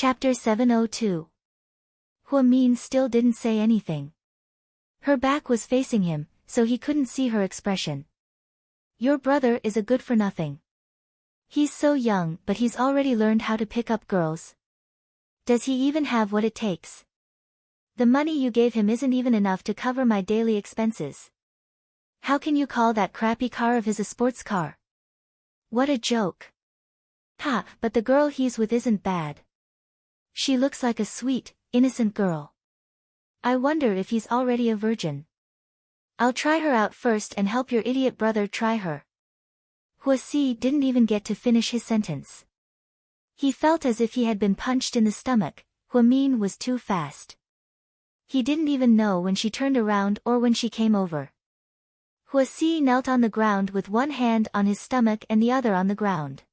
Chapter 702. Hua Min still didn't say anything. Her back was facing him, so he couldn't see her expression. Your brother is a good-for-nothing. He's so young, but he's already learned how to pick up girls. Does he even have what it takes? The money you gave him isn't even enough to cover my daily expenses. How can you call that crappy car of his a sports car? What a joke. Ha, but the girl he's with isn't bad. She looks like a sweet, innocent girl. I wonder if he's already a virgin. I'll try her out first and help your idiot brother try her. Hua Si didn't even get to finish his sentence. He felt as if he had been punched in the stomach. Hua Min was too fast. He didn't even know when she turned around or when she came over. Hua Si knelt on the ground with one hand on his stomach and the other on the ground.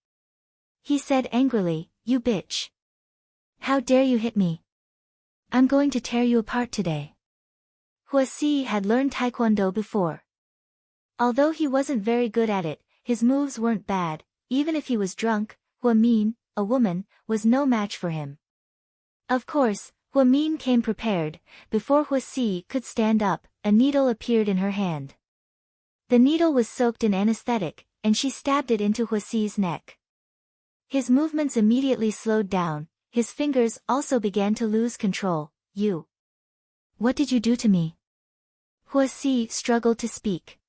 He said angrily, "You bitch. How dare you hit me? I'm going to tear you apart today." Hua Si had learned Taekwondo before. Although he wasn't very good at it, his moves weren't bad. Even if he was drunk, Hua Min, a woman, was no match for him. Of course, Hua Min came prepared. Before Hua Si could stand up, a needle appeared in her hand. The needle was soaked in anesthetic, and she stabbed it into Hua Si's neck. His movements immediately slowed down. His fingers also began to lose control. "You. What did you do to me?" Hua Si struggled to speak.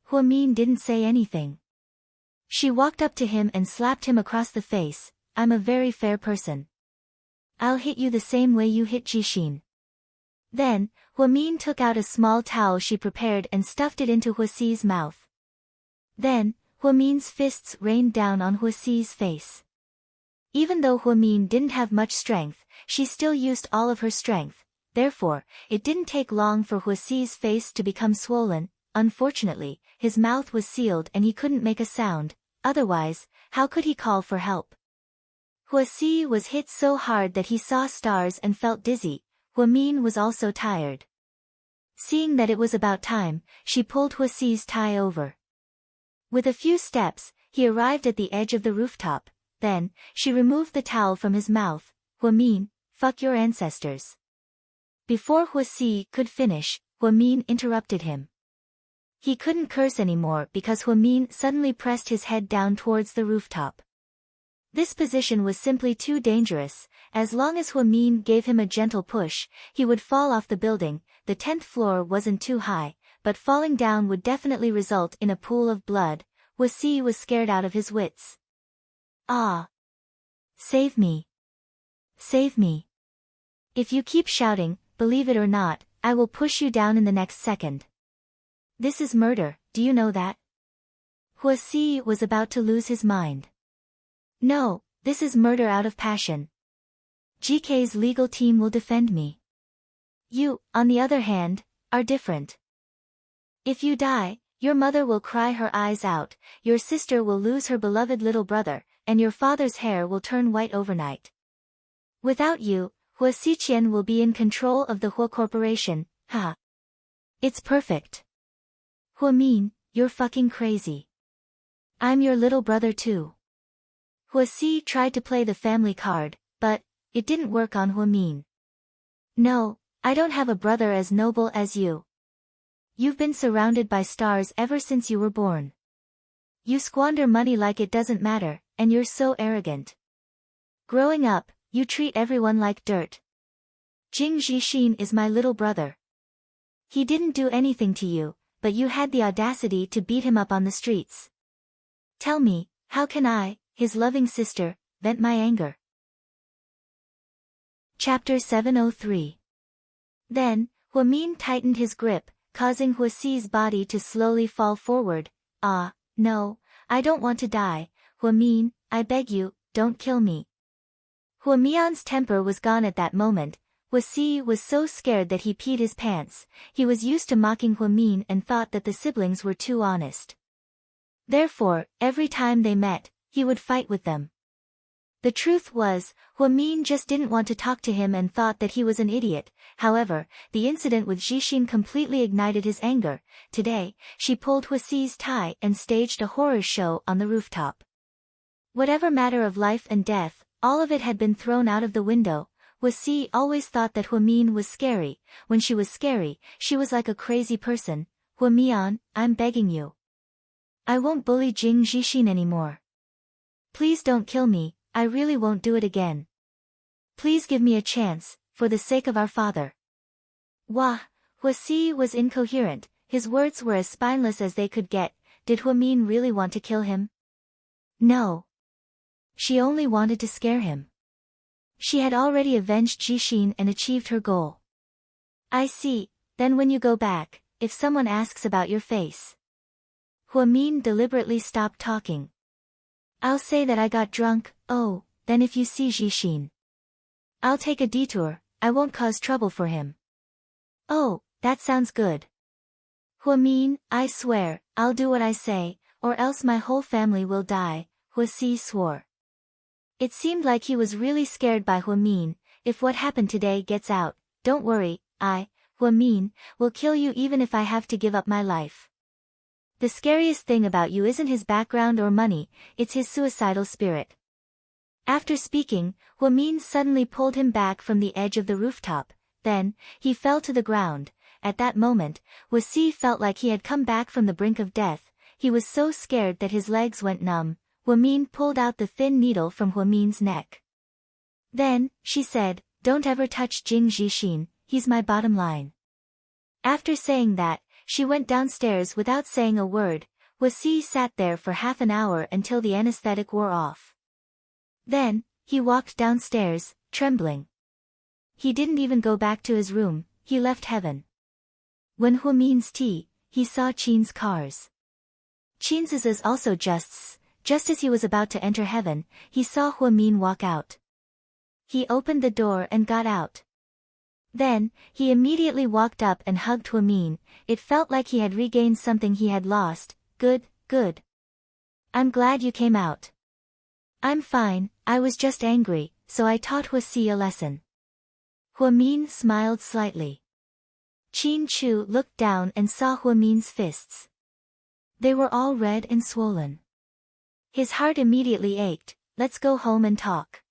Hua Min didn't say anything. She walked up to him and slapped him across the face. "I'm a very fair person. I'll hit you the same way you hit Jishin." Then, Hua Min took out a small towel she prepared and stuffed it into Hua Si's mouth. Then, Hua Min's fists rained down on Hua Si's face. Even though Hua Min didn't have much strength, she still used all of her strength. Therefore, it didn't take long for Hua Si's face to become swollen. Unfortunately, his mouth was sealed and he couldn't make a sound. Otherwise, how could he call for help? Hua Si was hit so hard that he saw stars and felt dizzy. Hua Min was also tired. Seeing that it was about time, she pulled Hua Si's tie over. With a few steps, he arrived at the edge of the rooftop. Then, she removed the towel from his mouth. "Hua Min, fuck your ancestors." Before Hua Si could finish, Hua Min interrupted him. He couldn't curse anymore because Hua Min suddenly pressed his head down towards the rooftop. This position was simply too dangerous. As long as Hua Min gave him a gentle push, he would fall off the building. The 10th floor wasn't too high, but falling down would definitely result in a pool of blood. Hua Si was scared out of his wits. "Ah! Save me! Save me! If you keep shouting, believe it or not, I will push you down in the next second. This is murder, do you know that?" Hua Si was about to lose his mind. "No, this is murder out of passion. GK's legal team will defend me. You, on the other hand, are different. If you die, your mother will cry her eyes out, your sister will lose her beloved little brother, and your father's hair will turn white overnight. Without you, Hua Xiqian will be in control of the Hua Corporation. Ha! It's perfect. Hua Min, you're fucking crazy. I'm your little brother too." Hua Si tried to play the family card, but it didn't work on Hua Min. "No, I don't have a brother as noble as you. You've been surrounded by stars ever since you were born. You squander money like it doesn't matter, and you're so arrogant. Growing up, you treat everyone like dirt. Jing Jixin is my little brother. He didn't do anything to you, but you had the audacity to beat him up on the streets. Tell me, how can I, his loving sister, vent my anger?" Chapter 703. Then, Hua Min tightened his grip, causing Hua Si's body to slowly fall forward. "Ah, no, I don't want to die. Hua Min, I beg you, don't kill me." Hua Mian's temper was gone at that moment. Hua Si was so scared that he peed his pants. He was used to mocking Hua Min and thought that the siblings were too honest. Therefore, every time they met, he would fight with them. The truth was, Hua Min just didn't want to talk to him and thought that he was an idiot. However, the incident with Jixin completely ignited his anger. Today, she pulled Hua Si's tie and staged a horror show on the rooftop. Whatever matter of life and death, all of it had been thrown out of the window. Huasi always thought that Huamin was scary. When she was scary, she was like a crazy person. Huamian, I'm begging you. I won't bully Jing Jixin anymore. Please don't kill me, I really won't do it again. Please give me a chance, for the sake of our father. Wah! Huasi was incoherent, his words were as spineless as they could get. Did Huamin really want to kill him? No. She only wanted to scare him. She had already avenged Jixin and achieved her goal. I see, then when you go back, if someone asks about your face. Huamin deliberately stopped talking. I'll say that I got drunk. Oh, then if you see Jixin. I'll take a detour, I won't cause trouble for him. Oh, that sounds good. Huamin, I swear, I'll do what I say, or else my whole family will die, Huasi swore. It seemed like he was really scared by Huamin. If what happened today gets out, don't worry, Huamin, will kill you even if I have to give up my life. The scariest thing about you isn't his background or money, it's his suicidal spirit. After speaking, Huamin suddenly pulled him back from the edge of the rooftop, then, he fell to the ground. At that moment, Huasi felt like he had come back from the brink of death. He was so scared that his legs went numb. Huamin pulled out the thin needle from Huamin's neck. Then, she said, don't ever touch Jing Jixin, he's my bottom line. After saying that, she went downstairs without saying a word. Huasi sat there for half an hour until the anesthetic wore off. Then, he walked downstairs, trembling. He didn't even go back to his room, he left heaven. When Huamin's tea, he saw Qin's cars. Qin's is also just as he was about to enter heaven, he saw Huamin walk out. He opened the door and got out. Then, he immediately walked up and hugged Huamin. It felt like he had regained something he had lost. Good. I'm glad you came out. I'm fine, I was just angry, so I taught Huasi a lesson. Huamin smiled slightly. Qin Chu looked down and saw Huamin's fists. They were all red and swollen. His heart immediately ached. Let's go home and talk.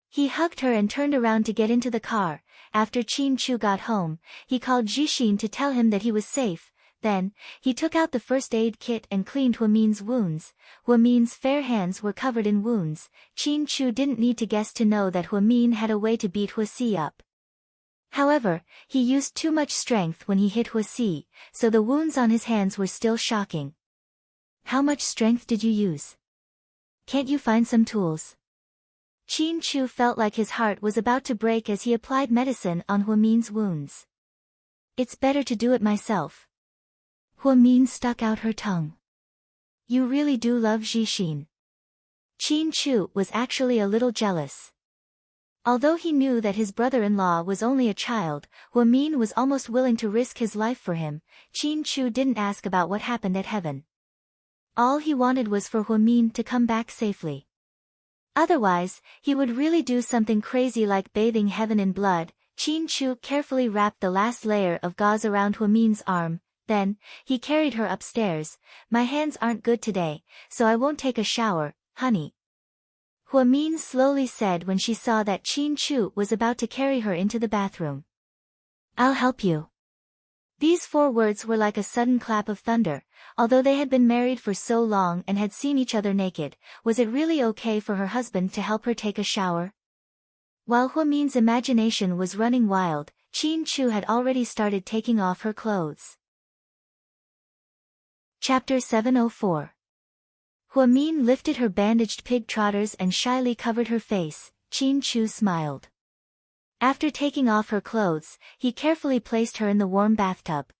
He hugged her and turned around to get into the car. After Qin Chu got home, he called Jixin to tell him that he was safe. Then, he took out the first aid kit and cleaned Huamin's wounds. Huamin's fair hands were covered in wounds. Qin Chu didn't need to guess to know that Huamin had a way to beat Huasi up. However, he used too much strength when he hit Huasi, so the wounds on his hands were still shocking. How much strength did you use? Can't you find some tools? Qin Chu felt like his heart was about to break as he applied medicine on Huamin's wounds. It's better to do it myself. Huamin stuck out her tongue. You really do love Jixin. Qin Chu was actually a little jealous. Although he knew that his brother-in-law was only a child, Huamin was almost willing to risk his life for him. Qin Chu didn't ask about what happened at heaven. All he wanted was for Huamin to come back safely. Otherwise, he would really do something crazy like bathing heaven in blood. Qin Chu carefully wrapped the last layer of gauze around Huamin's arm. Then, he carried her upstairs. My hands aren't good today, so I won't take a shower, honey. Huamin slowly said when she saw that Qin Chu was about to carry her into the bathroom. I'll help you. These 4 words were like a sudden clap of thunder. Although they had been married for so long and had seen each other naked, was it really okay for her husband to help her take a shower? While Huamin's imagination was running wild, Qin Chu had already started taking off her clothes. Chapter 704. Huamin lifted her bandaged pig trotters and shyly covered her face. Qin Chu smiled. After taking off her clothes, he carefully placed her in the warm bathtub.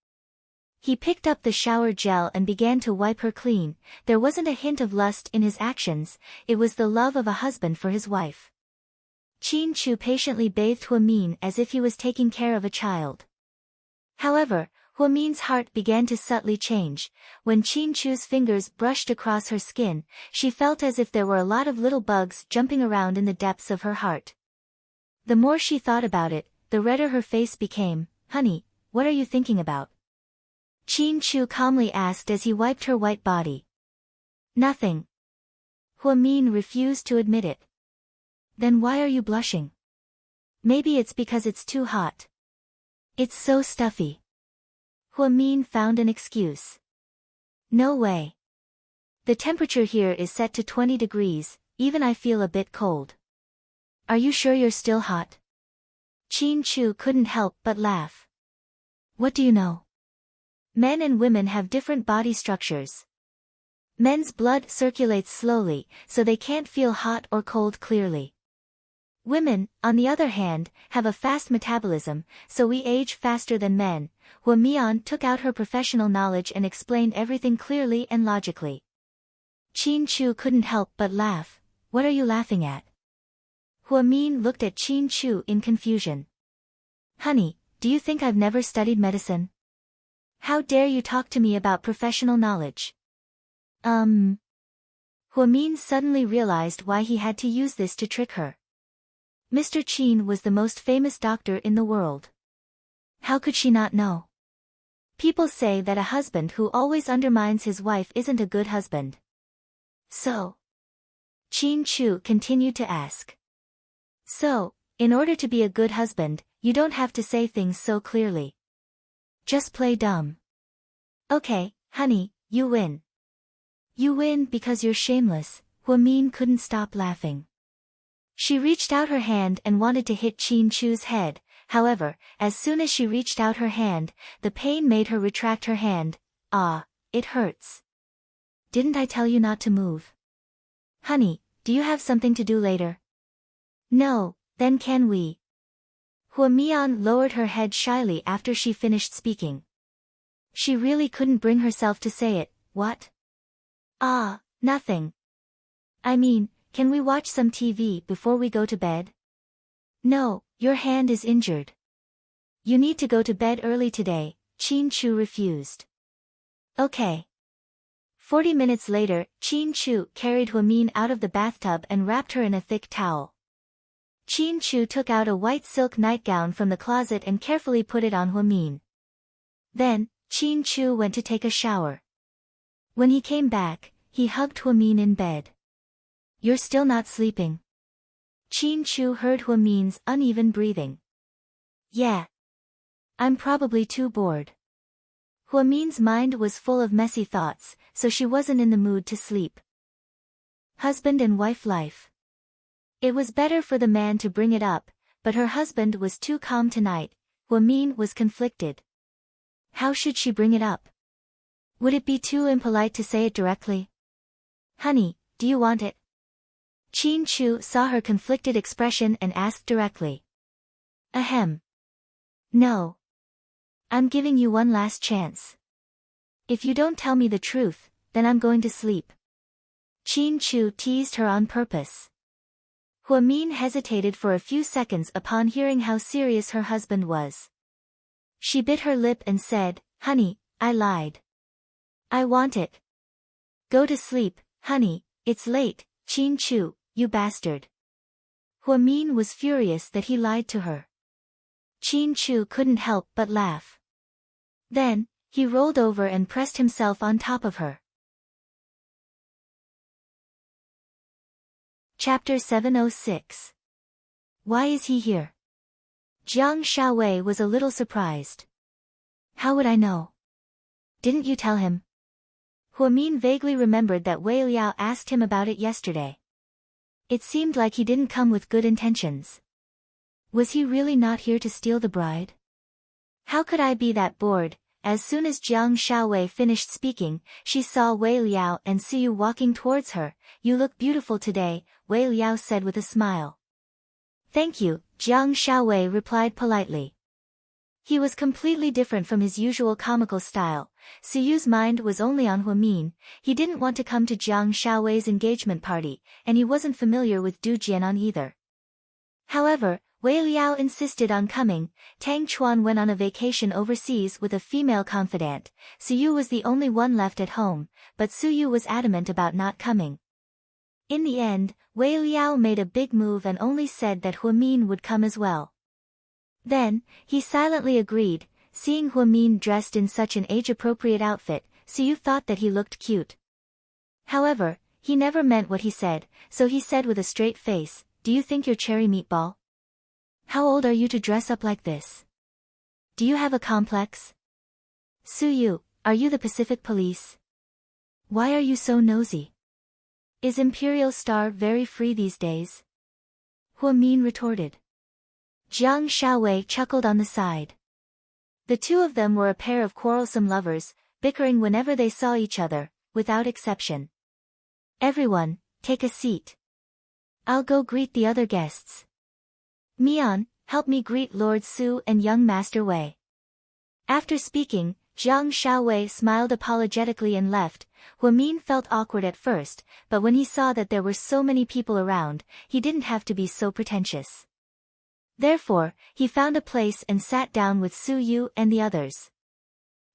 He picked up the shower gel and began to wipe her clean. There wasn't a hint of lust in his actions, it was the love of a husband for his wife. Qin Chu patiently bathed Huamin as if he was taking care of a child. However, Huamin's heart began to subtly change. When Qin Chu's fingers brushed across her skin, she felt as if there were a lot of little bugs jumping around in the depths of her heart. The more she thought about it, the redder her face became. Honey, what are you thinking about? Qin Chu calmly asked as he wiped her white body. Nothing. Huamin refused to admit it. Then why are you blushing? Maybe it's because it's too hot. It's so stuffy. Huamin found an excuse. No way. The temperature here is set to 20 degrees, even I feel a bit cold. Are you sure you're still hot? Qin Chu couldn't help but laugh. What do you know? Men and women have different body structures. Men's blood circulates slowly, so they can't feel hot or cold clearly. Women, on the other hand, have a fast metabolism, so we age faster than men. Huamian took out her professional knowledge and explained everything clearly and logically. Qin Chu couldn't help but laugh. What are you laughing at? Huamin looked at Qin Chu in confusion. Honey, do you think I've never studied medicine? How dare you talk to me about professional knowledge? Huamin suddenly realized why he had to use this to trick her. Mr. Qin was the most famous doctor in the world. How could she not know? People say that a husband who always undermines his wife isn't a good husband. So? Qin Chu continued to ask. So, in order to be a good husband, you don't have to say things so clearly. Just play dumb. Okay, honey, you win. You win because you're shameless. Huamin couldn't stop laughing. She reached out her hand and wanted to hit Qin Chu's head. However, as soon as she reached out her hand, the pain made her retract her hand. Ah, it hurts. Didn't I tell you not to move? Honey, do you have something to do later? No, then can we? Huamian lowered her head shyly after she finished speaking. She really couldn't bring herself to say it. What? Ah, nothing. I mean, can we watch some TV before we go to bed? No, your hand is injured. You need to go to bed early today. Qin Chu refused. Okay. 40 minutes later, Qin Chu carried Huamin out of the bathtub and wrapped her in a thick towel. Qin Chu took out a white silk nightgown from the closet and carefully put it on Huamin. Then, Qin Chu went to take a shower. When he came back, he hugged Huamin in bed. You're still not sleeping? Qin Chu heard Huamin's uneven breathing. Yeah. I'm probably too bored. Huamin's mind was full of messy thoughts, so she wasn't in the mood to sleep. Husband and wife life. It was better for the man to bring it up, but her husband was too calm tonight. Huamin was conflicted. How should she bring it up? Would it be too impolite to say it directly? Honey, do you want it? Qin Chu saw her conflicted expression and asked directly. Ahem. No. I'm giving you one last chance. If you don't tell me the truth, then I'm going to sleep. Qin Chu teased her on purpose. Huamin hesitated for a few seconds upon hearing how serious her husband was. She bit her lip and said, Honey, I lied. I want it. Go to sleep, honey, it's late, Qin Chu, you bastard. Huamin was furious that he lied to her. Qin Chu couldn't help but laugh. Then, he rolled over and pressed himself on top of her. Chapter 706. Why is he here? Jiang Shaowei was a little surprised. How would I know? Didn't you tell him? Huamin vaguely remembered that Wei Liao asked him about it yesterday. It seemed like he didn't come with good intentions. Was he really not here to steal the bride? How could I be that bored? As soon as Jiang Shaowei finished speaking, she saw Wei Liao and Suyu walking towards her. You look beautiful today, Wei Liao said with a smile. Thank you, Jiang Shaowei replied politely. He was completely different from his usual comical style. Suyu's mind was only on Huamin. He didn't want to come to Jiang Shaowei's engagement party, and he wasn't familiar with Du Jianan either. However, Wei Liao insisted on coming. Tang Chuan went on a vacation overseas with a female confidant. Suyu was the only one left at home, but Suyu was adamant about not coming. In the end, Wei Liao made a big move and only said that Huamin would come as well. Then, he silently agreed. Seeing Huamin dressed in such an age-appropriate outfit, Suyu thought that he looked cute. However, he never meant what he said, so he said with a straight face, do you think you're cherry meatball? How old are you to dress up like this? Do you have a complex? Suyu, are you the Pacific Police? Why are you so nosy? Is Imperial Star very free these days? Huamin retorted. Jiang Shaowei chuckled on the side. The two of them were a pair of quarrelsome lovers, bickering whenever they saw each other, without exception. Everyone, take a seat. I'll go greet the other guests. Mian, help me greet Lord Su and young Master Wei. After speaking, Jiang Shaowei smiled apologetically and left. Huamin felt awkward at first, but when he saw that there were so many people around, he didn't have to be so pretentious. Therefore, he found a place and sat down with Su Yu and the others.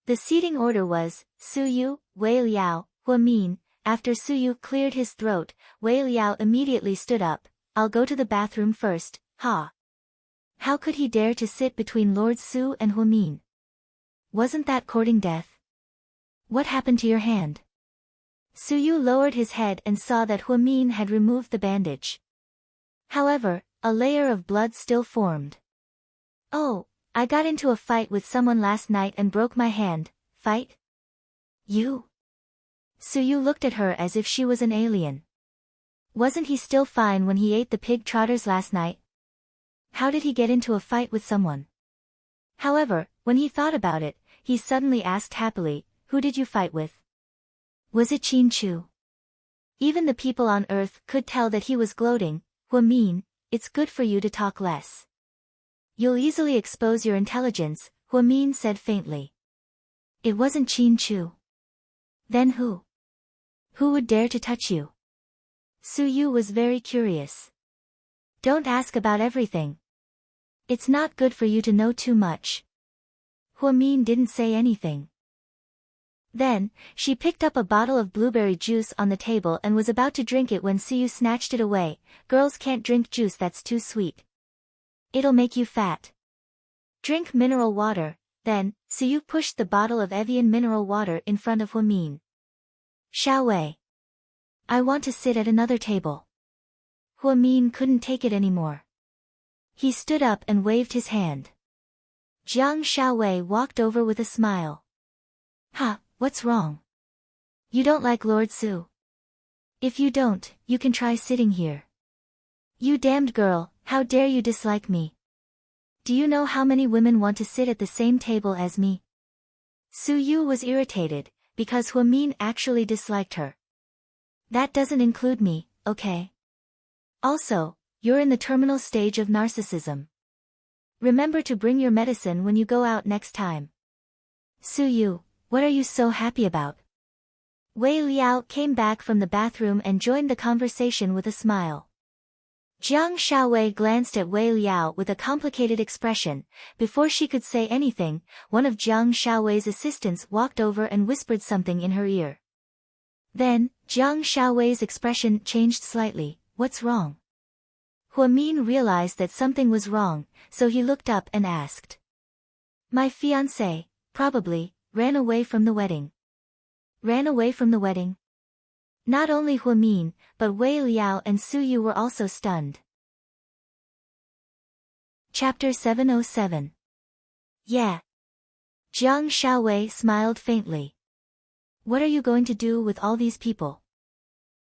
The seating order was, Su Yu, Wei Liao, Huamin. After Su Yu cleared his throat, Wei Liao immediately stood up. I'll go to the bathroom first, ha. How could he dare to sit between Lord Su and Huamin? Wasn't that courting death? What happened to your hand? Su Yu lowered his head and saw that Huamin had removed the bandage. However, a layer of blood still formed. Oh, I got into a fight with someone last night and broke my hand. Fight? You? Su Yu looked at her as if she was an alien. Wasn't he still fine when he ate the pig trotters last night? How did he get into a fight with someone? However, when he thought about it, he suddenly asked happily, who did you fight with? Was it Qin Chu? Even the people on Earth could tell that he was gloating. Huamin, it's good for you to talk less. You'll easily expose your intelligence, Huamin said faintly. It wasn't Qin Chu. Then who? Who would dare to touch you? Su Yu was very curious. Don't ask about everything. It's not good for you to know too much. Huamin didn't say anything. Then, she picked up a bottle of blueberry juice on the table and was about to drink it when Su Yu snatched it away. Girls can't drink juice that's too sweet. It'll make you fat. Drink mineral water. Then, Su Yu pushed the bottle of Evian mineral water in front of Huamin. Shaowei. I want to sit at another table. Huamin couldn't take it anymore. He stood up and waved his hand. Jiang Shaowei walked over with a smile. Ha, what's wrong? You don't like Lord Su? If you don't, you can try sitting here. You damned girl, how dare you dislike me? Do you know how many women want to sit at the same table as me? Su Yu was irritated, because Huamin actually disliked her. That doesn't include me, okay? Also, you're in the terminal stage of narcissism. Remember to bring your medicine when you go out next time. Su Yu, what are you so happy about? Wei Liao came back from the bathroom and joined the conversation with a smile. Jiang Shaowei glanced at Wei Liao with a complicated expression. Before she could say anything, one of Jiang Shaowei's assistants walked over and whispered something in her ear. Then, Jiang Shaowei's expression changed slightly. What's wrong? Huamin realized that something was wrong, so he looked up and asked. My fiancé, probably, ran away from the wedding. Ran away from the wedding? Not only Huamin, but Wei Liao and Su Yu were also stunned. Chapter 707. Yeah. Jiang Shaowei smiled faintly. What are you going to do with all these people?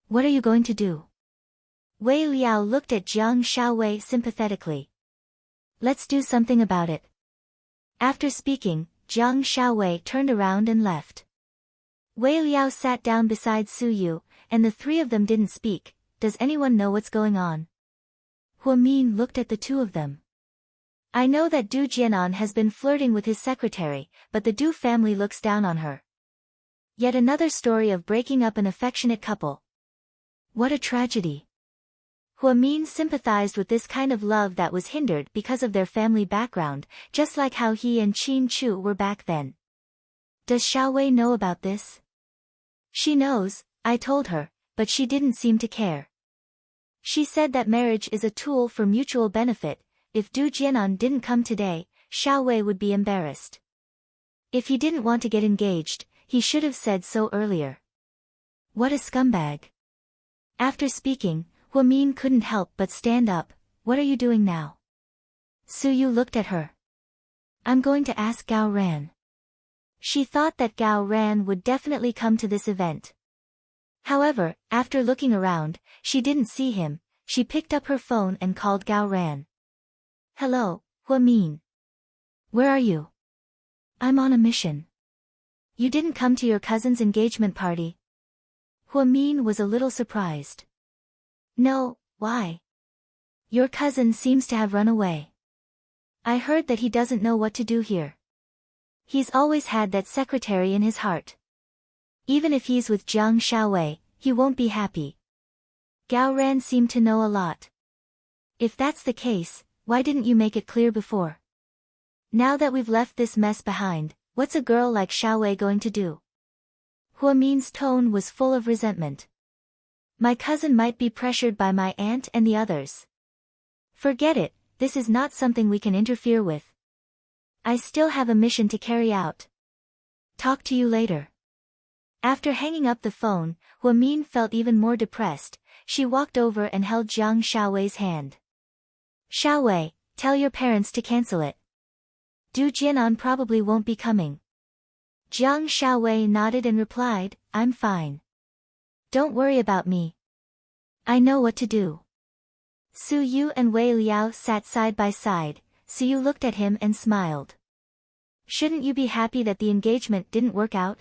What are you going to do? Wei Liao looked at Jiang Shaowei sympathetically. Let's do something about it. After speaking, Jiang Shaowei turned around and left. Wei Liao sat down beside Su Yu, and the three of them didn't speak. Does anyone know what's going on? Huamin looked at the two of them. I know that Du Jianan has been flirting with his secretary, but the Du family looks down on her. Yet another story of breaking up an affectionate couple. What a tragedy. Huamin sympathized with this kind of love that was hindered because of their family background, just like how he and Qin Chu were back then. Does Shaowei know about this? She knows, I told her, but she didn't seem to care. She said that marriage is a tool for mutual benefit. If Du Jianan didn't come today, Shaowei would be embarrassed. If he didn't want to get engaged, he should have said so earlier. What a scumbag. After speaking, Min couldn't help but stand up. What are you doing now? Suyu looked at her. I'm going to ask Gao Ran. She thought that Gao Ran would definitely come to this event. However, after looking around, she didn't see him. She picked up her phone and called Gao Ran. Hello, Min. Where are you? I'm on a mission. You didn't come to your cousin's engagement party? Min was a little surprised. No, why? Your cousin seems to have run away. I heard that he doesn't know what to do here. He's always had that secretary in his heart. Even if he's with Jiang Xiaowei, he won't be happy. Gao Ran seemed to know a lot. If that's the case, why didn't you make it clear before? Now that we've left this mess behind, what's a girl like Xiaowei going to do? Min's tone was full of resentment. My cousin might be pressured by my aunt and the others. Forget it, this is not something we can interfere with. I still have a mission to carry out. Talk to you later. After hanging up the phone, Min felt even more depressed. She walked over and held Jiang Xiaowei's hand. Xiaowei, tell your parents to cancel it. Du Jianan probably won't be coming. Jiang Xiaowei nodded and replied, I'm fine. Don't worry about me. I know what to do. Su Yu and Wei Liao sat side by side. Su Yu looked at him and smiled. Shouldn't you be happy that the engagement didn't work out?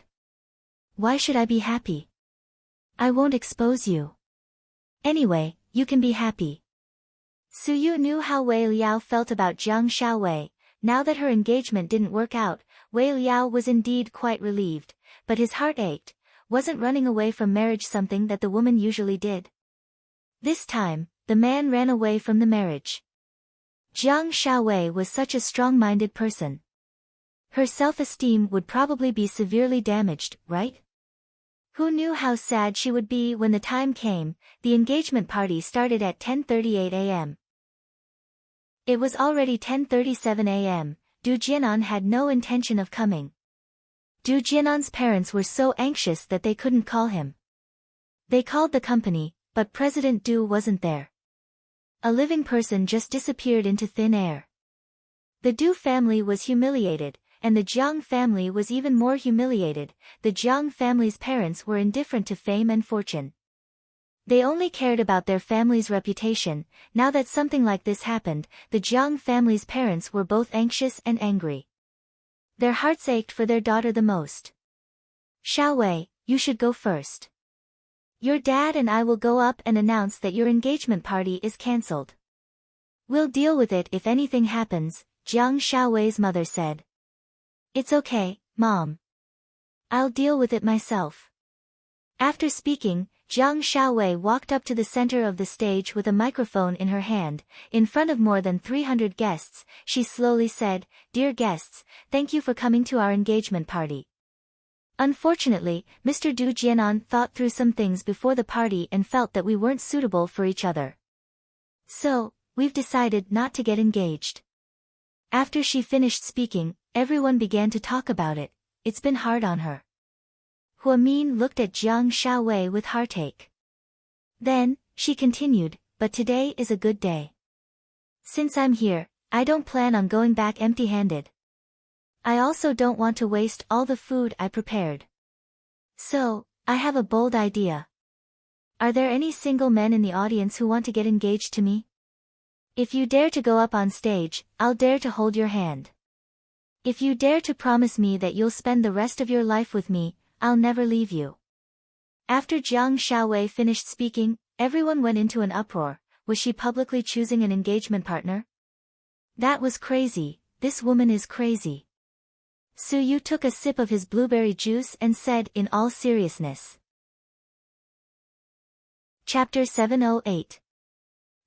Why should I be happy? I won't expose you. Anyway, you can be happy. Su Yu knew how Wei Liao felt about Jiang Xiaowei. Now that her engagement didn't work out, Wei Liao was indeed quite relieved, but his heart ached. Wasn't running away from marriage something that the woman usually did? This time, the man ran away from the marriage. Jiang Xiaowei was such a strong-minded person. Her self-esteem would probably be severely damaged, right? Who knew how sad she would be when the time came? The engagement party started at 10:38 a.m. It was already 10:37 a.m. Du Jianan had no intention of coming. Du Jianan's parents were so anxious that they couldn't call him. They called the company, but President Du wasn't there. A living person just disappeared into thin air. The Du family was humiliated, and the Jiang family was even more humiliated. The Jiang family's parents were indifferent to fame and fortune. They only cared about their family's reputation. Now that something like this happened, the Jiang family's parents were both anxious and angry. Their hearts ached for their daughter the most. Xiaowei, you should go first. Your dad and I will go up and announce that your engagement party is cancelled. We'll deal with it if anything happens, Jiang Xiaowei's mother said. It's okay, Mom. I'll deal with it myself. After speaking, Jiang Xiaowei walked up to the center of the stage with a microphone in her hand. In front of more than 300 guests, she slowly said, Dear guests, thank you for coming to our engagement party. Unfortunately, Mr. Du Jianan thought through some things before the party and felt that we weren't suitable for each other. So, we've decided not to get engaged. After she finished speaking, everyone began to talk about it. It's been hard on her. Min looked at Jiang Xiaowei with heartache. Then, she continued, but today is a good day. Since I'm here, I don't plan on going back empty-handed. I also don't want to waste all the food I prepared. So, I have a bold idea. Are there any single men in the audience who want to get engaged to me? If you dare to go up on stage, I'll dare to hold your hand. If you dare to promise me that you'll spend the rest of your life with me, I'll never leave you. After Jiang Xiaowei finished speaking, everyone went into an uproar. Was she publicly choosing an engagement partner? That was crazy. This woman is crazy. Su Yu took a sip of his blueberry juice and said in all seriousness. Chapter 708.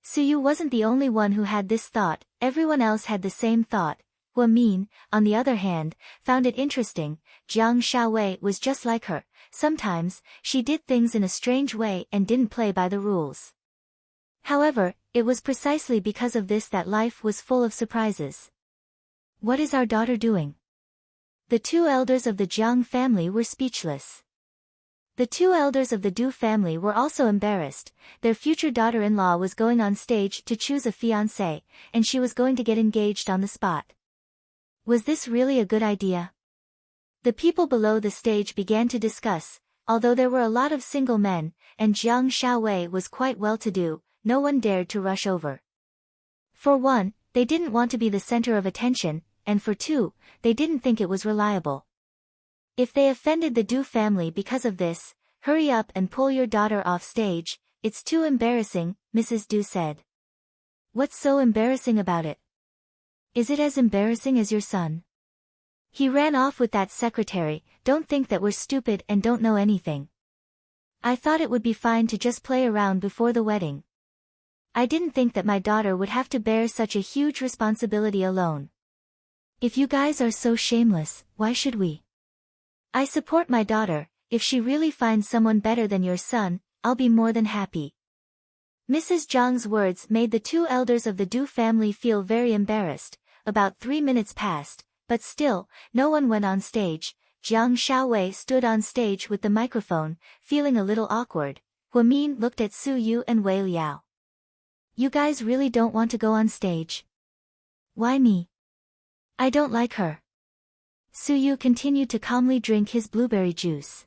Su Yu wasn't the only one who had this thought, everyone else had the same thought. Min, on the other hand, found it interesting. Jiang Xiaowei was just like her. Sometimes, she did things in a strange way and didn't play by the rules. However, it was precisely because of this that life was full of surprises. What is our daughter doing? The two elders of the Jiang family were speechless. The two elders of the Du family were also embarrassed. Their future daughter-in-law was going on stage to choose a fiancé, and she was going to get engaged on the spot. Was this really a good idea? The people below the stage began to discuss. Although there were a lot of single men, and Jiang Shaowei was quite well-to-do, no one dared to rush over. For one, they didn't want to be the center of attention, and for two, they didn't think it was reliable. If they offended the Du family because of this, hurry up and pull your daughter off stage, it's too embarrassing, Mrs. Du said. What's so embarrassing about it? Is it as embarrassing as your son? He ran off with that secretary. Don't think that we're stupid and don't know anything. I thought it would be fine to just play around before the wedding. I didn't think that my daughter would have to bear such a huge responsibility alone. If you guys are so shameless, why should we? I support my daughter. If she really finds someone better than your son, I'll be more than happy. Mrs. Zhang's words made the two elders of the Du family feel very embarrassed. About 3 minutes passed, but still, no one went on stage. Jiang Shaowei stood on stage with the microphone, feeling a little awkward. Huamin looked at Su Yu and Wei Liao. You guys really don't want to go on stage? Why me? I don't like her. Su Yu continued to calmly drink his blueberry juice.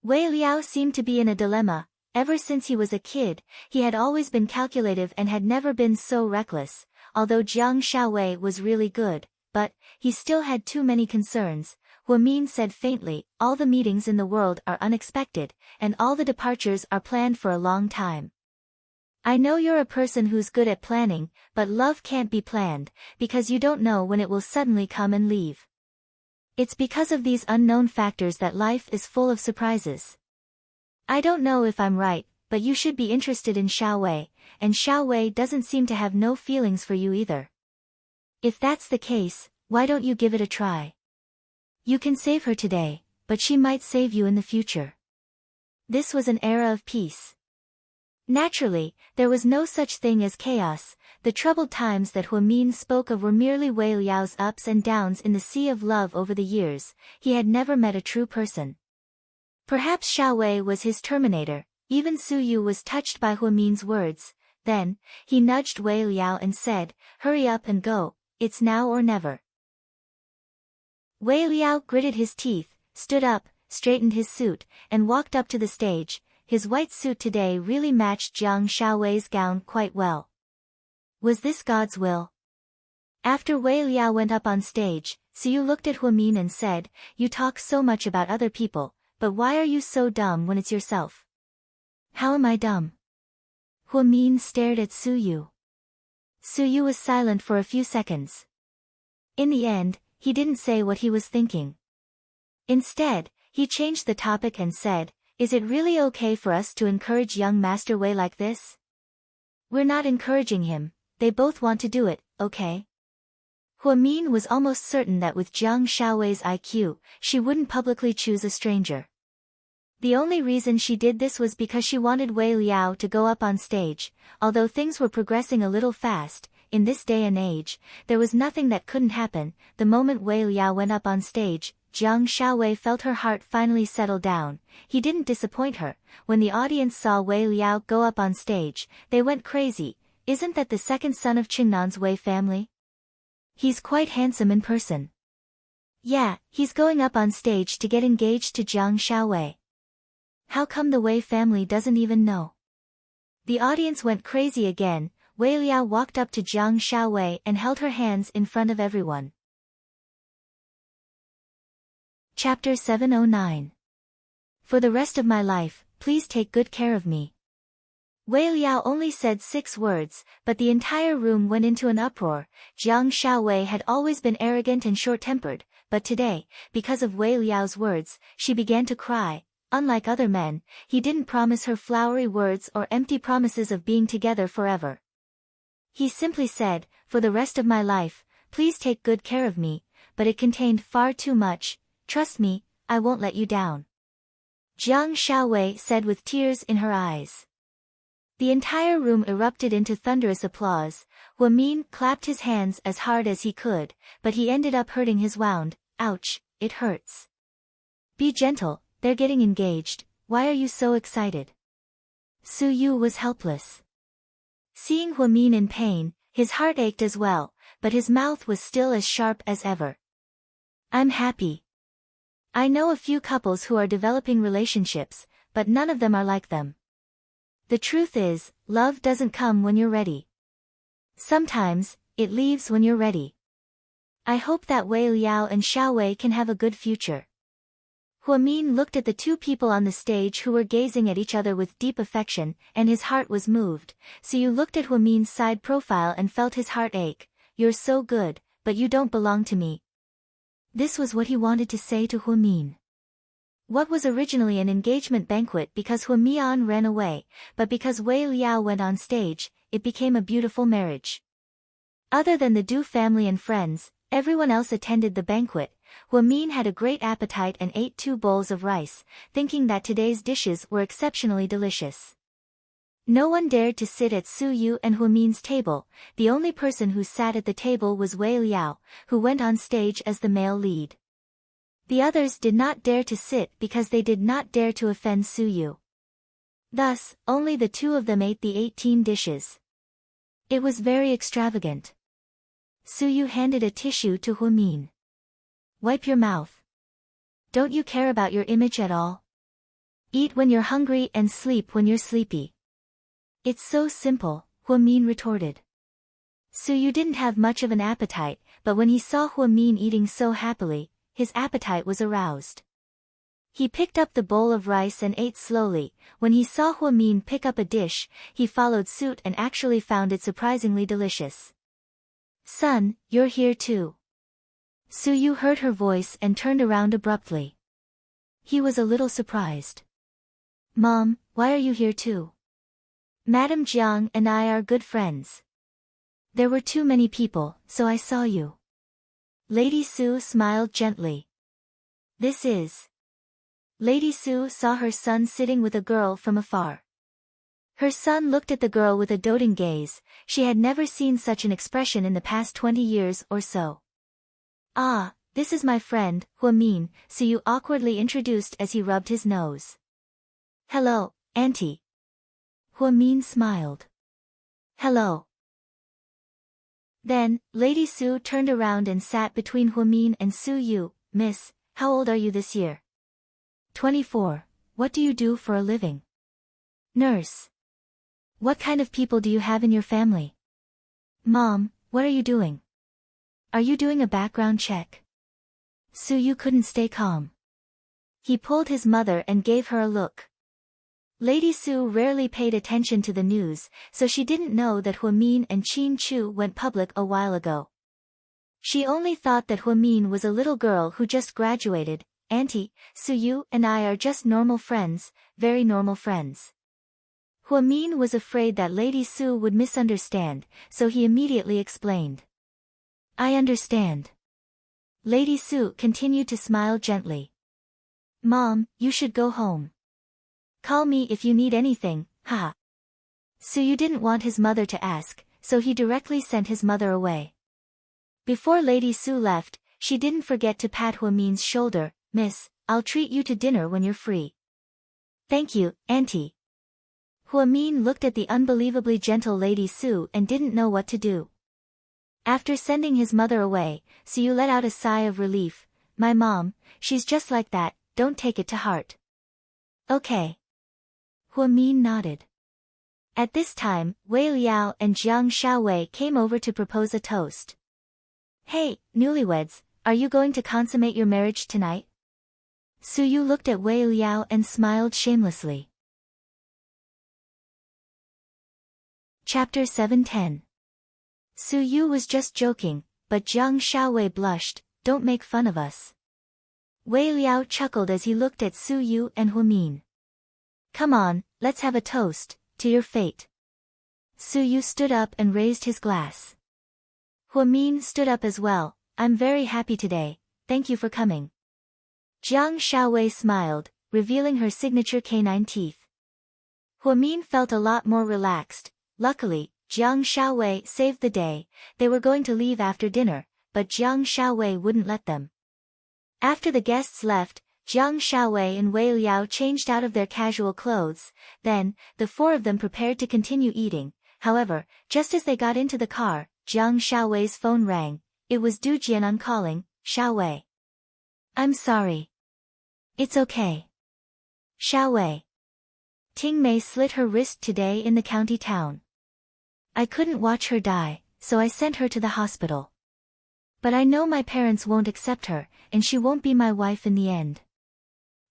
Wei Liao seemed to be in a dilemma. Ever since he was a kid, he had always been calculative and had never been so reckless. Although Jiang Shaowei was really good, but he still had too many concerns. Huamin said faintly, all the meetings in the world are unexpected, and all the departures are planned for a long time. I know you're a person who's good at planning, but love can't be planned, because you don't know when it will suddenly come and leave. It's because of these unknown factors that life is full of surprises. I don't know if I'm right, but you should be interested in Shaowei, and Shaowei doesn't seem to have no feelings for you either. If that's the case, why don't you give it a try? You can save her today, but she might save you in the future. This was an era of peace. Naturally, there was no such thing as chaos. The troubled times that Huamin spoke of were merely Wei Liao's ups and downs in the sea of love over the years. He had never met a true person. Perhaps Shaowei was his terminator. Even Su Yu was touched by Huamin's words. Then, he nudged Wei Liao and said, hurry up and go, it's now or never. Wei Liao gritted his teeth, stood up, straightened his suit, and walked up to the stage. His white suit today really matched Jiang Shaowei's gown quite well. Was this God's will? After Wei Liao went up on stage, Su Yu looked at Huamin and said, you talk so much about other people, but why are you so dumb when it's yourself? How am I dumb? Huamin stared at Su Yu. Su Yu was silent for a few seconds. In the end, he didn't say what he was thinking. Instead, he changed the topic and said, is it really okay for us to encourage young Master Wei like this? We're not encouraging him, they both want to do it, okay? Huamin was almost certain that with Jiang Shaowei's IQ, she wouldn't publicly choose a stranger. The only reason she did this was because she wanted Wei Liao to go up on stage. Although things were progressing a little fast, in this day and age, there was nothing that couldn't happen. The moment Wei Liao went up on stage, Jiang Shaowei felt her heart finally settle down. He didn't disappoint her. When the audience saw Wei Liao go up on stage, they went crazy. Isn't that the second son of Qingnan's Wei family? He's quite handsome in person. Yeah, he's going up on stage to get engaged to Jiang Shaowei. How come the Wei family doesn't even know? The audience went crazy again. Wei Liao walked up to Jiang Shaowei and held her hands in front of everyone. Chapter 709. For the rest of my life, please take good care of me. Wei Liao only said 6 words, but the entire room went into an uproar. Jiang Shaowei had always been arrogant and short-tempered, but today, because of Wei Liao's words, she began to cry. Unlike other men, he didn't promise her flowery words or empty promises of being together forever. He simply said, for the rest of my life, please take good care of me, but it contained far too much. Trust me, I won't let you down. Jiang Shaowei said with tears in her eyes. The entire room erupted into thunderous applause. Huamin clapped his hands as hard as he could, but he ended up hurting his wound. Ouch, it hurts. Be gentle, they're getting engaged, why are you so excited? Su Yu was helpless. Seeing Huamin in pain, his heart ached as well, but his mouth was still as sharp as ever. I'm happy. I know a few couples who are developing relationships, but none of them are like them. The truth is, love doesn't come when you're ready. Sometimes, it leaves when you're ready. I hope that Wei Liao and Xiao Wei can have a good future. Huamin looked at the two people on the stage who were gazing at each other with deep affection, and his heart was moved. So you looked at Huamin's side profile and felt his heart ache. You're so good, but you don't belong to me. This was what he wanted to say to Huamin. What was originally an engagement banquet because Huamian ran away, but because Wei Liao went on stage, it became a beautiful marriage. Other than the Du family and friends, everyone else attended the banquet. Huamin had a great appetite and ate 2 bowls of rice, thinking that today's dishes were exceptionally delicious. No one dared to sit at Su Yu and Huamin's table. The only person who sat at the table was Wei Liao, who went on stage as the male lead. The others did not dare to sit because they did not dare to offend Su Yu. Thus, only the 2 of them ate the 18 dishes. It was very extravagant. Su Yu handed a tissue to Huamin. Wipe your mouth. Don't you care about your image at all? Eat when you're hungry and sleep when you're sleepy. It's so simple, Huamin retorted. Su Yu didn't have much of an appetite, but when he saw Huamin eating so happily, his appetite was aroused. He picked up the bowl of rice and ate slowly. When he saw Huamin pick up a dish, he followed suit and actually found it surprisingly delicious. Son, you're here too. Su Yu heard her voice and turned around abruptly. He was a little surprised. Mom, why are you here too? Madame Jiang and I are good friends. There were too many people, so I saw you. Lady Su smiled gently. This is. Lady Su saw her son sitting with a girl from afar. Her son looked at the girl with a doting gaze. She had never seen such an expression in the past 20 years or so. Ah, this is my friend, Huamin, Su Yu awkwardly introduced as he rubbed his nose. Hello, Auntie. Huamin smiled. Hello. Then, Lady Su turned around and sat between Huamin and Su Yu. Miss, how old are you this year? 24. What do you do for a living? Nurse. What kind of people do you have in your family? Mom, what are you doing? Are you doing a background check? Su Yu couldn't stay calm. He pulled his mother and gave her a look. Lady Su rarely paid attention to the news, so she didn't know that Huamin and Qin Chu went public a while ago. She only thought that Huamin was a little girl who just graduated. Auntie, Su Yu and I are just normal friends, very normal friends. Huamin was afraid that Lady Su would misunderstand, so he immediately explained. I understand. Lady Su continued to smile gently. Mom, you should go home. Call me if you need anything, haha. Su Yu didn't want his mother to ask, so he directly sent his mother away. Before Lady Su left, she didn't forget to pat Huamin's shoulder. Miss, I'll treat you to dinner when you're free. Thank you, Auntie. Huamin looked at the unbelievably gentle Lady Su and didn't know what to do. After sending his mother away, Su Yu let out a sigh of relief. My mom, she's just like that, don't take it to heart. Okay. Huamin nodded. At this time, Wei Liao and Jiang Xiaowei came over to propose a toast. Hey, newlyweds, are you going to consummate your marriage tonight? Su Yu looked at Wei Liao and smiled shamelessly. Chapter 710. Su Yu was just joking, but Jiang Xiaowei blushed. Don't make fun of us. Wei Liao chuckled as he looked at Su Yu and Huamin. Come on, let's have a toast, to your fate. Su Yu stood up and raised his glass. Huamin stood up as well. I'm very happy today, thank you for coming. Jiang Xiaowei smiled, revealing her signature canine teeth. Huamin felt a lot more relaxed. Luckily, Jiang Xiaowei saved the day. They were going to leave after dinner, but Jiang Xiaowei wouldn't let them. After the guests left, Jiang Shaowei and Wei Liao changed out of their casual clothes, then, the four of them prepared to continue eating. However, just as they got into the car, Jiang Shaowei's phone rang. It was Du Jianan calling. Shaowei. I'm sorry. It's okay. Shaowei. Ting Mei slit her wrist today in the county town. I couldn't watch her die, so I sent her to the hospital. But I know my parents won't accept her, and she won't be my wife in the end.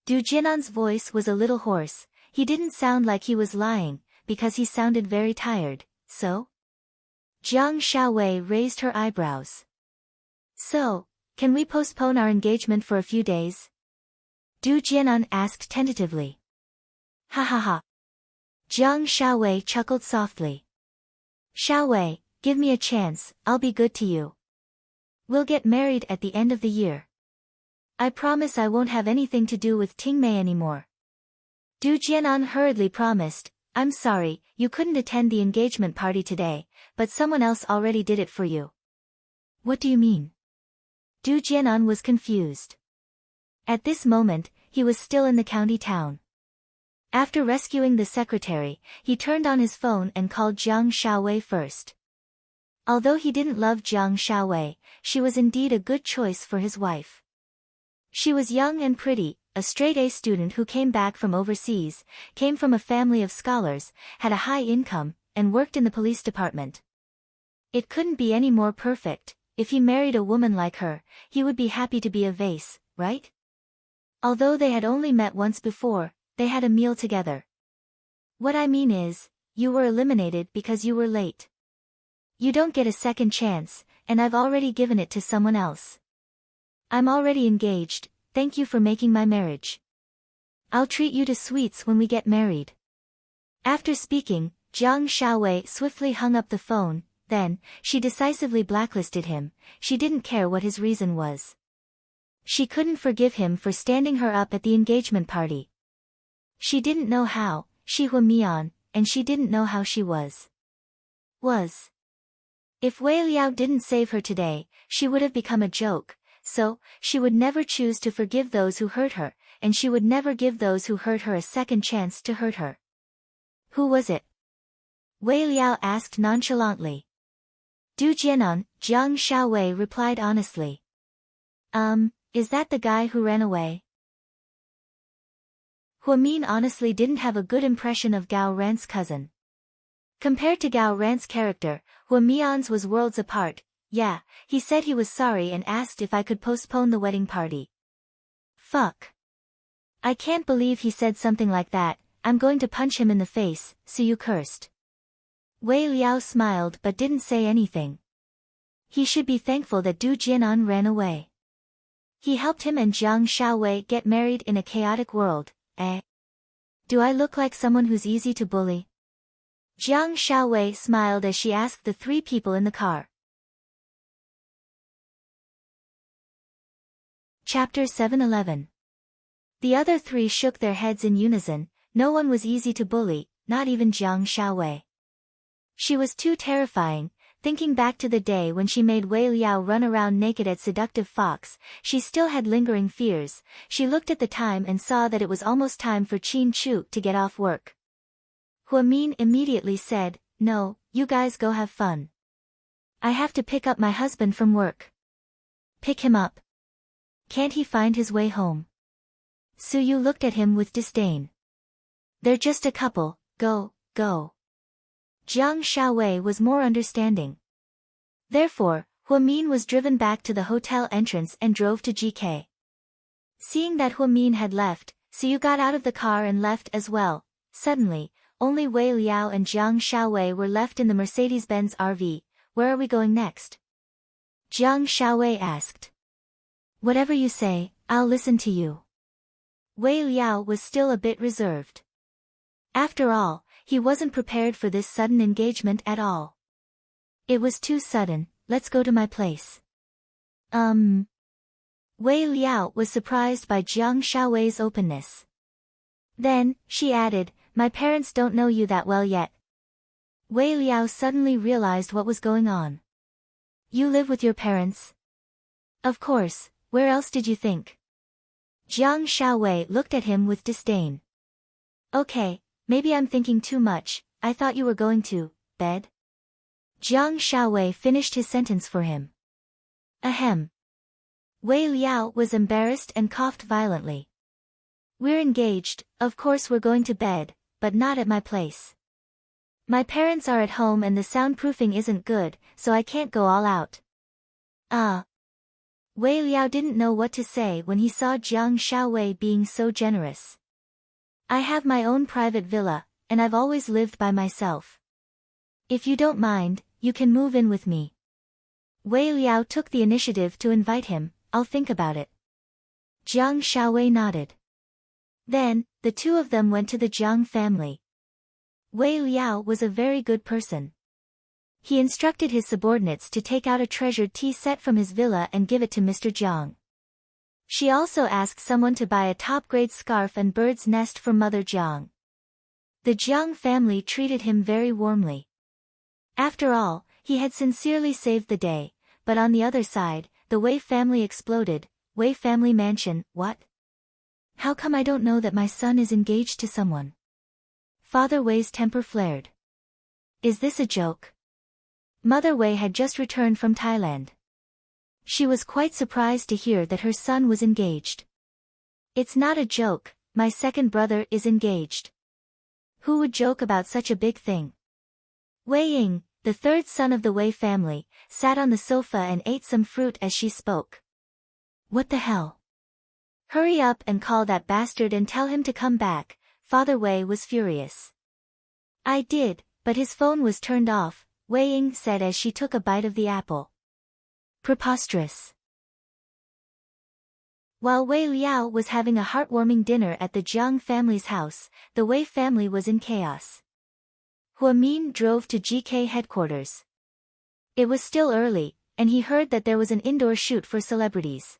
Du Jianan's voice was a little hoarse. He didn't sound like he was lying, because he sounded very tired. So? Jiang Shaowei raised her eyebrows. So, can we postpone our engagement for a few days? Du Jianan asked tentatively. Ha ha ha. Jiang Shaowei chuckled softly. Shaowei, give me a chance, I'll be good to you. We'll get married at the end of the year. I promise I won't have anything to do with Ting Mei anymore. Du Jianan hurriedly promised, I'm sorry, you couldn't attend the engagement party today, but someone else already did it for you. What do you mean? Du Jianan was confused. At this moment, he was still in the county town. After rescuing the secretary, he turned on his phone and called Jiang Shaowei first. Although he didn't love Jiang Shaowei, she was indeed a good choice for his wife. She was young and pretty, a straight-A student who came back from overseas, came from a family of scholars, had a high income, and worked in the police department. It couldn't be any more perfect. If he married a woman like her, he would be happy to be a vase, right? Although they had only met once before, they had a meal together. What I mean is, you were eliminated because you were late. You don't get a second chance, and I've already given it to someone else. I'm already engaged, thank you for making my marriage. I'll treat you to sweets when we get married. After speaking, Jiang Shaowei swiftly hung up the phone. Then, she decisively blacklisted him. She didn't care what his reason was. She couldn't forgive him for standing her up at the engagement party. She didn't know how, she Hua Mian, and she didn't know how she was. If Wei Liao didn't save her today, she would have become a joke, so, she would never choose to forgive those who hurt her, and she would never give those who hurt her a second chance to hurt her. Who was it? Wei Liao asked nonchalantly. Du Jianan, Jiang Shaowei replied honestly. Is that the guy who ran away? Hua Min honestly didn't have a good impression of Gao Ran's cousin. Compared to Gao Ran's character, Hua Mian's was worlds apart. Yeah, he said he was sorry and asked if I could postpone the wedding party. Fuck. I can't believe he said something like that. I'm going to punch him in the face, so you cursed. Wei Liao smiled but didn't say anything. He should be thankful that Du Jianan ran away. He helped him and Jiang Shaowei get married in a chaotic world, eh? Do I look like someone who's easy to bully? Jiang Shaowei smiled as she asked the three people in the car. Chapter 711. The other three shook their heads in unison. No one was easy to bully, not even Jiang Shaowei. She was too terrifying. Thinking back to the day when she made Wei Liao run around naked at Seductive Fox, she still had lingering fears. She looked at the time and saw that it was almost time for Qin Chu to get off work. Hua Min immediately said, No, you guys go have fun. I have to pick up my husband from work. Pick him up. Can't he find his way home? Su Yu looked at him with disdain. They're just a couple, go. Jiang Shaowei was more understanding. Therefore, Hua Min was driven back to the hotel entrance and drove to GK. Seeing that Hua Min had left, Su Yu got out of the car and left as well. Suddenly, only Wei Liao and Jiang Shaowei were left in the Mercedes-Benz RV. Where are we going next? Jiang Shaowei asked. Whatever you say, I'll listen to you. Wei Liao was still a bit reserved. After all, he wasn't prepared for this sudden engagement at all. It was too sudden. Let's go to my place. Wei Liao was surprised by Jiang Shaowei's openness. Then, she added, my parents don't know you that well yet. Wei Liao suddenly realized what was going on. You live with your parents? Of course, where else did you think? Jiang Shaowei looked at him with disdain. Okay, maybe I'm thinking too much, I thought you were going to bed? Jiang Shaowei finished his sentence for him. Ahem. Wei Liao was embarrassed and coughed violently. We're engaged, of course we're going to bed, but not at my place. My parents are at home and the soundproofing isn't good, so I can't go all out. Wei Liao didn't know what to say when he saw Jiang Shaowei being so generous. I have my own private villa, and I've always lived by myself. If you don't mind, you can move in with me. Wei Liao took the initiative to invite him. I'll think about it. Jiang Shaowei nodded. Then, the two of them went to the Jiang family. Wei Liao was a very good person. He instructed his subordinates to take out a treasured tea set from his villa and give it to Mr. Jiang. She also asked someone to buy a top-grade scarf and bird's nest for Mother Jiang. The Jiang family treated him very warmly. After all, he had sincerely saved the day, but on the other side, the Wei family exploded. Wei family mansion, what? How come I don't know that my son is engaged to someone? Father Wei's temper flared. Is this a joke? Mother Wei had just returned from Thailand. She was quite surprised to hear that her son was engaged. It's not a joke, my second brother is engaged. Who would joke about such a big thing? Wei Ying, the third son of the Wei family, sat on the sofa and ate some fruit as she spoke. What the hell? Hurry up and call that bastard and tell him to come back, Father Wei was furious. I did, but his phone was turned off, Wei Ying said as she took a bite of the apple. Preposterous. While Wei Liao was having a heartwarming dinner at the Jiang family's house, the Wei family was in chaos. Huamin drove to GK headquarters. It was still early, and he heard that there was an indoor shoot for celebrities.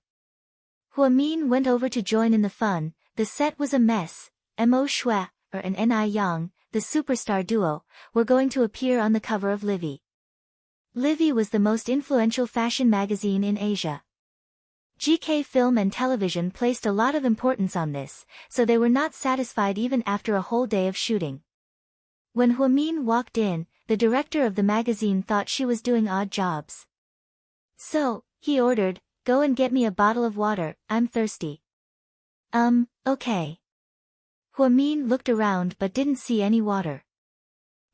Huamin went over to join in the fun. The set was a mess. Mo Shui, and Ni Yang, the superstar duo, were going to appear on the cover of Livy. Livy was the most influential fashion magazine in Asia. GK Film and Television placed a lot of importance on this, so they were not satisfied even after a whole day of shooting. When Huamin walked in, the director of the magazine thought she was doing odd jobs. So, he ordered, "Go and get me a bottle of water, I'm thirsty." Okay. Huamin looked around but didn't see any water.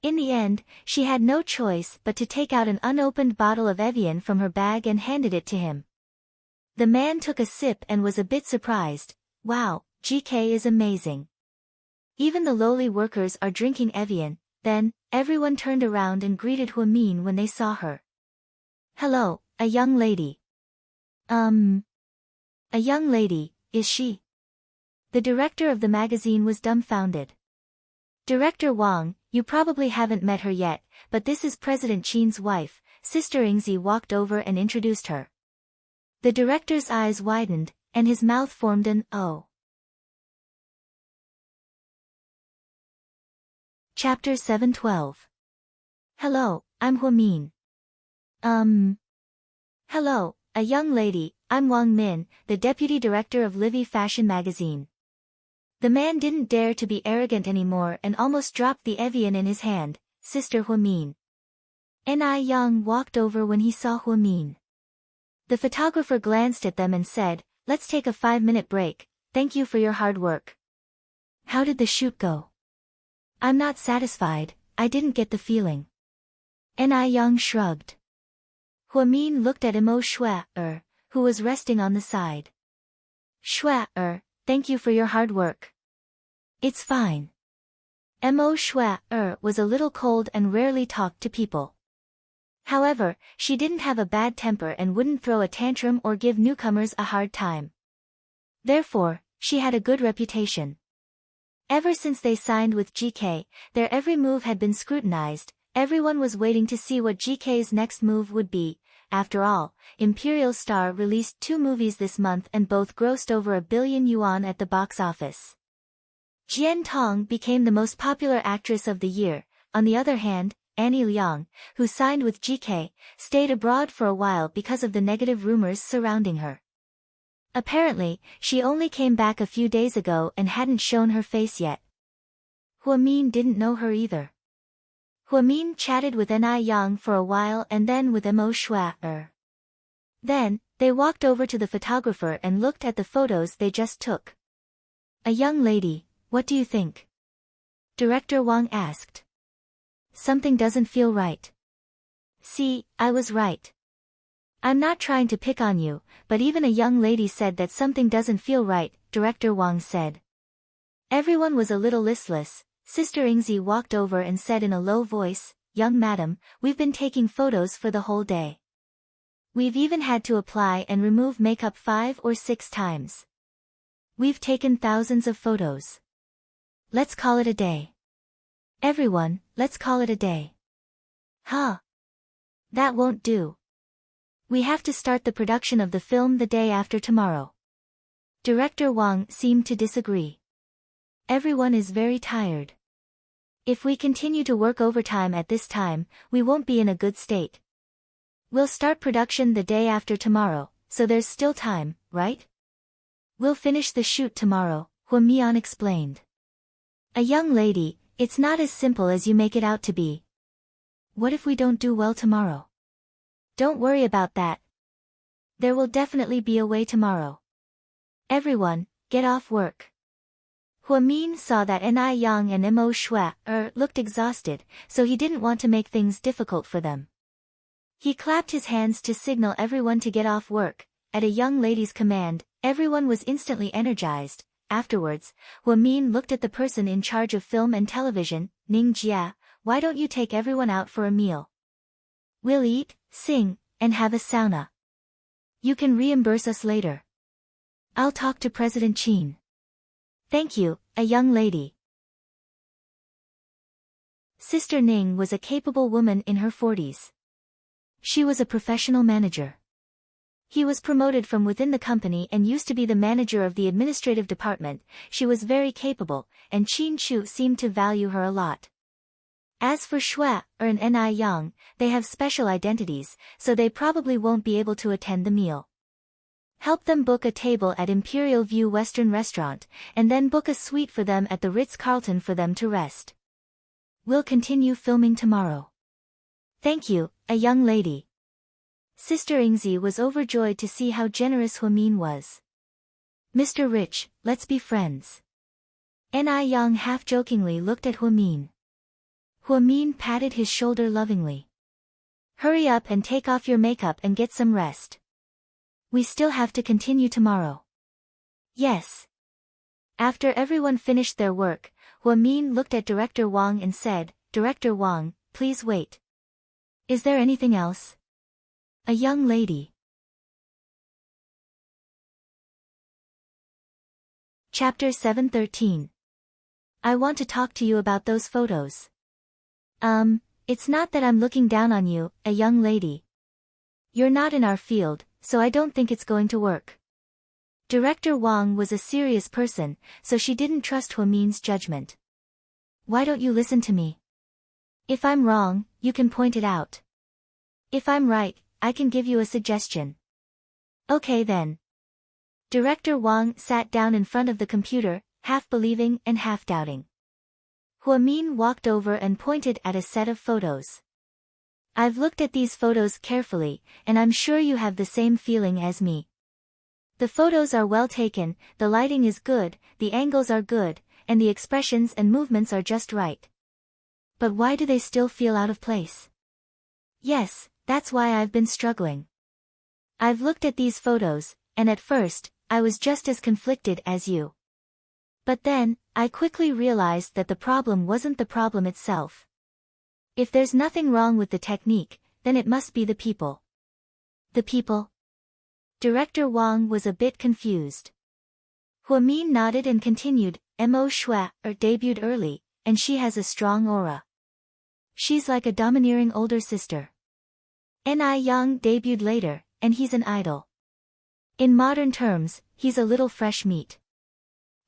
In the end, she had no choice but to take out an unopened bottle of Evian from her bag and handed it to him. The man took a sip and was a bit surprised. Wow, GK is amazing. Even the lowly workers are drinking Evian. Then, everyone turned around and greeted Huamin when they saw her. Hello, a young lady. A young lady, is she? The director of the magazine was dumbfounded. Director Wang, you probably haven't met her yet, but this is President Qin's wife. Sister Ingzi walked over and introduced her. The director's eyes widened, and his mouth formed an O. Chapter 712. Hello, I'm Huamin. Hello, a young lady, I'm Wang Min, the deputy director of Livy Fashion Magazine. The man didn't dare to be arrogant anymore and almost dropped the Evian in his hand. Sister Huamin. Ni Yang walked over when he saw Huamin. The photographer glanced at them and said, "Let's take a 5-minute break, thank you for your hard work." How did the shoot go? I'm not satisfied, I didn't get the feeling. Ni Yang shrugged. Huamin looked at Mo Shui, who was resting on the side. Shui, thank you for your hard work. It's fine. Mo Shui, was a little cold and rarely talked to people. However, she didn't have a bad temper and wouldn't throw a tantrum or give newcomers a hard time. Therefore, she had a good reputation. Ever since they signed with GK, their every move had been scrutinized. Everyone was waiting to see what GK's next move would be. After all, Imperial Star released 2 movies this month and both grossed over 1 billion yuan at the box office. Jian Tong became the most popular actress of the year. On the other hand, Annie Liang, who signed with GK, stayed abroad for a while because of the negative rumors surrounding her. Apparently, she only came back a few days ago and hadn't shown her face yet. Huamin didn't know her either. Huamin chatted with Ni Yang for a while and then with Mo Shua. Then, they walked over to the photographer and looked at the photos they just took. A young lady, what do you think? Director Wang asked. Something doesn't feel right. See, I was right. I'm not trying to pick on you, but even a young lady said that something doesn't feel right, Director Wang said. Everyone was a little listless. Sister Ingzi walked over and said in a low voice, Young madam, we've been taking photos for the whole day. We've even had to apply and remove makeup 5 or 6 times. We've taken thousands of photos. Let's call it a day. Everyone, let's call it a day. Huh? That won't do. We have to start the production of the film the day after tomorrow. Director Wang seemed to disagree. Everyone is very tired. If we continue to work overtime at this time, we won't be in a good state. We'll start production the day after tomorrow, so there's still time, right? We'll finish the shoot tomorrow, Huamian explained. A young lady, it's not as simple as you make it out to be. What if we don't do well tomorrow? Don't worry about that. There will definitely be a way tomorrow. Everyone, get off work. Huamin saw that Ni Yang and Mo Shua looked exhausted, so he didn't want to make things difficult for them. He clapped his hands to signal everyone to get off work. At a young lady's command, everyone was instantly energized. Afterwards, Huamin looked at the person in charge of film and television, Ning Jia. Why don't you take everyone out for a meal? We'll eat, sing, and have a sauna. You can reimburse us later. I'll talk to President Qin. Thank you, a young lady. Sister Ning was a capable woman in her 40s. She was a professional manager. He was promoted from within the company and used to be the manager of the administrative department. She was very capable, and Qin Chu seemed to value her a lot. As for Shua and Ni Yang, they have special identities, so they probably won't be able to attend the meal. Help them book a table at Imperial View Western Restaurant, and then book a suite for them at the Ritz-Carlton for them to rest. We'll continue filming tomorrow. Thank you, a young lady. Sister Ingzi was overjoyed to see how generous Huamin was. Mr. Rich, let's be friends. Ni Yang half-jokingly looked at Huamin. Huamin patted his shoulder lovingly. Hurry up and take off your makeup and get some rest. We still have to continue tomorrow. Yes. After everyone finished their work, Huamin looked at Director Wang and said, Director Wang, please wait. Is there anything else? A young lady. Chapter 713. I want to talk to you about those photos. It's not that I'm looking down on you, a young lady. You're not in our field, so I don't think it's going to work. Director Wang was a serious person, so she didn't trust Huamin's judgment. Why don't you listen to me? If I'm wrong, you can point it out. If I'm right, I can give you a suggestion. Okay then. Director Wang sat down in front of the computer, half believing and half doubting. Huamin walked over and pointed at a set of photos. I've looked at these photos carefully, and I'm sure you have the same feeling as me. The photos are well taken, the lighting is good, the angles are good, and the expressions and movements are just right. But why do they still feel out of place? Yes, that's why I've been struggling. I've looked at these photos, and at first, I was just as conflicted as you. But then, I quickly realized that the problem wasn't the problem itself. If there's nothing wrong with the technique, then it must be the people. The people? Director Wang was a bit confused. Huamin nodded and continued, Mo Shua debuted early, and she has a strong aura. She's like a domineering older sister. Ni Yang debuted later, and he's an idol. In modern terms, he's a little fresh meat.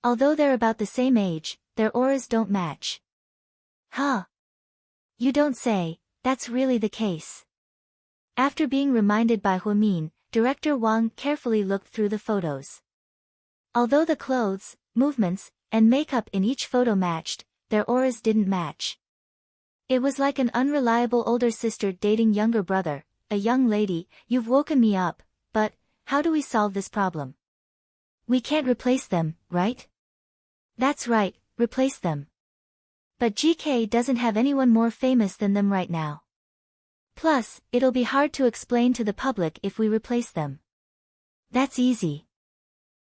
Although they're about the same age, their auras don't match. Huh? You don't say, that's really the case. After being reminded by Huamin, Director Wang carefully looked through the photos. Although the clothes, movements, and makeup in each photo matched, their auras didn't match. It was like an unreliable older sister dating younger brother. A young lady, you've woken me up, but, how do we solve this problem? We can't replace them, right? That's right, replace them. But GK doesn't have anyone more famous than them right now. Plus, it'll be hard to explain to the public if we replace them. That's easy.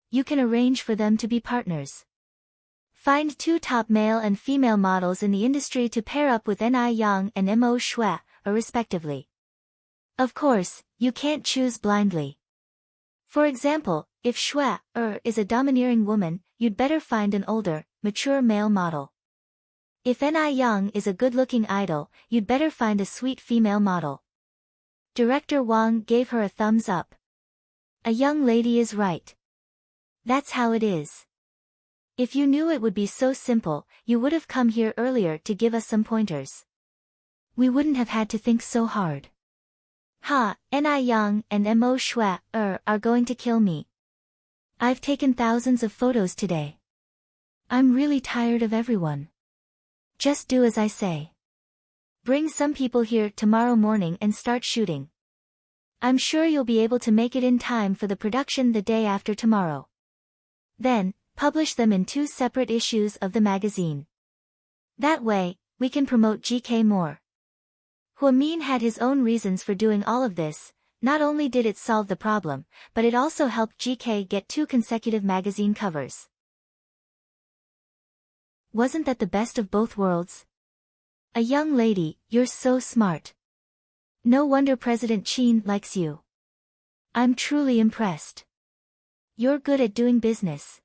You can arrange for them to be partners. Find 2 top male and female models in the industry to pair up with Ni Yang and Mo Shui, respectively. Of course, you can't choose blindly. For example, if Shui is a domineering woman, you'd better find an older, mature male model. If Ni Yang is a good-looking idol, you'd better find a sweet female model. Director Wang gave her a thumbs up. A young lady is right. That's how it is. If you knew it would be so simple, you would have come here earlier to give us some pointers. We wouldn't have had to think so hard. Ni Yang and Mo Shui are going to kill me. I've taken thousands of photos today. I'm really tired of everyone. Just do as I say. Bring some people here tomorrow morning and start shooting. I'm sure you'll be able to make it in time for the production the day after tomorrow. Then, publish them in 2 separate issues of the magazine. That way, we can promote GK more. Huamin had his own reasons for doing all of this. Not only did it solve the problem, but it also helped GK get 2 consecutive magazine covers. Wasn't that the best of both worlds? A young lady, you're so smart. No wonder President Qin likes you. I'm truly impressed. You're good at doing business.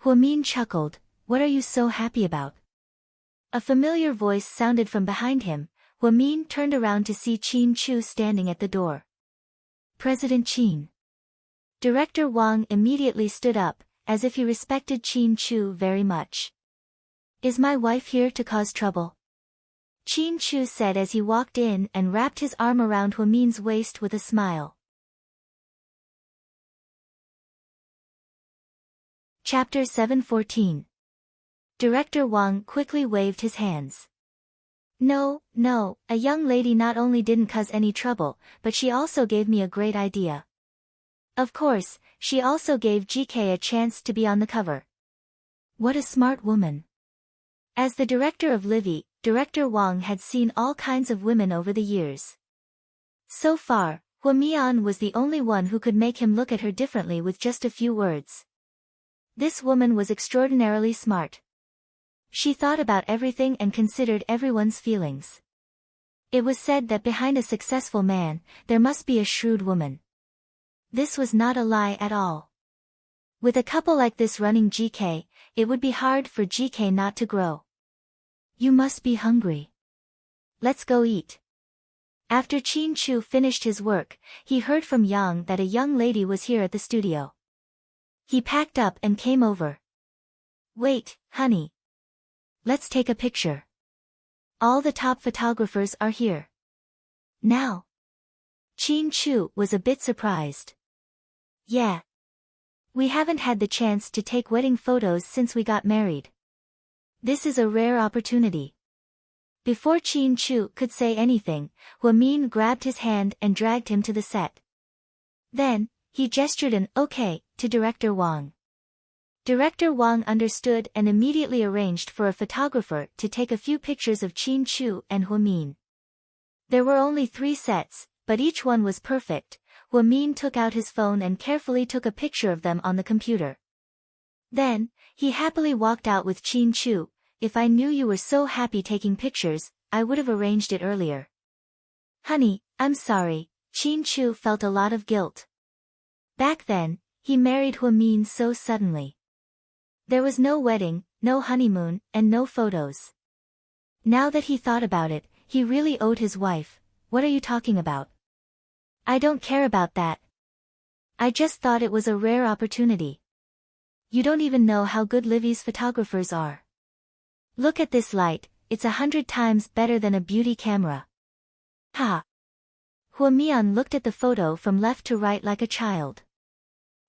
Huamin chuckled, what are you so happy about? A familiar voice sounded from behind him. Huamin turned around to see Qin Chu standing at the door. President Qin. Director Wang immediately stood up, as if he respected Qin Chu very much. Is my wife here to cause trouble? Qin Chu said as he walked in and wrapped his arm around Huamin's waist with a smile. Chapter 714. Director Wang quickly waved his hands. No, a young lady not only didn't cause any trouble, but she also gave me a great idea. Of course, she also gave GK a chance to be on the cover. What a smart woman. As the director of Livy, Director Wang had seen all kinds of women over the years. So far, Huamian was the only one who could make him look at her differently with just a few words. This woman was extraordinarily smart. She thought about everything and considered everyone's feelings. It was said that behind a successful man, there must be a shrewd woman. This was not a lie at all. With a couple like this running GK, it would be hard for GK not to grow. You must be hungry. Let's go eat. After Qin Chu finished his work, he heard from Yang that a young lady was here at the studio. He packed up and came over. Wait, honey. Let's take a picture. All the top photographers are here. Now. Qin Chu was a bit surprised. Yeah. We haven't had the chance to take wedding photos since we got married. This is a rare opportunity. Before Qin Chu could say anything, Huamin grabbed his hand and dragged him to the set. Then, he gestured an okay to Director Wang. Director Wang understood and immediately arranged for a photographer to take a few pictures of Qin Chu and Huamin. There were only 3 sets, but each one was perfect. Huamin took out his phone and carefully took a picture of them on the computer. Then, he happily walked out with Qin Chu. If I knew you were so happy taking pictures, I would have arranged it earlier. Honey, I'm sorry. Qin Chu felt a lot of guilt. Back then, he married Huamin so suddenly. There was no wedding, no honeymoon, and no photos. Now that he thought about it, he really owed his wife. What are you talking about? I don't care about that. I just thought it was a rare opportunity. You don't even know how good Livy's photographers are. Look at this light, it's 100 times better than a beauty camera. Ha! Hua Mian looked at the photo from left to right like a child.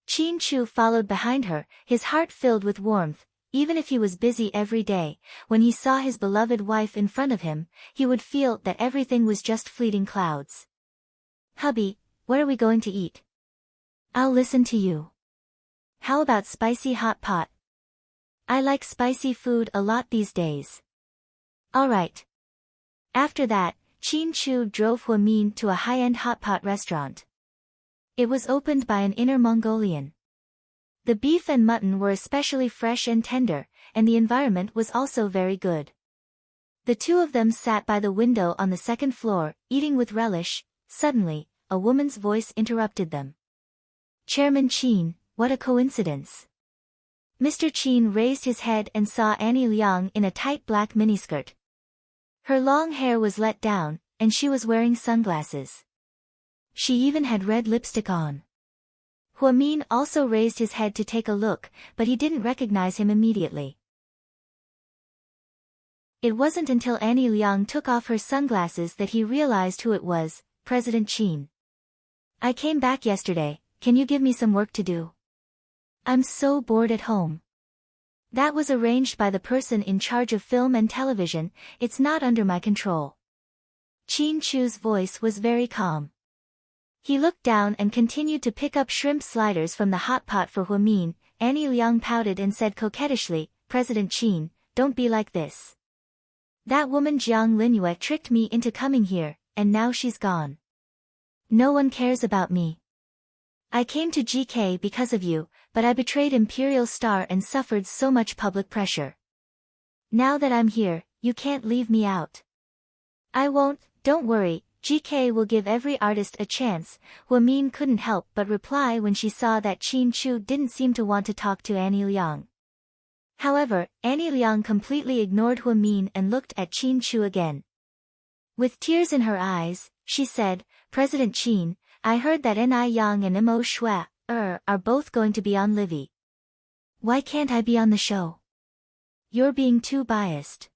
Qin Chu followed behind her, his heart filled with warmth. Even if he was busy every day, when he saw his beloved wife in front of him, he would feel that everything was just fleeting clouds. Hubby, what are we going to eat? I'll listen to you. How about spicy hot pot? I like spicy food a lot these days. Alright. After that, Qin Chu drove Hua Min to a high-end hot pot restaurant. It was opened by an Inner Mongolian. The beef and mutton were especially fresh and tender, and the environment was also very good. The two of them sat by the window on the second floor, eating with relish. Suddenly, a woman's voice interrupted them. Chairman Qin, what a coincidence. Mr. Qin raised his head and saw Annie Liang in a tight black miniskirt. Her long hair was let down, and she was wearing sunglasses. She even had red lipstick on. Hua Min also raised his head to take a look, but he didn't recognize him immediately. It wasn't until Annie Liang took off her sunglasses that he realized who it was, President Qin. I came back yesterday, can you give me some work to do? I'm so bored at home. That was arranged by the person in charge of film and television, it's not under my control. Qin Chu's voice was very calm. He looked down and continued to pick up shrimp sliders from the hot pot for Hua Min. Annie Liang pouted and said coquettishly, President Qin, don't be like this. That woman Jiang Linyue tricked me into coming here, and now she's gone. No one cares about me. I came to GK because of you, but I betrayed Imperial Star and suffered so much public pressure. Now that I'm here, you can't leave me out. I won't, don't worry, GK will give every artist a chance. Hua Min couldn't help but reply when she saw that Qin Chu didn't seem to want to talk to Annie Liang. However, Annie Liang completely ignored Hua Min and looked at Qin Chu again. With tears in her eyes, she said, President Qin, I heard that Ni Yang and Mo Shui are both going to be on Livy. Why can't I be on the show? You're being too biased.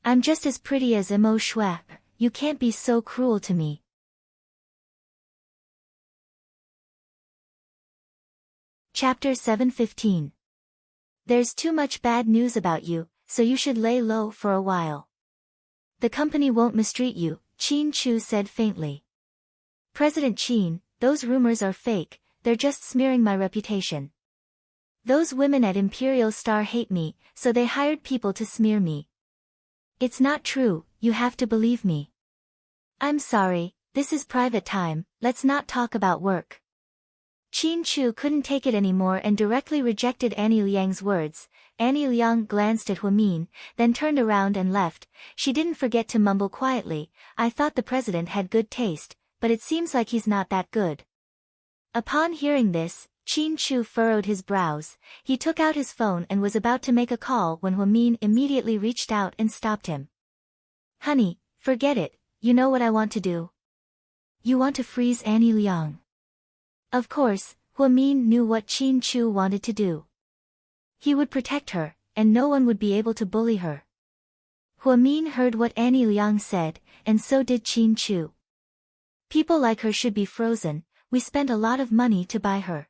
I'm just as pretty as Mo Shui. You can't be so cruel to me. Chapter 7:15. There's too much bad news about you, so you should lay low for a while. The company won't mistreat you, Qin Chu said faintly. President Qin, those rumors are fake, they're just smearing my reputation. Those women at Imperial Star hate me, so they hired people to smear me. It's not true, you have to believe me. I'm sorry, this is private time, let's not talk about work. Qin Chu couldn't take it anymore and directly rejected Annie Liang's words. Annie Liang glanced at Hua Min, then turned around and left. She didn't forget to mumble quietly, I thought the president had good taste, but it seems like he's not that good. Upon hearing this, Qin Chu furrowed his brows. He took out his phone and was about to make a call when Hua Min immediately reached out and stopped him. Honey, forget it, you know what I want to do. You want to freeze Annie Liang. Of course, Hua Min knew what Qin Chu wanted to do. He would protect her, and no one would be able to bully her. Hua Min heard what Annie Liang said, and so did Qin Chu. People like her should be frozen, we spent a lot of money to buy her.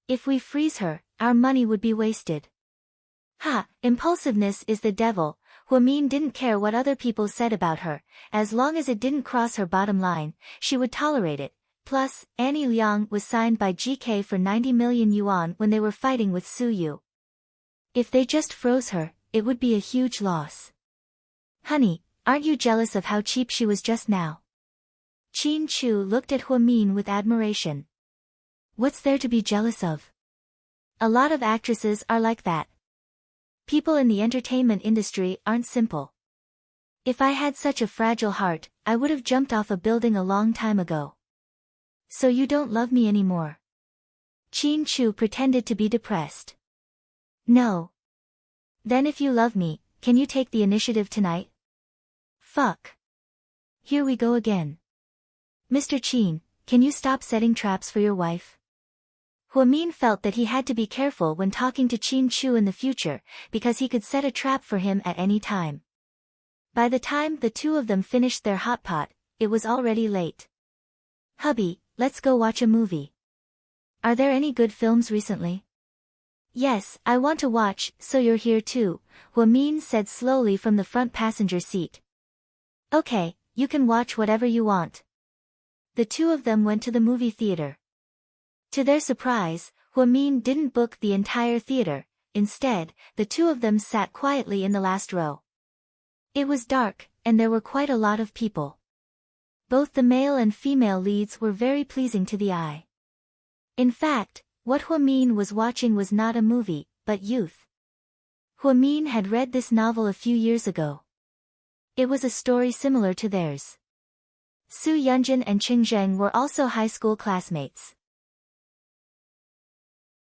If we freeze her, our money would be wasted. Ha, impulsiveness is the devil. Hua Min didn't care what other people said about her, as long as it didn't cross her bottom line, she would tolerate it. Plus, Annie Liang was signed by GK for 90 million yuan when they were fighting with Su Yu. If they just froze her, it would be a huge loss. Honey, aren't you jealous of how cheap she was just now? Qin Chu looked at Hua Min with admiration. What's there to be jealous of? A lot of actresses are like that. People in the entertainment industry aren't simple. If I had such a fragile heart, I would have jumped off a building a long time ago. So you don't love me anymore? Qin Chu pretended to be depressed. No. Then if you love me, can you take the initiative tonight? Fuck. Here we go again. Mr. Qin, can you stop setting traps for your wife? Hua Min felt that he had to be careful when talking to Qin Chu in the future, because he could set a trap for him at any time. By the time the two of them finished their hot pot, it was already late. Hubby, let's go watch a movie. Are there any good films recently? Yes, I want to watch, so you're here too, Huamin said slowly from the front passenger seat. Okay, you can watch whatever you want. The two of them went to the movie theater. To their surprise, Huamin didn't book the entire theater. Instead, the two of them sat quietly in the last row. It was dark, and there were quite a lot of people. Both the male and female leads were very pleasing to the eye. In fact, what Huamin was watching was not a movie, but youth. Huamin had read this novel a few years ago. It was a story similar to theirs. Su Yunjin and Qing Zheng were also high school classmates.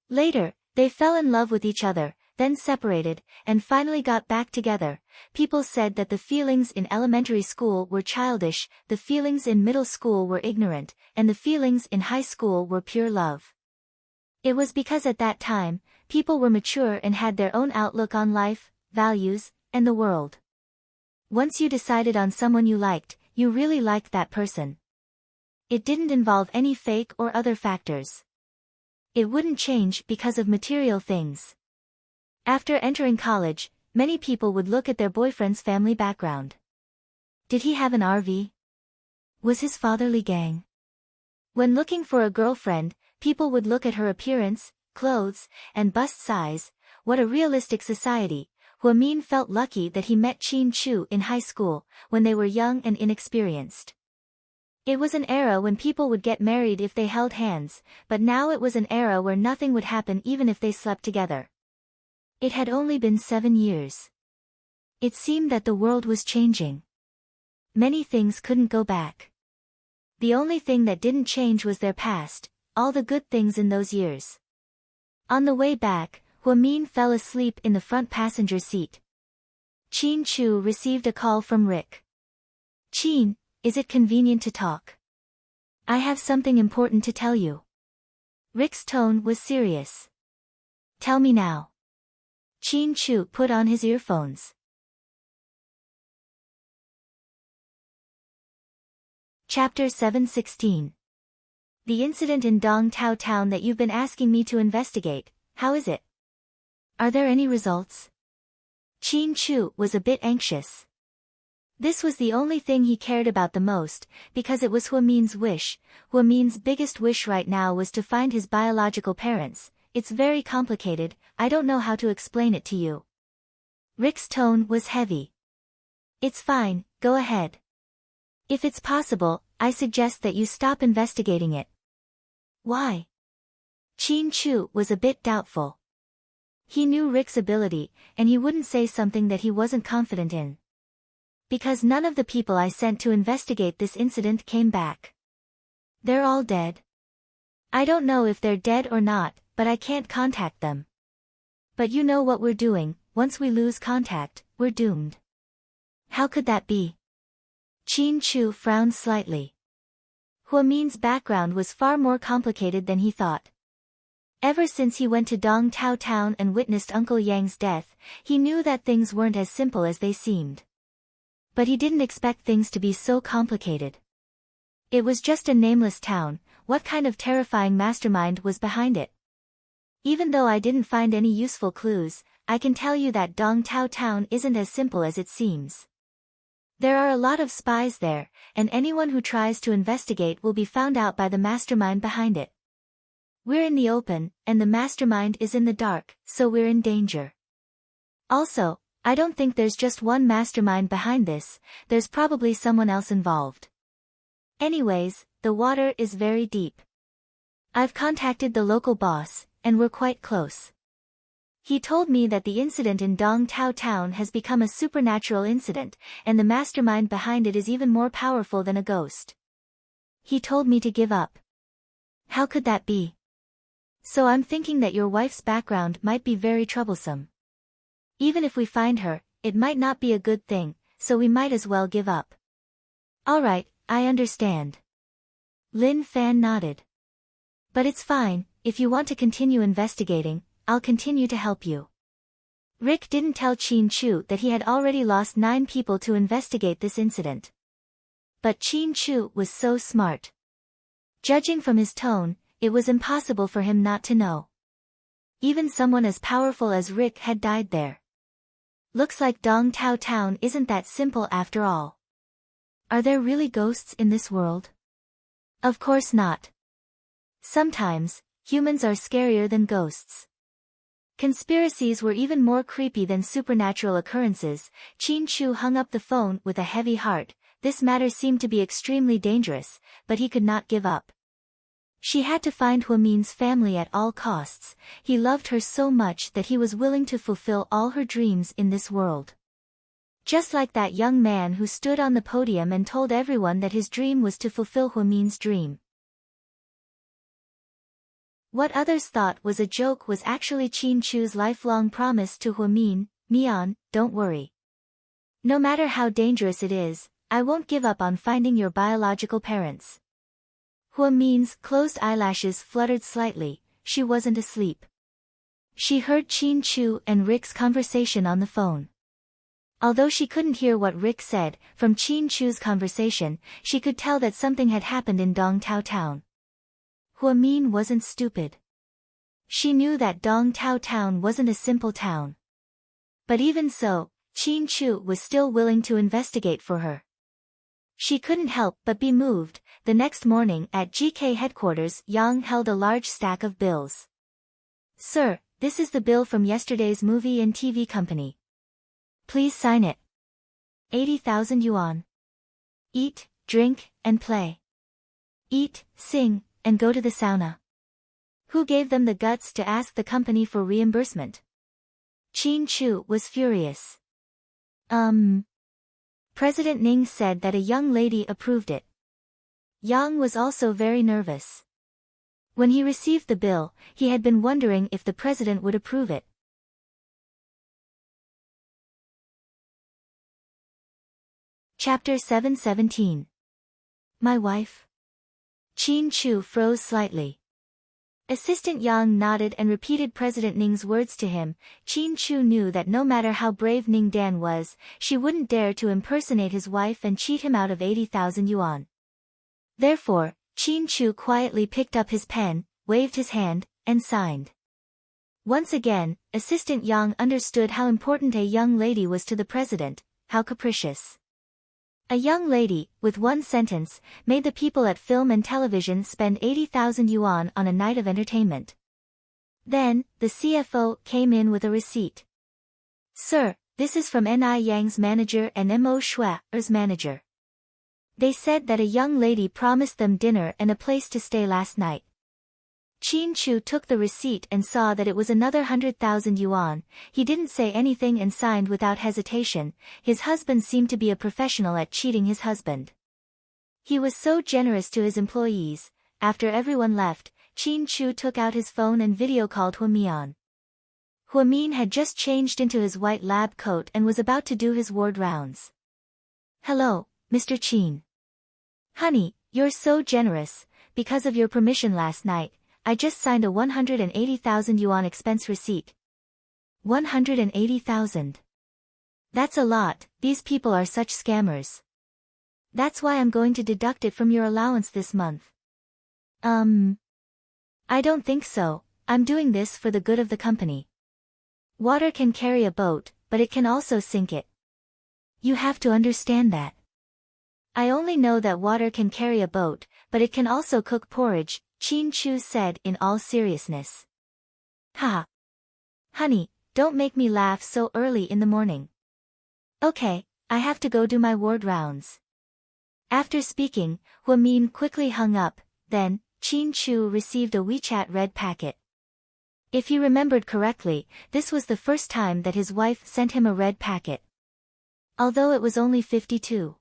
Later, they fell in love with each other, then separated, and finally got back together. People said that the feelings in elementary school were childish, the feelings in middle school were ignorant, and the feelings in high school were pure love. It was because at that time, people were mature and had their own outlook on life, values, and the world. Once you decided on someone you liked, you really liked that person. It didn't involve any fake or other factors. It wouldn't change because of material things. After entering college, many people would look at their boyfriend's family background. Did he have an RV? Was his father Li Gang? When looking for a girlfriend, people would look at her appearance, clothes, and bust size. What a realistic society. Huamin felt lucky that he met Qin Chu in high school, when they were young and inexperienced. It was an era when people would get married if they held hands, but now it was an era where nothing would happen even if they slept together. It had only been 7 years. It seemed that the world was changing. Many things couldn't go back. The only thing that didn't change was their past, all the good things in those years. On the way back, Huamin fell asleep in the front passenger seat. Qin Chu received a call from Rick. Qin, is it convenient to talk? I have something important to tell you. Rick's tone was serious. Tell me now. Qin Chu put on his earphones. Chapter 716. The incident in Dong Tao Town that you've been asking me to investigate, how is it? Are there any results? Qin Chu was a bit anxious. This was the only thing he cared about the most, because it was Huamin's wish. Huamin's biggest wish right now was to find his biological parents. It's very complicated, I don't know how to explain it to you. Rick's tone was heavy. It's fine, go ahead. If it's possible, I suggest that you stop investigating it. Why? Qin Chu was a bit doubtful. He knew Rick's ability, and he wouldn't say something that he wasn't confident in. Because none of the people I sent to investigate this incident came back. They're all dead. I don't know if they're dead or not, but I can't contact them. But you know what we're doing, once we lose contact, we're doomed. How could that be? Qin Chu frowned slightly. Huamin's background was far more complicated than he thought. Ever since he went to Dong Tao Town and witnessed Uncle Yang's death, he knew that things weren't as simple as they seemed. But he didn't expect things to be so complicated. It was just a nameless town, what kind of terrifying mastermind was behind it? Even though I didn't find any useful clues, I can tell you that Dong Tao Town isn't as simple as it seems. There are a lot of spies there, and anyone who tries to investigate will be found out by the mastermind behind it. We're in the open, and the mastermind is in the dark, so we're in danger. Also, I don't think there's just one mastermind behind this, there's probably someone else involved. Anyways, the water is very deep. I've contacted the local boss, and we're quite close. He told me that the incident in Dong Tao Town has become a supernatural incident, and the mastermind behind it is even more powerful than a ghost. He told me to give up. How could that be? So I'm thinking that your wife's background might be very troublesome. Even if we find her, it might not be a good thing, so we might as well give up. Alright, I understand. Lin Fan nodded. But it's fine, if you want to continue investigating, I'll continue to help you. Rick didn't tell Qin Chu that he had already lost 9 people to investigate this incident. But Qin Chu was so smart. Judging from his tone, it was impossible for him not to know. Even someone as powerful as Rick had died there. Looks like Dong Tao Town isn't that simple after all. Are there really ghosts in this world? Of course not. Sometimes, humans are scarier than ghosts. Conspiracies were even more creepy than supernatural occurrences. Chin Chu hung up the phone with a heavy heart. This matter seemed to be extremely dangerous, but he could not give up. She had to find Huamin's family at all costs. He loved her so much that he was willing to fulfill all her dreams in this world. Just like that young man who stood on the podium and told everyone that his dream was to fulfill Huamin's dream. What others thought was a joke was actually Chin Chu's lifelong promise to Huamin. Mian, don't worry. No matter how dangerous it is, I won't give up on finding your biological parents. Huamin's closed eyelashes fluttered slightly. She wasn't asleep. She heard Chin Chu and Rick's conversation on the phone. Although she couldn't hear what Rick said, from Chin Chu's conversation, she could tell that something had happened in Dong Tao Town. Huamin wasn't stupid. She knew that Dong Tao Town wasn't a simple town. But even so, Chin Chu was still willing to investigate for her. She couldn't help but be moved. The next morning at GK headquarters, Yang held a large stack of bills. Sir, this is the bill from yesterday's movie and TV company. Please sign it. 80,000 yuan. Eat, drink, and play. Eat, sing, and go to the sauna. Who gave them the guts to ask the company for reimbursement? Chin Chu was furious. President Ning said that a young lady approved it. Yang was also very nervous. When he received the bill, he had been wondering if the president would approve it. Chapter 717. My wife? Chin Chu froze slightly. Assistant Yang nodded and repeated President Ning's words to him. Chin Chu knew that no matter how brave Ning Dan was, she wouldn't dare to impersonate his wife and cheat him out of 80,000 yuan. Therefore, Chin Chu quietly picked up his pen, waved his hand, and signed. Once again, Assistant Yang understood how important a young lady was to the president, how capricious. A young lady, with one sentence, made the people at film and television spend 80,000 yuan on a night of entertainment. Then, the CFO came in with a receipt. Sir, this is from Ni Yang's manager and Mo Shua's manager. They said that a young lady promised them dinner and a place to stay last night. Chin Chu took the receipt and saw that it was another 100,000 yuan. He didn't say anything and signed without hesitation. His husband seemed to be a professional at cheating his husband. He was so generous to his employees. After everyone left, Chin Chu took out his phone and video called Huamin. Huamin had just changed into his white lab coat and was about to do his ward rounds. Hello, Mr. Chin. Honey, you're so generous. Because of your permission last night, I just signed a 180,000 yuan expense receipt. 180,000. That's a lot. These people are such scammers. That's why I'm going to deduct it from your allowance this month. I don't think so. I'm doing this for the good of the company. Water can carry a boat, but it can also sink it. You have to understand that. I only know that water can carry a boat, but it can also cook porridge, Chin Chu said in all seriousness. Ha! Honey, don't make me laugh so early in the morning. Okay, I have to go do my ward rounds. After speaking, Huamin quickly hung up, then, Chin Chu received a WeChat red packet. If he remembered correctly, this was the first time that his wife sent him a red packet. Although it was only 52.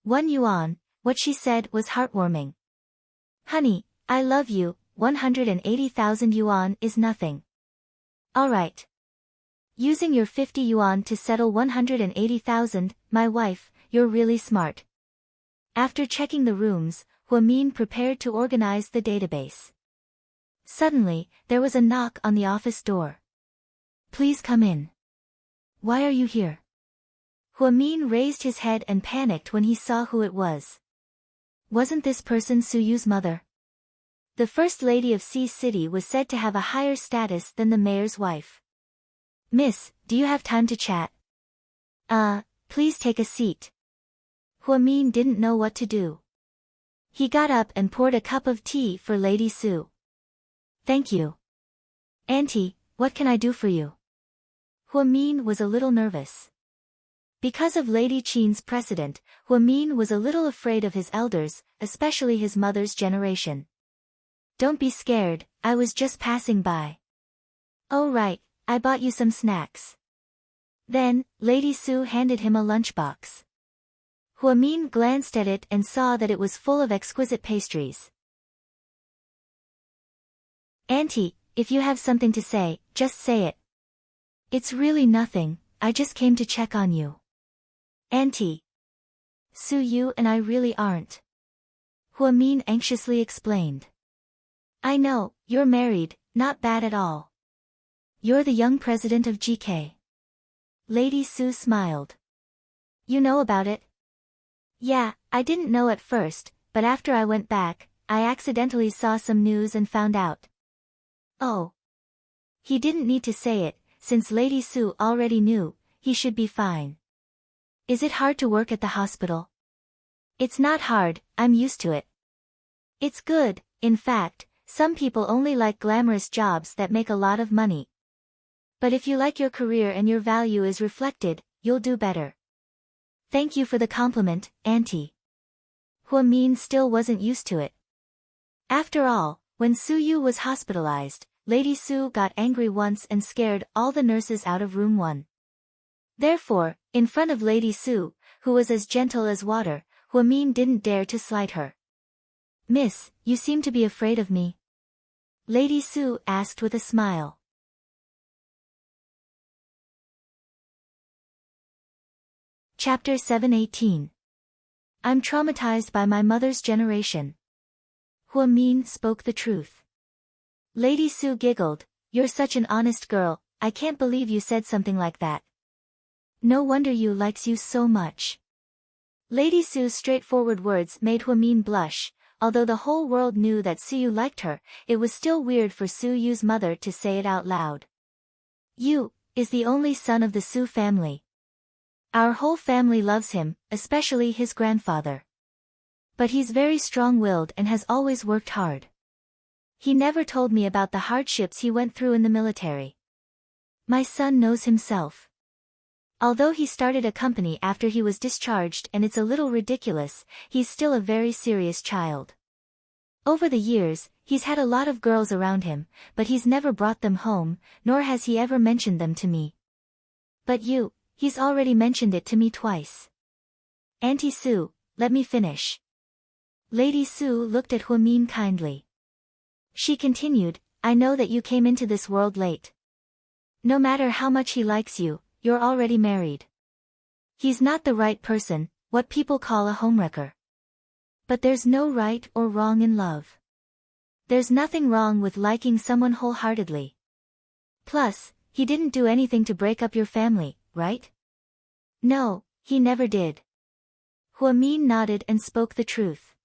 1 yuan, what she said was heartwarming. Honey, I love you, 180,000 yuan is nothing. Alright. Using your 50 yuan to settle 180,000, my wife, you're really smart. After checking the rooms, Huamin prepared to organize the database. Suddenly, there was a knock on the office door. Please come in. Why are you here? Huamin raised his head and panicked when he saw who it was. Wasn't this person Suyu's mother? The First Lady of Sea City was said to have a higher status than the mayor's wife. "Miss, do you have time to chat?" Please take a seat." Huamin didn't know what to do. He got up and poured a cup of tea for Lady Su. "Thank you." "Auntie, what can I do for you?" Huamin was a little nervous. Because of Lady Qin's precedent, Huamin was a little afraid of his elders, especially his mother's generation. "Don't be scared, I was just passing by." "Oh right, I bought you some snacks." Then, Lady Su handed him a lunchbox. Huamin glanced at it and saw that it was full of exquisite pastries. "Auntie, if you have something to say, just say it." "It's really nothing, I just came to check on you." "Auntie. Su, you and I really aren't." Huamin anxiously explained. "I know, you're married, not bad at all. You're the young president of GK. Lady Su smiled. "You know about it?" "Yeah, I didn't know at first, but after I went back, I accidentally saw some news and found out." "Oh." He didn't need to say it, since Lady Su already knew, he should be fine. "Is it hard to work at the hospital?" "It's not hard, I'm used to it. It's good, in fact, some people only like glamorous jobs that make a lot of money. But if you like your career and your value is reflected, you'll do better." "Thank you for the compliment, Auntie." Huamin still wasn't used to it. After all, when Su Yu was hospitalized, Lady Su got angry once and scared all the nurses out of room 1. Therefore, in front of Lady Su, who was as gentle as water, Huamin didn't dare to slight her. "Miss, you seem to be afraid of me?" Lady Su asked with a smile. Chapter 718. I'm traumatized by my mother's generation. Huamin spoke the truth. Lady Su giggled, "You're such an honest girl, I can't believe you said something like that. No wonder Yu likes you so much." Lady Su's straightforward words made Huamin blush. Although the whole world knew that Su Yu liked her, it was still weird for Su Yu's mother to say it out loud. "Yu is the only son of the Su family. Our whole family loves him, especially his grandfather. But he's very strong-willed and has always worked hard. He never told me about the hardships he went through in the military. My son knows himself. Although he started a company after he was discharged and it's a little ridiculous, he's still a very serious child. Over the years, he's had a lot of girls around him, but he's never brought them home, nor has he ever mentioned them to me. But you, he's already mentioned it to me twice." "Auntie Su, let me finish." Lady Su looked at Huamin kindly. She continued, "I know that you came into this world late. No matter how much he likes you, you're already married. He's not the right person, what people call a homewrecker. But there's no right or wrong in love. There's nothing wrong with liking someone wholeheartedly. Plus, he didn't do anything to break up your family, right?" "No, he never did." Huamin nodded and spoke the truth.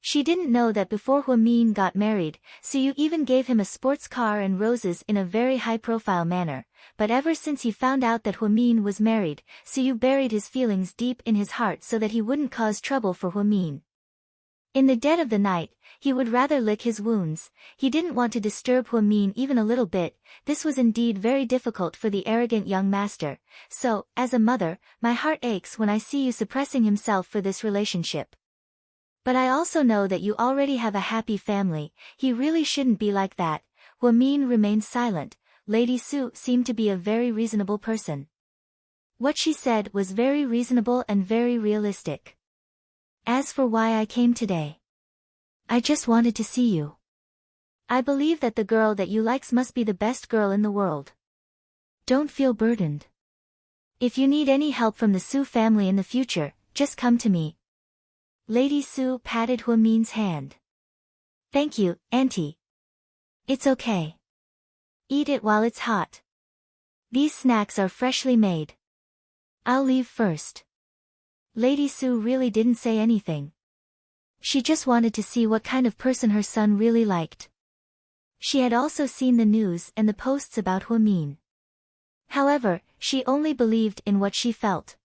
She didn't know that before Huamin got married, Su Yu even gave him a sports car and roses in a very high-profile manner, but ever since he found out that Huamin was married, Su Yu buried his feelings deep in his heart so that he wouldn't cause trouble for Huamin. In the dead of the night, he would rather lick his wounds. He didn't want to disturb Huamin even a little bit. This was indeed very difficult for the arrogant young master, so, as a mother, my heart aches when I see you suppressing himself for this relationship. But I also know that you already have a happy family, he really shouldn't be like that." Huamin remained silent. Lady Su seemed to be a very reasonable person. What she said was very reasonable and very realistic. "As for why I came today, I just wanted to see you. I believe that the girl that you likes must be the best girl in the world. Don't feel burdened. If you need any help from the Su family in the future, just come to me." Lady Su patted Huamin's hand. "Thank you, Auntie. It's okay. Eat it while it's hot. These snacks are freshly made. I'll leave first." Lady Su really didn't say anything. She just wanted to see what kind of person her son really liked. She had also seen the news and the posts about Huamin. However, she only believed in what she felt.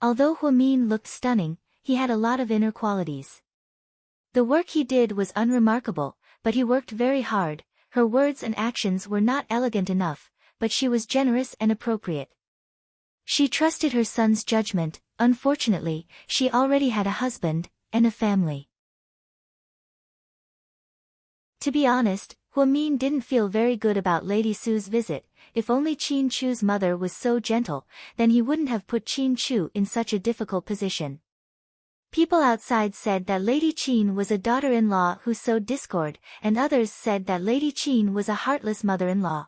Although Huamin looked stunning, he had a lot of inner qualities. The work he did was unremarkable, but he worked very hard. Her words and actions were not elegant enough, but she was generous and appropriate. She trusted her son's judgment. Unfortunately, she already had a husband and a family. To be honest, Huamin didn't feel very good about Lady Su's visit. If only Qin Chu's mother was so gentle, then he wouldn't have put Qin Chu in such a difficult position. People outside said that Lady Qin was a daughter-in-law who sowed discord, and others said that Lady Qin was a heartless mother-in-law.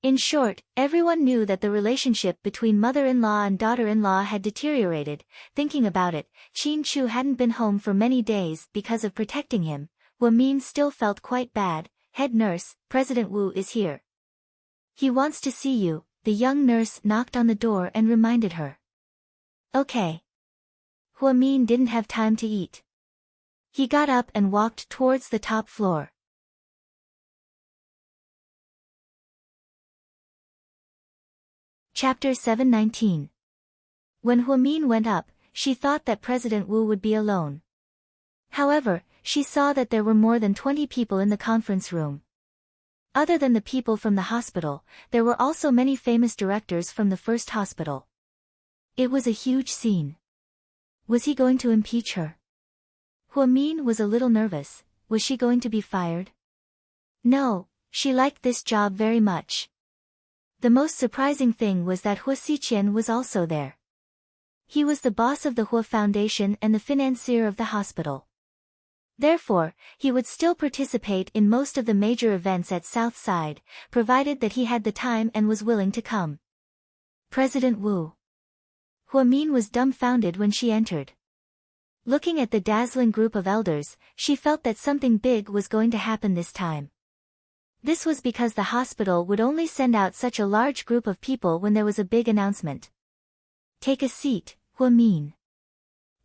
In short, everyone knew that the relationship between mother-in-law and daughter-in-law had deteriorated. Thinking about it, Qin Chu hadn't been home for many days because of protecting him. Huamin still felt quite bad. Head nurse, President Wu is here. He wants to see you. The young nurse knocked on the door and reminded her. Okay. Huamin didn't have time to eat. He got up and walked towards the top floor. Chapter 719. When Huamin went up, she thought that President Wu would be alone. However, she saw that there were more than 20 people in the conference room. Other than the people from the hospital, there were also many famous directors from the first hospital. It was a huge scene. Was he going to impeach her? Huamin was a little nervous. Was she going to be fired? No, she liked this job very much. The most surprising thing was that Hua Xiqian was also there. He was the boss of the Hua Foundation and the financier of the hospital. Therefore, he would still participate in most of the major events at South Side, provided that he had the time and was willing to come. President Wu. Huamin was dumbfounded when she entered. Looking at the dazzling group of elders, she felt that something big was going to happen this time. This was because the hospital would only send out such a large group of people when there was a big announcement. Take a seat, Huamin.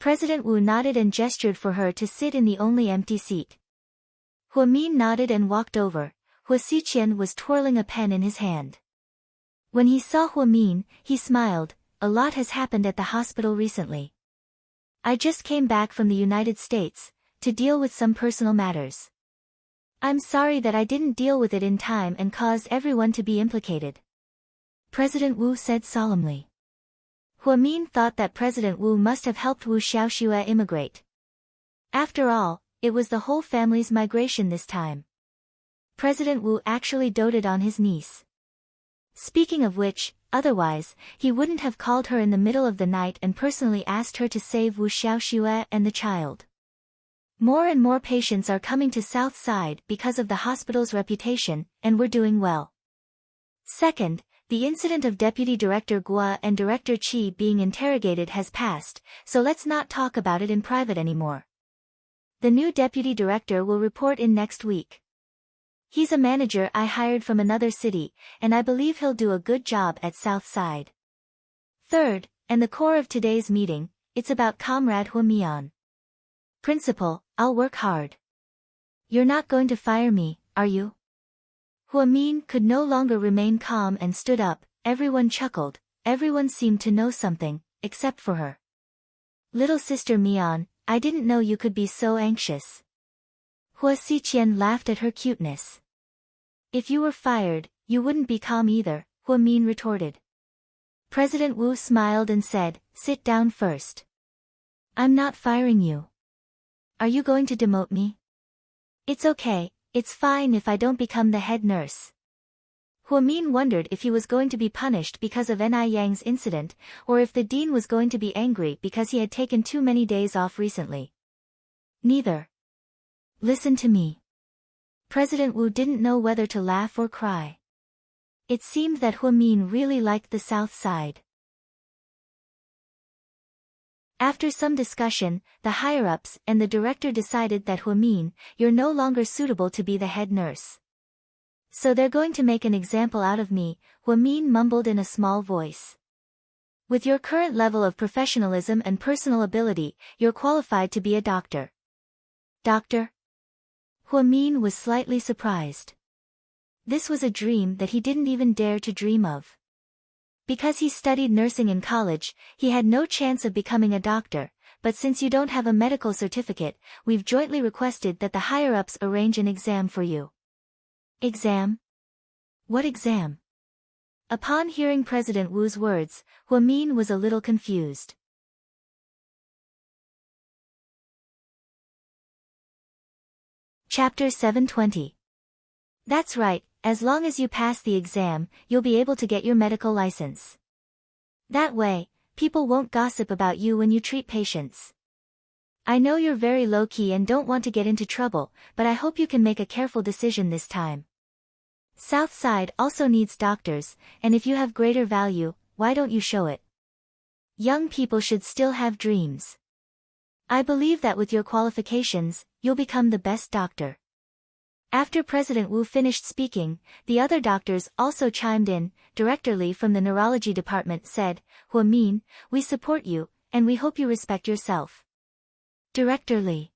President Wu nodded and gestured for her to sit in the only empty seat. Huamin nodded and walked over. Hua Xiqian was twirling a pen in his hand. When he saw Huamin, he smiled. A lot has happened at the hospital recently. I just came back from the United States to deal with some personal matters. I'm sorry that I didn't deal with it in time and caused everyone to be implicated. President Wu said solemnly. Huamin thought that President Wu must have helped Wu Xiaoxue immigrate. After all, it was the whole family's migration this time. President Wu actually doted on his niece. Speaking of which, otherwise, he wouldn't have called her in the middle of the night and personally asked her to save Wu Xiaoxue and the child. More and more patients are coming to South Side because of the hospital's reputation, and we're doing well. Second, the incident of Deputy Director Guo and Director Qi being interrogated has passed, so let's not talk about it in private anymore. The new Deputy Director will report in next week. He's a manager I hired from another city, and I believe he'll do a good job at South Side. Third, and the core of today's meeting, it's about Comrade Huamian. Principal, I'll work hard. You're not going to fire me, are you? Huamin could no longer remain calm and stood up. Everyone chuckled. Everyone seemed to know something, except for her. Little sister Mian, I didn't know you could be so anxious. Hua Xiqian laughed at her cuteness. If you were fired, you wouldn't be calm either, Huamin retorted. President Wu smiled and said, sit down first. I'm not firing you. Are you going to demote me? It's okay, it's fine if I don't become the head nurse. Huamin wondered if he was going to be punished because of Ni Yang's incident, or if the dean was going to be angry because he had taken too many days off recently. Neither. Listen to me. President Wu didn't know whether to laugh or cry. It seemed that Huamin really liked the South Side. After some discussion, the higher-ups and the director decided that Huamin, you're no longer suitable to be the head nurse. So they're going to make an example out of me, Huamin mumbled in a small voice. With your current level of professionalism and personal ability, you're qualified to be a doctor. Doctor? Huamin was slightly surprised. This was a dream that he didn't even dare to dream of. Because he studied nursing in college, he had no chance of becoming a doctor, but since you don't have a medical certificate, we've jointly requested that the higher-ups arrange an exam for you. Exam? What exam? Upon hearing President Wu's words, Huamin was a little confused. Chapter 720. That's right, as long as you pass the exam, you'll be able to get your medical license. That way, people won't gossip about you when you treat patients. I know you're very low-key and don't want to get into trouble, but I hope you can make a careful decision this time. South Side also needs doctors, and if you have greater value, why don't you show it? Young people should still have dreams. I believe that with your qualifications, you'll become the best doctor. After President Wu finished speaking, the other doctors also chimed in. Director Li from the neurology department said, Huamin, we support you, and we hope you respect yourself. Director Li.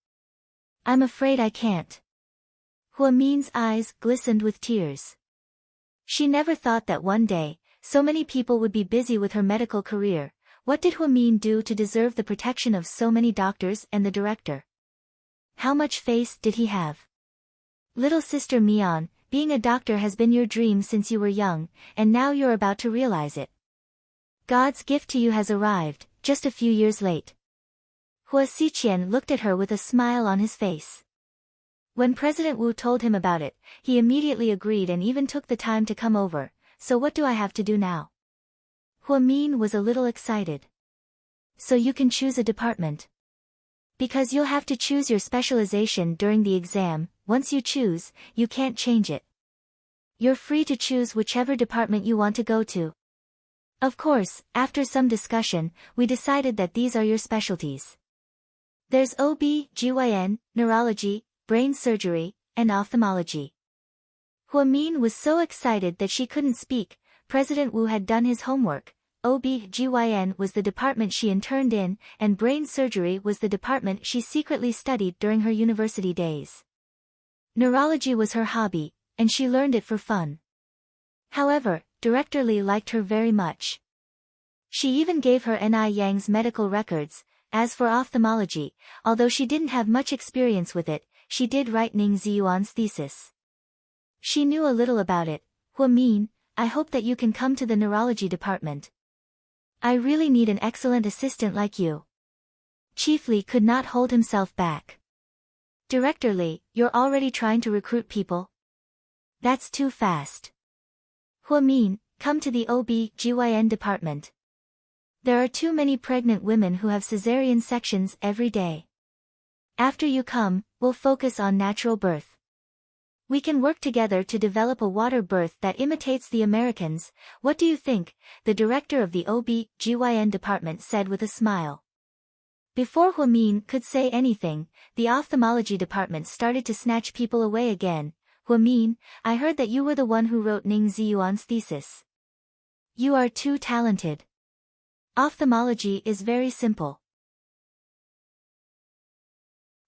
I'm afraid I can't. Huamin's eyes glistened with tears. She never thought that one day, so many people would be busy with her medical career. What did Huamin do to deserve the protection of so many doctors and the director? How much face did he have? Little sister Mian, being a doctor has been your dream since you were young, and now you're about to realize it. God's gift to you has arrived, just a few years late. Hua Xiqian looked at her with a smile on his face. When President Wu told him about it, he immediately agreed and even took the time to come over. So what do I have to do now? Huamin was a little excited. So you can choose a department. Because you'll have to choose your specialization during the exam. Once you choose, you can't change it. You're free to choose whichever department you want to go to. Of course, after some discussion, we decided that these are your specialties. There's OB/GYN, neurology, brain surgery, and ophthalmology. Huamin was so excited that she couldn't speak. President Wu had done his homework. OB/GYN was the department she interned in, and brain surgery was the department she secretly studied during her university days. Neurology was her hobby, and she learned it for fun. However, Director Li liked her very much. She even gave her Ni Yang's medical records. As for ophthalmology, although she didn't have much experience with it, she did write Ning Ziyuan's thesis. She knew a little about it. Huamin, I hope that you can come to the neurology department. I really need an excellent assistant like you. Chief Li could not hold himself back. Director Li, you're already trying to recruit people? That's too fast. Huamin, come to the OB/GYN department. There are too many pregnant women who have cesarean sections every day. After you come, we'll focus on natural birth. We can work together to develop a water birth that imitates the Americans. What do you think? The director of the OB/GYN department said with a smile. Before Huamin could say anything, the ophthalmology department started to snatch people away again. Huamin, I heard that you were the one who wrote Ning Ziyuan's thesis. You are too talented. Ophthalmology is very simple.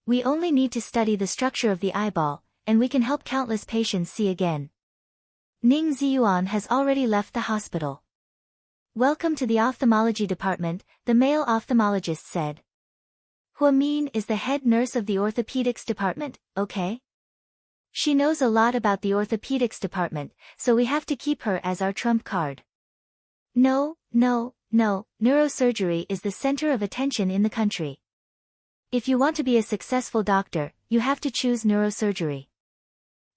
We only need to study the structure of the eyeball, and we can help countless patients see again. Ning Ziyuan has already left the hospital. Welcome to the ophthalmology department, the male ophthalmologist said. Huamin is the head nurse of the orthopedics department, okay? She knows a lot about the orthopedics department, so we have to keep her as our trump card. No, neurosurgery is the center of attention in the country. If you want to be a successful doctor, you have to choose neurosurgery.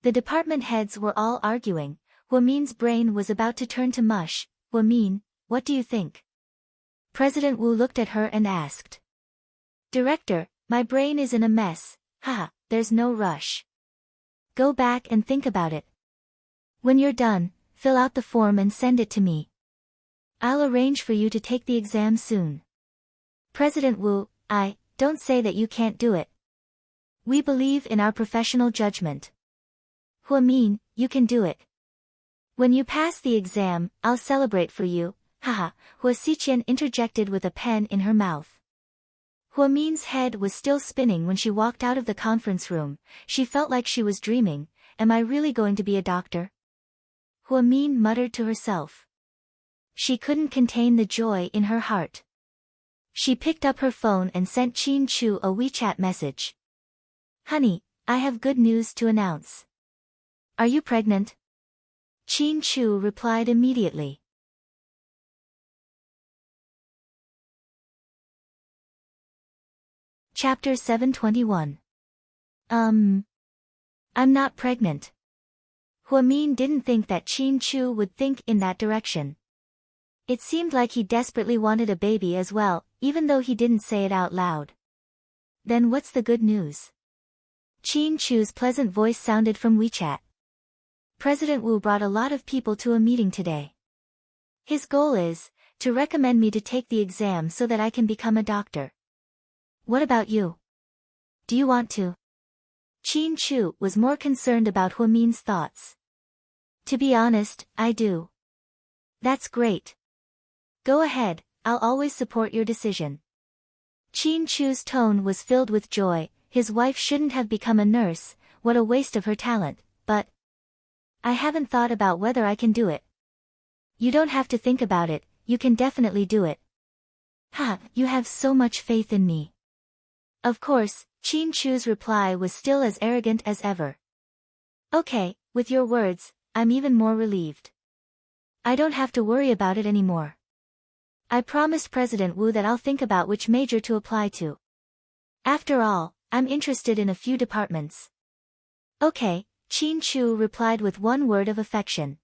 The department heads were all arguing. Huamin's brain was about to turn to mush. Huamin, what do you think? President Wu looked at her and asked. Director, my brain is in a mess. Haha, there's no rush. Go back and think about it. When you're done, fill out the form and send it to me. I'll arrange for you to take the exam soon. President Wu, don't say that you can't do it. We believe in our professional judgment. Huamin, you can do it. When you pass the exam, I'll celebrate for you. Haha, Hua Xiqian interjected with a pen in her mouth. Huamin's head was still spinning when she walked out of the conference room. She felt like she was dreaming. Am I really going to be a doctor? Huamin muttered to herself. She couldn't contain the joy in her heart. She picked up her phone and sent Qin Chu a WeChat message. Honey, I have good news to announce. Are you pregnant? Qin Chu replied immediately. Chapter 721. I'm not pregnant. Huamin didn't think that Qin Chu would think in that direction. It seemed like he desperately wanted a baby as well, even though he didn't say it out loud. Then what's the good news? Qin Chu's pleasant voice sounded from WeChat. President Wu brought a lot of people to a meeting today. His goal is to recommend me to take the exam so that I can become a doctor. What about you? Do you want to? Qin Chu was more concerned about Huamin's thoughts. To be honest, I do. That's great. Go ahead, I'll always support your decision. Qin Chu's tone was filled with joy. His wife shouldn't have become a nurse, what a waste of her talent, but I haven't thought about whether I can do it. You don't have to think about it, you can definitely do it. Ha, you have so much faith in me. Of course, Qin Chu's reply was still as arrogant as ever. Okay, with your words, I'm even more relieved. I don't have to worry about it anymore. I promised President Wu that I'll think about which major to apply to. After all, I'm interested in a few departments. Okay, Qin Chu replied with one word of affection.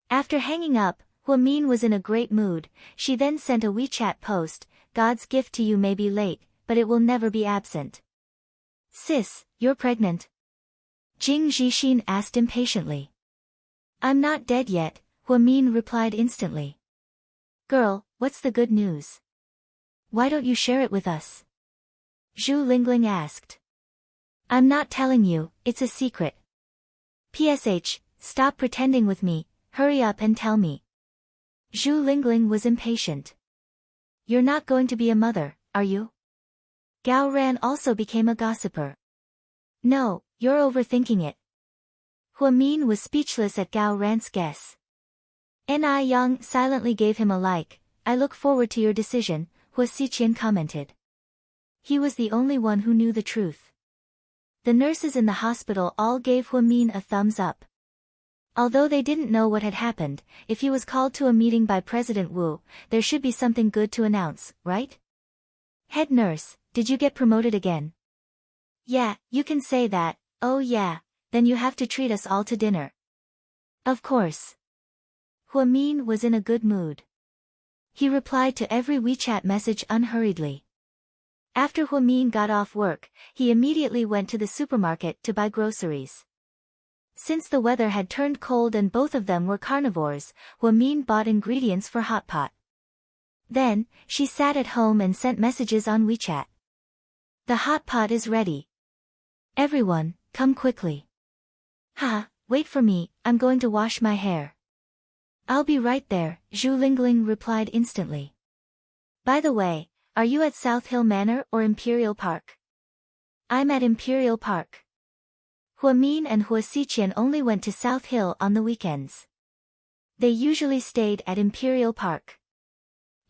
After hanging up, Huamin was in a great mood. She then sent a WeChat post, God's gift to you may be late, but it will never be absent. Sis, you're pregnant? Jing Zhixin asked impatiently. I'm not dead yet, Huamin replied instantly. Girl, what's the good news? Why don't you share it with us? Zhu Lingling asked. I'm not telling you, it's a secret. PSH, stop pretending with me, hurry up and tell me. Zhu Lingling was impatient. You're not going to be a mother, are you? Gao Ran also became a gossiper. No, you're overthinking it. Huamin was speechless at Gao Ran's guess. Ni Yang silently gave him a like. I look forward to your decision, Hua Xiqian commented. He was the only one who knew the truth. The nurses in the hospital all gave Huamin a thumbs up. Although they didn't know what had happened, if he was called to a meeting by President Wu, there should be something good to announce, right? Head nurse, did you get promoted again? Yeah, you can say that. Oh yeah, then you have to treat us all to dinner. Of course. Huamin was in a good mood. He replied to every WeChat message unhurriedly. After Huamin got off work, he immediately went to the supermarket to buy groceries. Since the weather had turned cold and both of them were carnivores, Huamin bought ingredients for hot pot. Then, she sat at home and sent messages on WeChat. The hot pot is ready. Everyone, come quickly. Ha, wait for me, I'm going to wash my hair. I'll be right there, Zhu Lingling replied instantly. By the way, are you at South Hill Manor or Imperial Park? I'm at Imperial Park. Huamin and Hua Xiqian only went to South Hill on the weekends. They usually stayed at Imperial Park.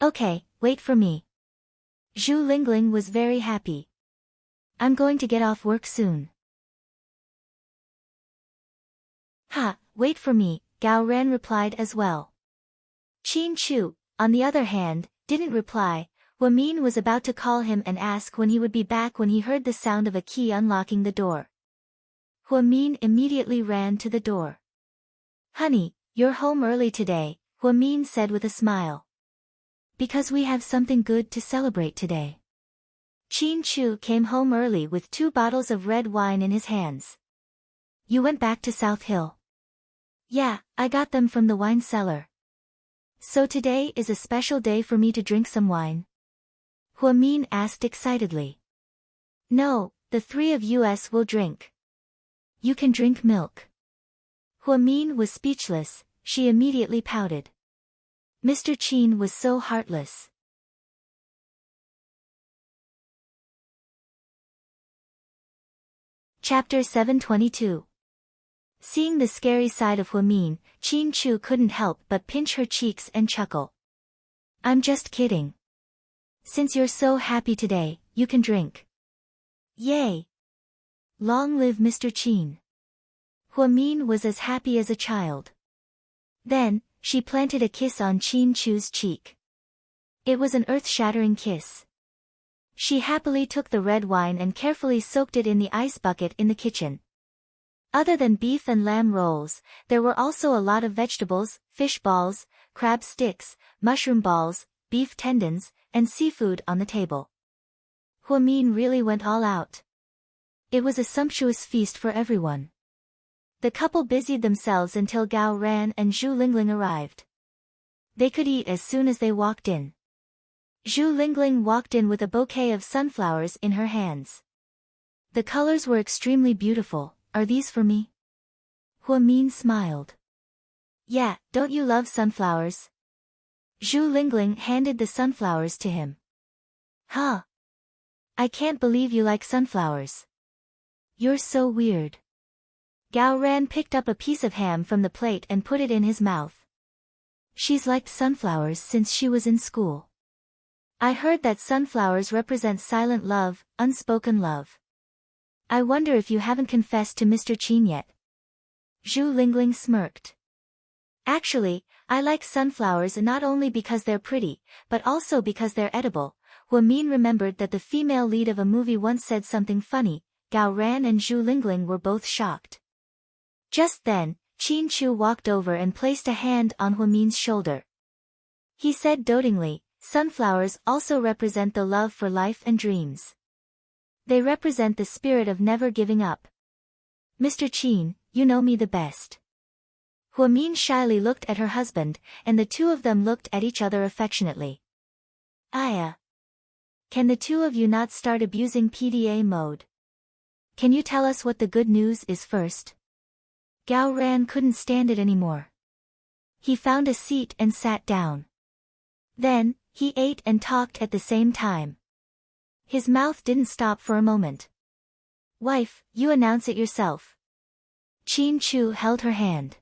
Okay, wait for me. Zhu Lingling was very happy. I'm going to get off work soon. Ha, wait for me, Gao Ran replied as well. Qin Chu, on the other hand, didn't reply. Huamin was about to call him and ask when he would be back when he heard the sound of a key unlocking the door. Huamin immediately ran to the door. Honey, you're home early today, Huamin said with a smile. Because we have something good to celebrate today. Qin Chu came home early with 2 bottles of red wine in his hands. You went back to South Hill? Yeah, I got them from the wine cellar. So today is a special day for me to drink some wine? Huamin asked excitedly. No, the 3 of us will drink. You can drink milk. Huamin was speechless, she immediately pouted. Mr. Qin was so heartless. Chapter 722. Seeing the scary side of Huamin, Qin Chu couldn't help but pinch her cheeks and chuckle. I'm just kidding. Since you're so happy today, you can drink. Yay! Long live Mr. Qin. Huamin was as happy as a child. Then, she planted a kiss on Qin Chu's cheek. It was an earth-shattering kiss. She happily took the red wine and carefully soaked it in the ice bucket in the kitchen. Other than beef and lamb rolls, there were also a lot of vegetables, fish balls, crab sticks, mushroom balls, beef tendons, and seafood on the table. Huamin really went all out. It was a sumptuous feast for everyone. The couple busied themselves until Gao Ran and Zhu Lingling arrived. They could eat as soon as they walked in. Zhu Lingling walked in with a bouquet of sunflowers in her hands. The colors were extremely beautiful. Are these for me? Huamin smiled. Yeah, don't you love sunflowers? Zhu Lingling handed the sunflowers to him. Huh? I can't believe you like sunflowers. You're so weird. Gao Ran picked up a piece of ham from the plate and put it in his mouth. She's liked sunflowers since she was in school. I heard that sunflowers represent silent love, unspoken love. I wonder if you haven't confessed to Mr. Qin yet. Zhu Lingling smirked. Actually, I like sunflowers not only because they're pretty, but also because they're edible. Huamin remembered that the female lead of a movie once said something funny. Gao Ran and Zhu Lingling were both shocked. Just then, Qin Chu walked over and placed a hand on Huamin's shoulder. He said dotingly, sunflowers also represent the love for life and dreams. They represent the spirit of never giving up. Mr. Qin, you know me the best. Huamin shyly looked at her husband, and the two of them looked at each other affectionately. Aya. Can the two of you not start abusing PDA mode? Can you tell us what the good news is first? Gao Ran couldn't stand it anymore. He found a seat and sat down. Then, he ate and talked at the same time. His mouth didn't stop for a moment. Wife, you announce it yourself. Qin Chu held her hand.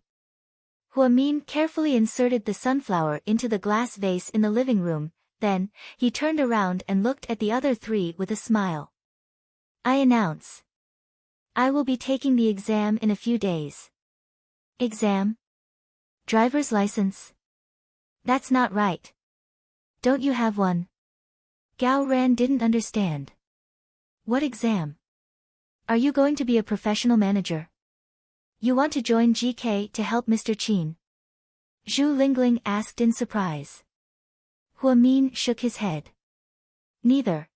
Huamin carefully inserted the sunflower into the glass vase in the living room, then, he turned around and looked at the other three with a smile. I announce. I will be taking the exam in a few days. Exam? Driver's license? That's not right. Don't you have one? Gao Ran didn't understand. What exam? Are you going to be a professional manager? You want to join GK to help Mr. Qin? Zhu Lingling asked in surprise. Huamin shook his head. Neither.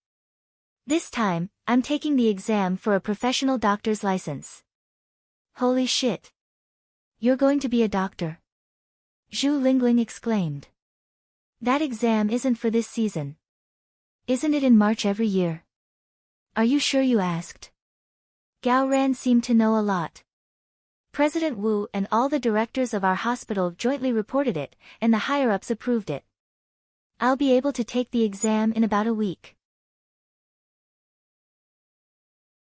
This time, I'm taking the exam for a professional doctor's license. Holy shit. You're going to be a doctor? Zhu Lingling exclaimed. That exam isn't for this season. Isn't it in March every year? Are you sure you asked? Gao Ran seemed to know a lot. President Wu and all the directors of our hospital jointly reported it, and the higher-ups approved it. I'll be able to take the exam in about a week.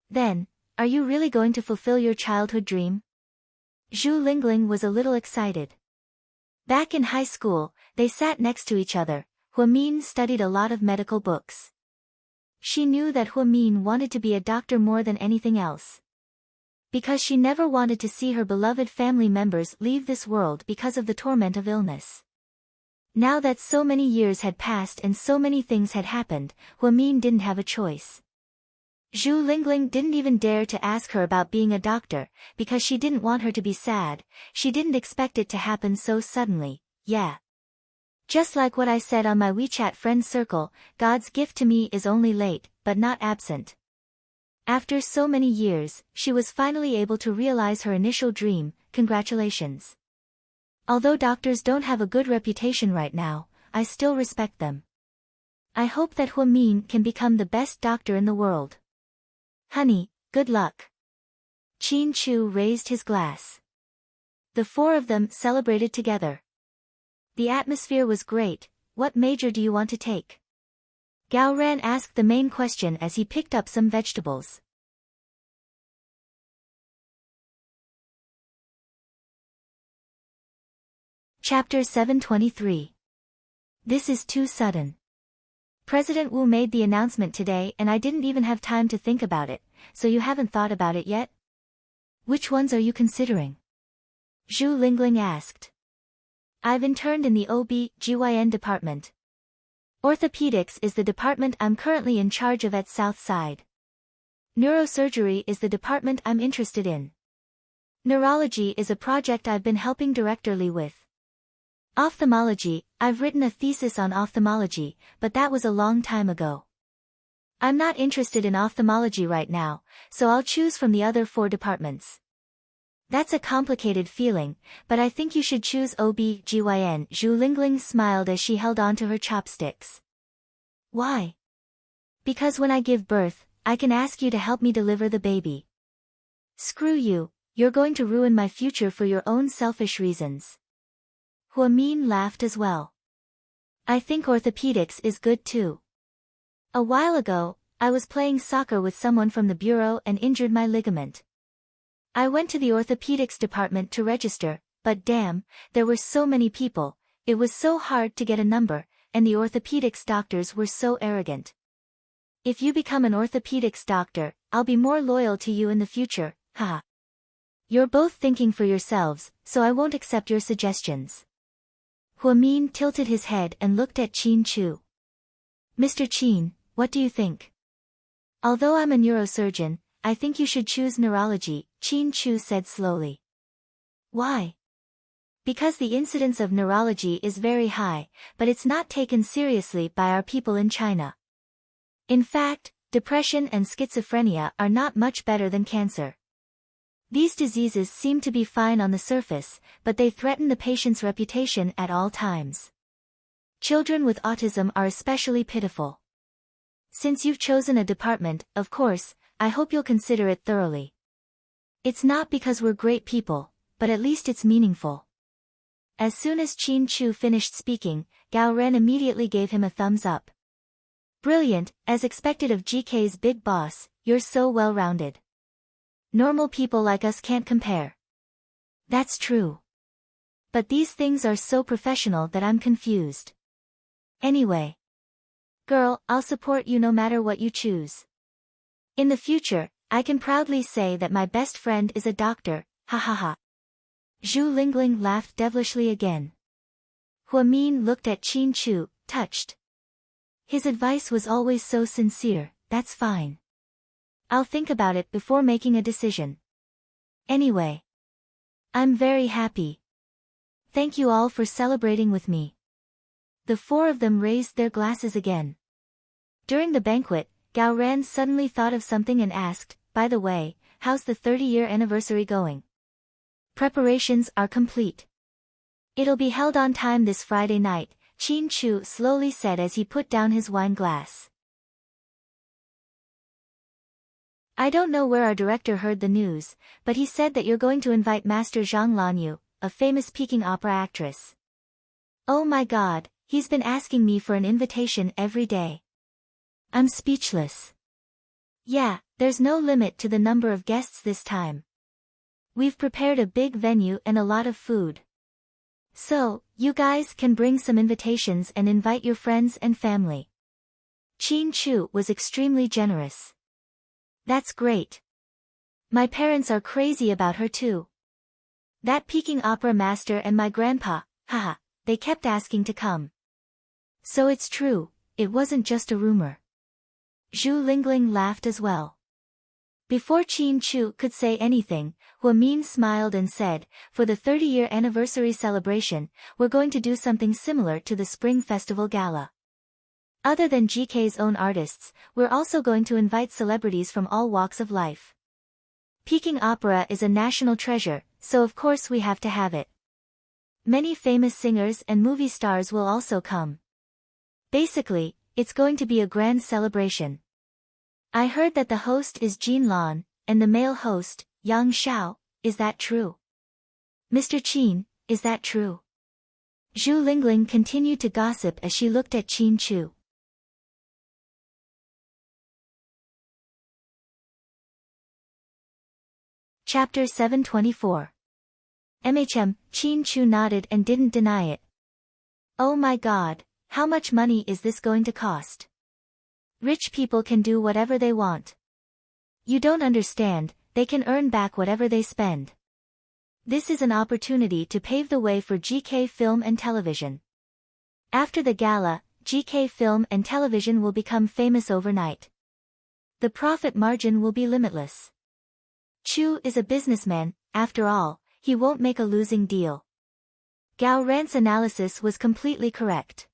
Then, are you really going to fulfill your childhood dream? Zhu Lingling was a little excited. Back in high school, they sat next to each other. Huamin studied a lot of medical books. She knew that Huamin wanted to be a doctor more than anything else. Because she never wanted to see her beloved family members leave this world because of the torment of illness. Now that so many years had passed and so many things had happened, Huamin didn't have a choice. Zhu Lingling didn't even dare to ask her about being a doctor, because she didn't want her to be sad. She didn't expect it to happen so suddenly. Yeah. Just like what I said on my WeChat friend circle, God's gift to me is only late, but not absent. After so many years, she was finally able to realize her initial dream. Congratulations. Although doctors don't have a good reputation right now, I still respect them. I hope that Huamin can become the best doctor in the world. Honey, good luck. Qin Chu raised his glass. The four of them celebrated together. The atmosphere was great. What major do you want to take? Gao Ran asked the main question as he picked up some vegetables. Chapter 723. This is too sudden. President Wu made the announcement today and I didn't even have time to think about it, so you haven't thought about it yet? Which ones are you considering? Zhu Lingling asked. I've interned in the OB/GYN department. Orthopedics is the department I'm currently in charge of at Southside. Neurosurgery is the department I'm interested in. Neurology is a project I've been helping Director Lee with. Ophthalmology, I've written a thesis on ophthalmology, but that was a long time ago. I'm not interested in ophthalmology right now, so I'll choose from the other 4 departments. That's a complicated feeling, but I think you should choose OB/GYN. Zhu Lingling smiled as she held on to her chopsticks. Why? Because when I give birth, I can ask you to help me deliver the baby. Screw you, you're going to ruin my future for your own selfish reasons. Huamin laughed as well. I think orthopedics is good too. A while ago, I was playing soccer with someone from the bureau and injured my ligament. I went to the orthopedics department to register, but damn, there were so many people, it was so hard to get a number, and the orthopedics doctors were so arrogant. If you become an orthopedics doctor, I'll be more loyal to you in the future, haha. You're both thinking for yourselves, so I won't accept your suggestions. Huamin tilted his head and looked at Qin Chu. Mr. Qin, what do you think? Although I'm a neurosurgeon, I think you should choose neurology, Qin Chu said slowly. Why? Because the incidence of neurology is very high, but it's not taken seriously by our people in China. In fact, depression and schizophrenia are not much better than cancer. These diseases seem to be fine on the surface, but they threaten the patient's reputation at all times. Children with autism are especially pitiful. Since you've chosen a department, of course, I hope you'll consider it thoroughly. It's not because we're great people, but at least it's meaningful. As soon as Qin Chu finished speaking, Gao Ren immediately gave him a thumbs up. Brilliant, as expected of GK's big boss, you're so well-rounded. Normal people like us can't compare. That's true. But these things are so professional that I'm confused. Anyway. Girl, I'll support you no matter what you choose. In the future, I can proudly say that my best friend is a doctor, ha ha ha. Zhu Lingling laughed devilishly again. Huamin looked at Qin Chu, touched. His advice was always so sincere, that's fine. I'll think about it before making a decision. Anyway. I'm very happy. Thank you all for celebrating with me. The 4 of them raised their glasses again. During the banquet, Gao Ran suddenly thought of something and asked, by the way, how's the 30-year anniversary going? Preparations are complete. It'll be held on time this Friday night, Qin Chu slowly said as he put down his wine glass. I don't know where our director heard the news, but he said that you're going to invite Master Zhang Lanyu, a famous Peking opera actress. Oh my god, he's been asking me for an invitation every day. I'm speechless. Yeah, there's no limit to the number of guests this time. We've prepared a big venue and a lot of food. So, you guys can bring some invitations and invite your friends and family. Qin Chu was extremely generous. That's great. My parents are crazy about her too. That Peking opera master and my grandpa, haha, they kept asking to come. So it's true, it wasn't just a rumor. Zhu Lingling laughed as well. Before Qin Chu could say anything, Huamin smiled and said, for the 30-year anniversary celebration, we're going to do something similar to the Spring Festival Gala. Other than GK's own artists, we're also going to invite celebrities from all walks of life. Peking opera is a national treasure, so of course we have to have it. Many famous singers and movie stars will also come. Basically, it's going to be a grand celebration. I heard that the host is Jin Lan, and the male host, Yang Xiao, is that true? Mr. Qin, is that true? Zhu Lingling continued to gossip as she looked at Qin Chu. Chapter 724. Qin Chu nodded and didn't deny it. Oh my god, how much money is this going to cost? Rich people can do whatever they want. You don't understand, they can earn back whatever they spend. This is an opportunity to pave the way for GK Film and Television. After the gala, GK Film and Television will become famous overnight. The profit margin will be limitless. Chu is a businessman, after all, he won't make a losing deal. Gao Ran's analysis was completely correct.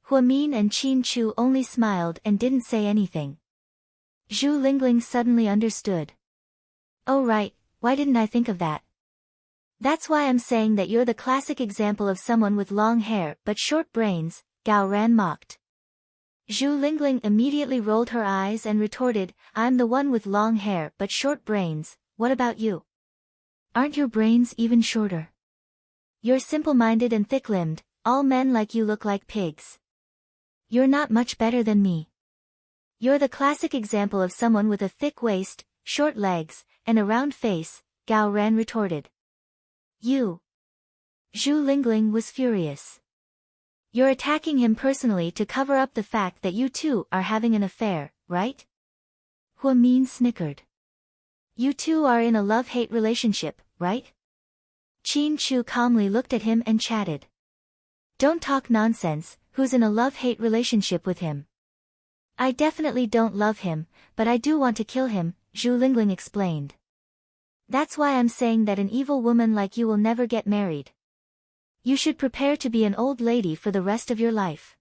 Huamin and Qin Chu only smiled and didn't say anything. Zhu Lingling suddenly understood. Oh right, why didn't I think of that? That's why I'm saying that you're the classic example of someone with long hair but short brains, Gao Ran mocked. Zhu Lingling immediately rolled her eyes and retorted, I'm the one with long hair but short brains, what about you? Aren't your brains even shorter? You're simple-minded and thick-limbed, all men like you look like pigs. You're not much better than me. You're the classic example of someone with a thick waist, short legs, and a round face, Gao Ran retorted. You. Zhu Lingling was furious. You're attacking him personally to cover up the fact that you two are having an affair, right? Huamin snickered. You two are in a love-hate relationship, right? Qin Chu calmly looked at him and chatted. Don't talk nonsense, who's in a love-hate relationship with him? I definitely don't love him, but I do want to kill him, Zhu Lingling explained. That's why I'm saying that an evil woman like you will never get married. You should prepare to be an old lady for the rest of your life.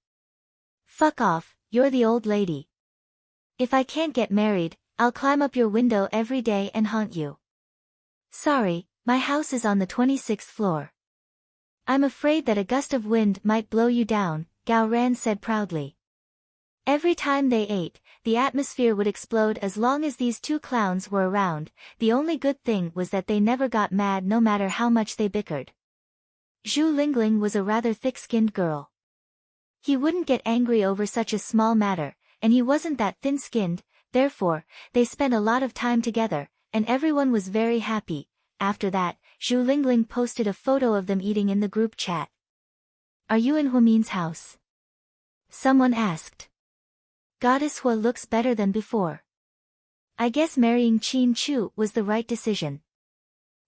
Fuck off, you're the old lady. If I can't get married, I'll climb up your window every day and haunt you. Sorry, my house is on the 26th floor. I'm afraid that a gust of wind might blow you down, Gao Ran said proudly. Every time they ate, the atmosphere would explode as long as these two clowns were around. The only good thing was that they never got mad no matter how much they bickered. Zhu Lingling was a rather thick-skinned girl. He wouldn't get angry over such a small matter, and he wasn't that thin-skinned, therefore, they spent a lot of time together, and everyone was very happy. After that, Zhu Lingling posted a photo of them eating in the group chat. Are you in Huamin's house? Someone asked. Goddess Hua looks better than before. I guess marrying Qin Chu was the right decision.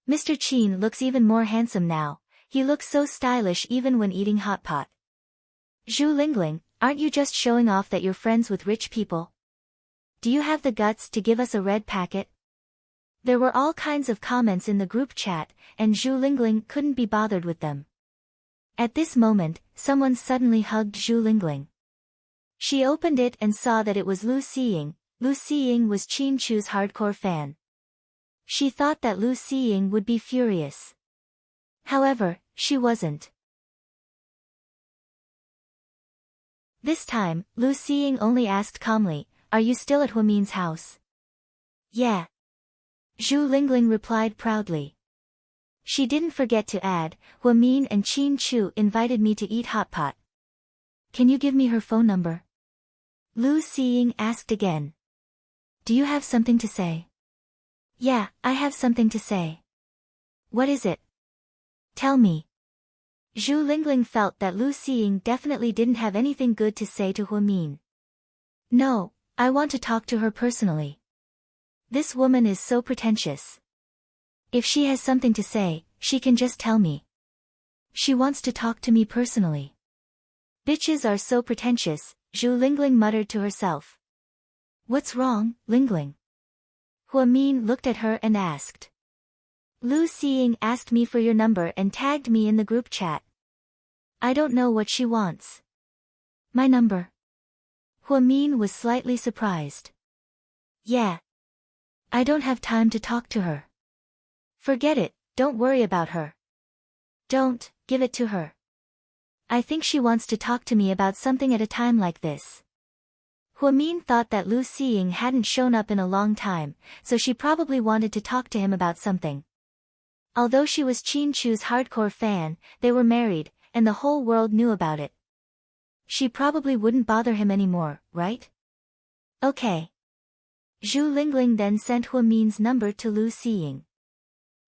Mr. Qin looks even more handsome now, he looks so stylish even when eating hot pot. Zhu Lingling, aren't you just showing off that you're friends with rich people? Do you have the guts to give us a red packet? There were all kinds of comments in the group chat, and Zhu Lingling couldn't be bothered with them. At this moment, someone suddenly hugged Zhu Lingling. She opened it and saw that it was Lu Xiying. Lu Xiying was Qin Chu's hardcore fan. She thought that Lu Xiying would be furious. However, she wasn't. This time, Lu Xiying only asked calmly, are you still at Huamin's house? Yeah. Zhu Lingling replied proudly. She didn't forget to add, Huamin and Qin Chu invited me to eat hot pot. Can you give me her phone number? Lu Xiying asked again. Do you have something to say? Yeah, I have something to say. What is it? Tell me. Zhu Lingling felt that Lu Xiying definitely didn't have anything good to say to Huamin. No, I want to talk to her personally. This woman is so pretentious. If she has something to say, she can just tell me. She wants to talk to me personally. Bitches are so pretentious, Zhu Lingling muttered to herself. What's wrong, Lingling? Huamin looked at her and asked. Lu Xiying asked me for your number and tagged me in the group chat. I don't know what she wants. My number? Huamin was slightly surprised. Yeah. I don't have time to talk to her. Forget it, don't worry about her. Don't, give it to her. I think she wants to talk to me about something at a time like this. Huamin thought that Lu Xiying hadn't shown up in a long time, so she probably wanted to talk to him about something. Although she was Qin Chu's hardcore fan, they were married, and the whole world knew about it. She probably wouldn't bother him anymore, right? Okay. Zhu Lingling then sent Huamin's number to Lu Xiying.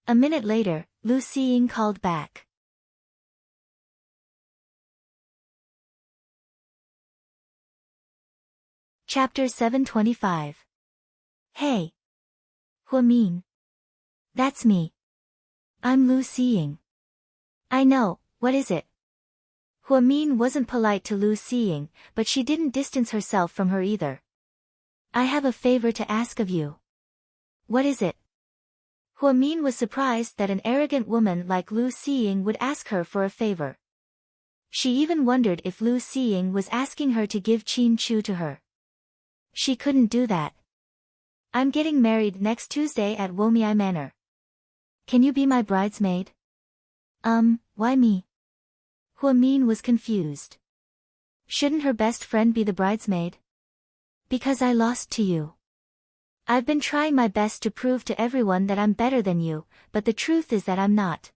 A minute later, Lu Xiying called back. Chapter 725. Hey. Huamin. That's me. I'm Lu Xiying. I know, what is it? Huamin wasn't polite to Lu Xiying, but she didn't distance herself from her either. I have a favor to ask of you. What is it? Huamin was surprised that an arrogant woman like Lu Xiying would ask her for a favor. She even wondered if Lu Xiying was asking her to give Qin Chu to her. She couldn't do that. I'm getting married next Tuesday at Womiai Manor. Can you be my bridesmaid? Why me? Huamin was confused. Shouldn't her best friend be the bridesmaid? Because I lost to you. I've been trying my best to prove to everyone that I'm better than you, but the truth is that I'm not.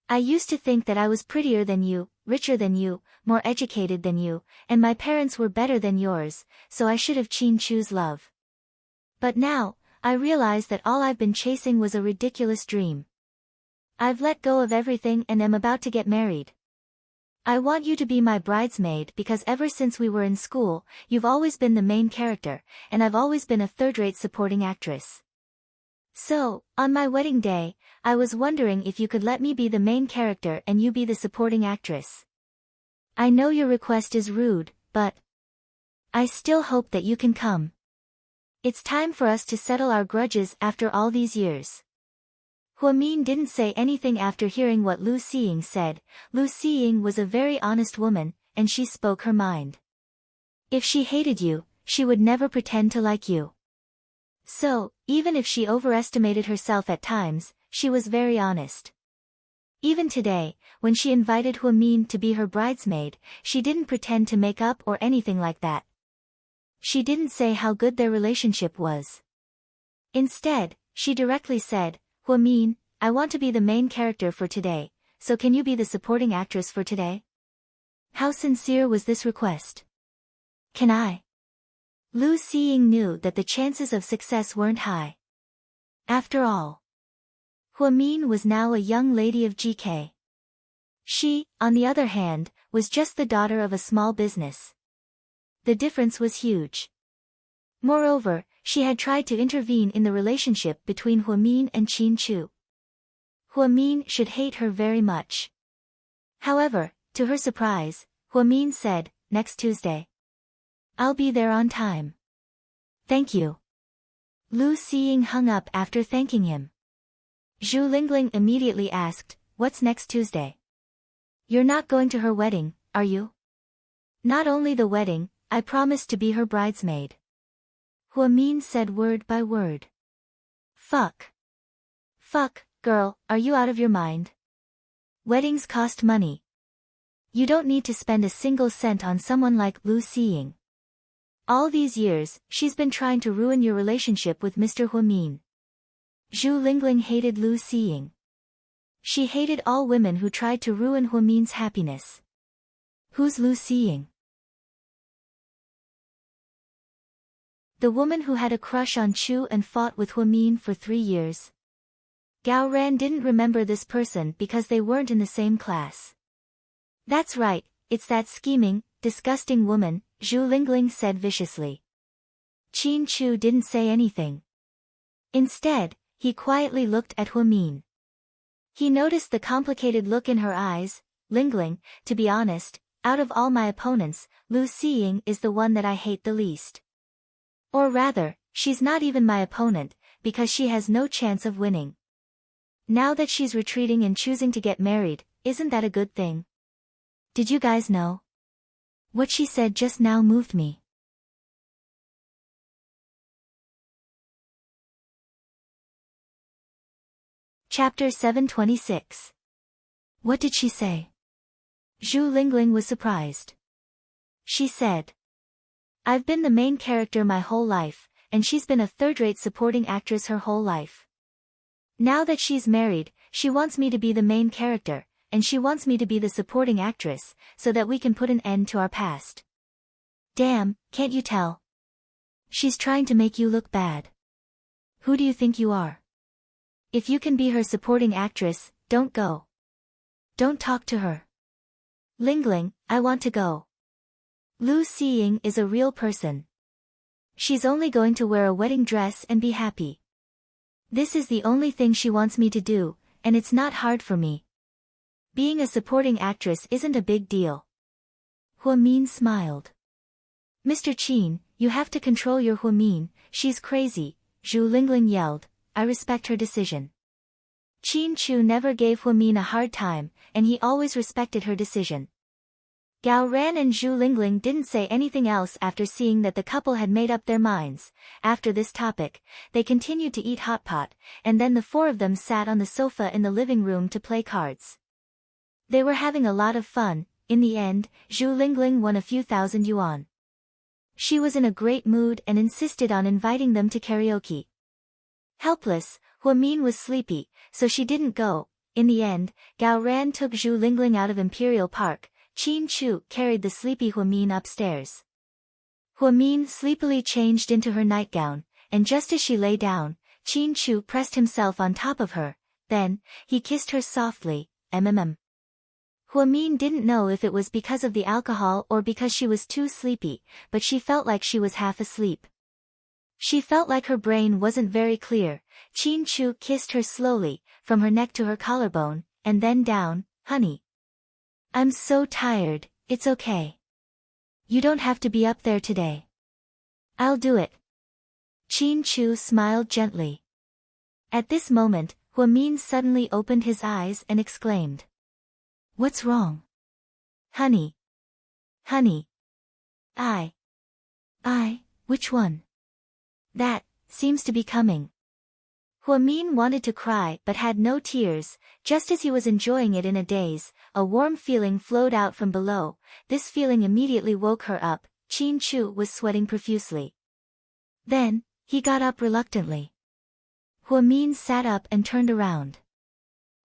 I used to think that I was prettier than you, richer than you, more educated than you, and my parents were better than yours, so I should have Qin Chu's love. But now, I realize that all I've been chasing was a ridiculous dream. I've let go of everything and am about to get married. I want you to be my bridesmaid because ever since we were in school, you've always been the main character, and I've always been a third-rate supporting actress. So, on my wedding day, I was wondering if you could let me be the main character and you be the supporting actress. I know your request is rude, but I still hope that you can come. It's time for us to settle our grudges after all these years. Huamin didn't say anything after hearing what Lu Xiying said. Lu Xiying was a very honest woman, and she spoke her mind. If she hated you, she would never pretend to like you. So, even if she overestimated herself at times, she was very honest. Even today, when she invited Huamin to be her bridesmaid, she didn't pretend to make up or anything like that. She didn't say how good their relationship was. Instead, she directly said, Huamin, I want to be the main character for today, so can you be the supporting actress for today? How sincere was this request? Can I? Lu Xiying knew that the chances of success weren't high. After all, Huamin was now a young lady of GK. She, on the other hand, was just the daughter of a small business. The difference was huge. Moreover, she had tried to intervene in the relationship between Huamin and Qin Chu. Huamin should hate her very much. However, to her surprise, Huamin said, next Tuesday. I'll be there on time. Thank you. Lu Xiying hung up after thanking him. Zhu Lingling immediately asked, what's next Tuesday? You're not going to her wedding, are you? Not only the wedding, I promised to be her bridesmaid. Huamin said word by word. Fuck. Fuck, girl, are you out of your mind? Weddings cost money. You don't need to spend a single cent on someone like Lu Xiying. All these years, she's been trying to ruin your relationship with Mr. Huamin. Zhu Lingling hated Lu Xiying. She hated all women who tried to ruin Huamin's happiness. Who's Lu Xiying? The woman who had a crush on Chu and fought with Huamin for 3 years. Gao Ran didn't remember this person because they weren't in the same class. That's right, it's that scheming, disgusting woman, Zhu Lingling said viciously. Qin Chu didn't say anything. Instead, he quietly looked at Huamin. He noticed the complicated look in her eyes. Lingling, to be honest, out of all my opponents, Lu Xiying is the one that I hate the least. Or rather, she's not even my opponent, because she has no chance of winning. Now that she's retreating and choosing to get married, isn't that a good thing? Did you guys know? What she said just now moved me. Chapter 726. What did she say? Zhu Lingling was surprised. She said, I've been the main character my whole life, and she's been a third-rate supporting actress her whole life. Now that she's married, she wants me to be the main character, and she wants me to be the supporting actress, so that we can put an end to our past. Damn, can't you tell? She's trying to make you look bad. Who do you think you are? If you can be her supporting actress, don't go. Don't talk to her. Lingling, I want to go. Lu Xiying is a real person. She's only going to wear a wedding dress and be happy. This is the only thing she wants me to do, and it's not hard for me. Being a supporting actress isn't a big deal. Huamin smiled. Mr. Qin, you have to control your Huamin, she's crazy, Zhu Lingling yelled. I respect her decision. Qin Chu never gave Huamin a hard time, and he always respected her decision. Gao Ran and Zhu Lingling didn't say anything else after seeing that the couple had made up their minds. After this topic, they continued to eat hot pot, and then the four of them sat on the sofa in the living room to play cards. They were having a lot of fun. In the end, Zhu Lingling won a few thousand yuan. She was in a great mood and insisted on inviting them to karaoke. Helpless, Huamin was sleepy, so she didn't go. In the end, Gao Ran took Zhu Lingling out of Imperial Park. Qin Chu carried the sleepy Huamin upstairs. Huamin sleepily changed into her nightgown, and just as she lay down, Qin Chu pressed himself on top of her. Then, he kissed her softly. Huamin didn't know if it was because of the alcohol or because she was too sleepy, but she felt like she was half asleep. She felt like her brain wasn't very clear. Qin Chu kissed her slowly, from her neck to her collarbone, and then down. Honey. I'm so tired, it's okay. You don't have to be up there today. I'll do it. Qin Chu smiled gently. At this moment, Huamin suddenly opened his eyes and exclaimed. What's wrong? Honey. Honey. Which one? That seems to be coming. Huamin wanted to cry but had no tears. Just as he was enjoying it in a daze, a warm feeling flowed out from below. This feeling immediately woke her up. Qin Chu was sweating profusely. Then, he got up reluctantly. Huamin sat up and turned around.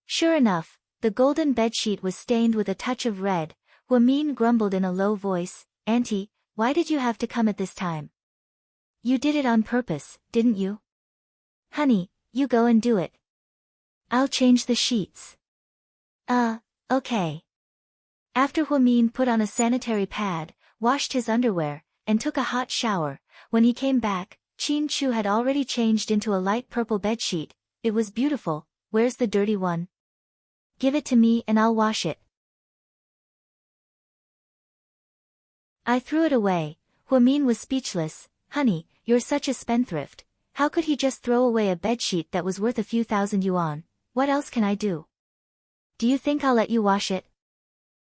Sure enough, the golden bedsheet was stained with a touch of red. Huamin grumbled in a low voice, Auntie, why did you have to come at this time? You did it on purpose, didn't you? Honey, you go and do it. I'll change the sheets. Okay. After Huamin put on a sanitary pad, washed his underwear, and took a hot shower, when he came back, Qin Chu had already changed into a light purple bedsheet. It was beautiful. Where's the dirty one? Give it to me and I'll wash it. I threw it away. Huamin was speechless. Honey, you're such a spendthrift. How could he just throw away a bedsheet that was worth a few thousand yuan? What else can I do? Do you think I'll let you wash it?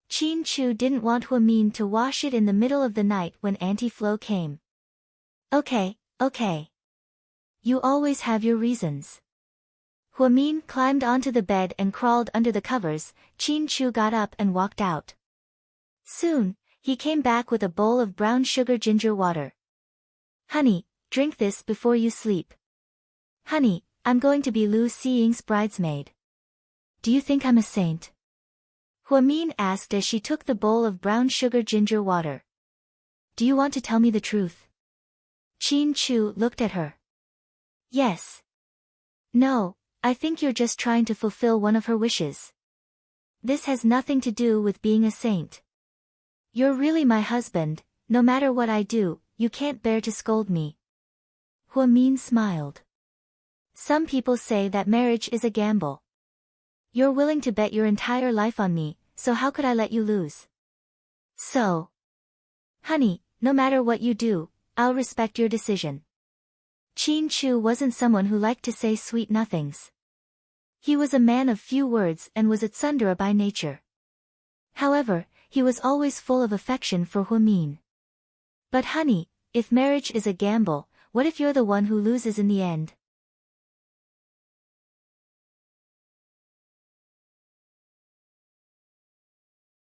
Qin Chu didn't want Huamin to wash it in the middle of the night when Auntie Flo came. Okay. You always have your reasons. Huamin climbed onto the bed and crawled under the covers. Qin Chu got up and walked out. Soon, he came back with a bowl of brown sugar ginger water. Honey, drink this before you sleep. Honey, I'm going to be Lu Xiying's bridesmaid. Do you think I'm a saint? Huamin asked as she took the bowl of brown sugar ginger water. Do you want to tell me the truth? Qin Chu looked at her. Yes. No, I think you're just trying to fulfill one of her wishes. This has nothing to do with being a saint. You're really my husband. No matter what I do, you can't bear to scold me. Huamin smiled. Some people say that marriage is a gamble. You're willing to bet your entire life on me, so how could I let you lose? So, honey, no matter what you do, I'll respect your decision. Qin Chu wasn't someone who liked to say sweet nothings. He was a man of few words and was a tsundere by nature. However, he was always full of affection for Huamin. But honey, if marriage is a gamble, what if you're the one who loses in the end?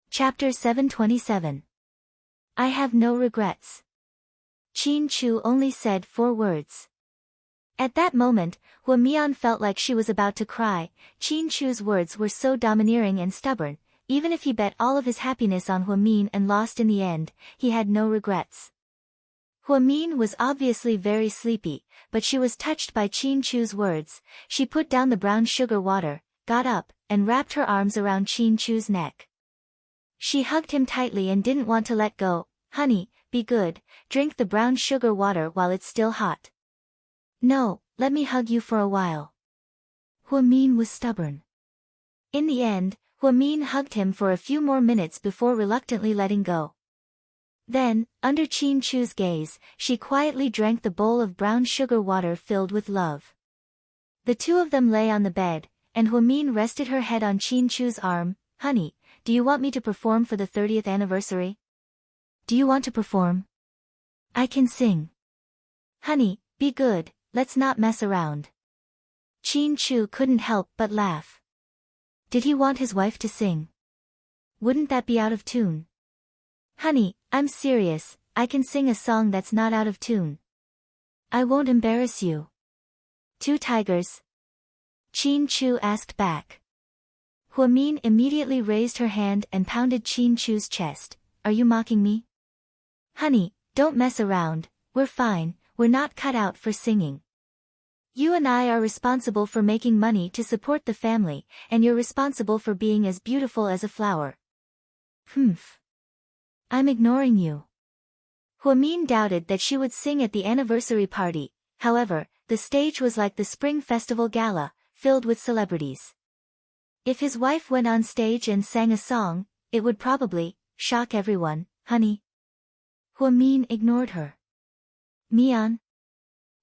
Chapter 727. I have no regrets. Qin Chu only said 4 words. At that moment, Huamian felt like she was about to cry. Qin Chu's words were so domineering and stubborn. Even if he bet all of his happiness on Huamin and lost in the end, he had no regrets. Huamin was obviously very sleepy, but she was touched by Qin Chu's words. She put down the brown sugar water, got up, and wrapped her arms around Qin Chu's neck. She hugged him tightly and didn't want to let go. "Honey, be good, drink the brown sugar water while it's still hot." "No, let me hug you for a while." Huamin was stubborn. In the end, Huamin hugged him for a few more minutes before reluctantly letting go. Then, under Qin Chu's gaze, she quietly drank the bowl of brown sugar water filled with love. The two of them lay on the bed, and Huamin rested her head on Qin Chu's arm. "Honey, do you want me to perform for the 30th anniversary? Do you want to perform? I can sing." "Honey, be good, let's not mess around." Qin Chu couldn't help but laugh. Did he want his wife to sing? Wouldn't that be out of tune? "Honey, I'm serious, I can sing a song that's not out of tune. I won't embarrass you." "Two tigers?" Qin Chu asked back. Huamin immediately raised her hand and pounded Qin Chu's chest. "Are you mocking me? Honey, don't mess around, we're fine, we're not cut out for singing. You and I are responsible for making money to support the family, and you're responsible for being as beautiful as a flower." "Humph. I'm ignoring you." Huamin doubted that she would sing at the anniversary party. However, the stage was like the Spring Festival Gala, filled with celebrities. If his wife went on stage and sang a song, it would probably shock everyone. "Honey." Huamin ignored her. "Mian.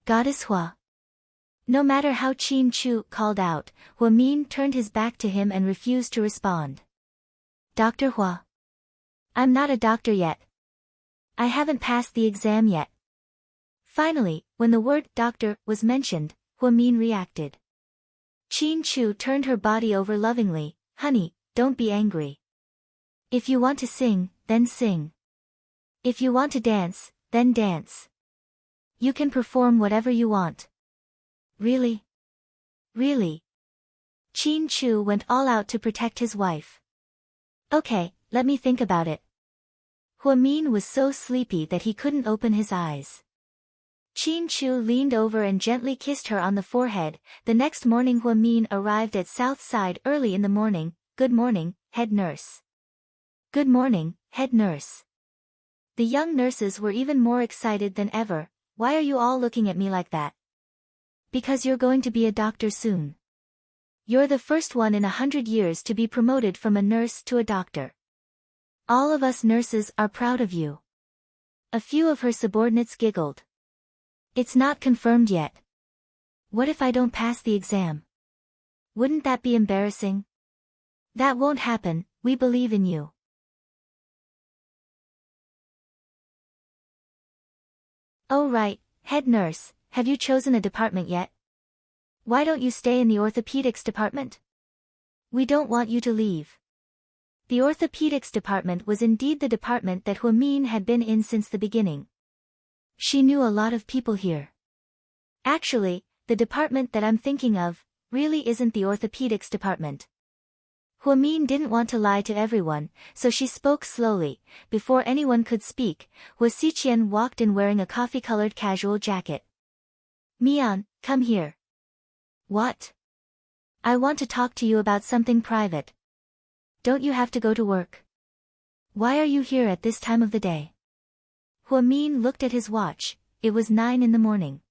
Goddess Hua." No matter how Qin Chu called out, Huamin turned his back to him and refused to respond. "Dr. Hua. I'm not a doctor yet. I haven't passed the exam yet." Finally, when the word doctor was mentioned, Huamin reacted. Qin Chu turned her body over lovingly. "Honey, don't be angry. If you want to sing, then sing. If you want to dance, then dance. You can perform whatever you want." "Really? Really?" Qin Chu went all out to protect his wife. "Okay, let me think about it." Huamin was so sleepy that he couldn't open his eyes. Qin Chu leaned over and gently kissed her on the forehead. The next morning Huamin arrived at South Side early in the morning. "Good morning, head nurse." "Good morning, head nurse." The young nurses were even more excited than ever. "Why are you all looking at me like that?" "Because you're going to be a doctor soon. You're the first one in 100 years to be promoted from a nurse to a doctor. All of us nurses are proud of you." A few of her subordinates giggled. "It's not confirmed yet. What if I don't pass the exam? Wouldn't that be embarrassing?" "That won't happen, we believe in you." "Oh right, head nurse, have you chosen a department yet? Why don't you stay in the orthopedics department? We don't want you to leave." The orthopedics department was indeed the department that Huamin had been in since the beginning. She knew a lot of people here. "Actually, the department that I'm thinking of really isn't the orthopedics department." Huamin didn't want to lie to everyone, so she spoke slowly. Before anyone could speak, Hua Xiqian walked in wearing a coffee-colored casual jacket. "Mian, come here." "What?" "I want to talk to you about something private." "Don't you have to go to work? Why are you here at this time of the day?" Huamin looked at his watch. It was 9 in the morning.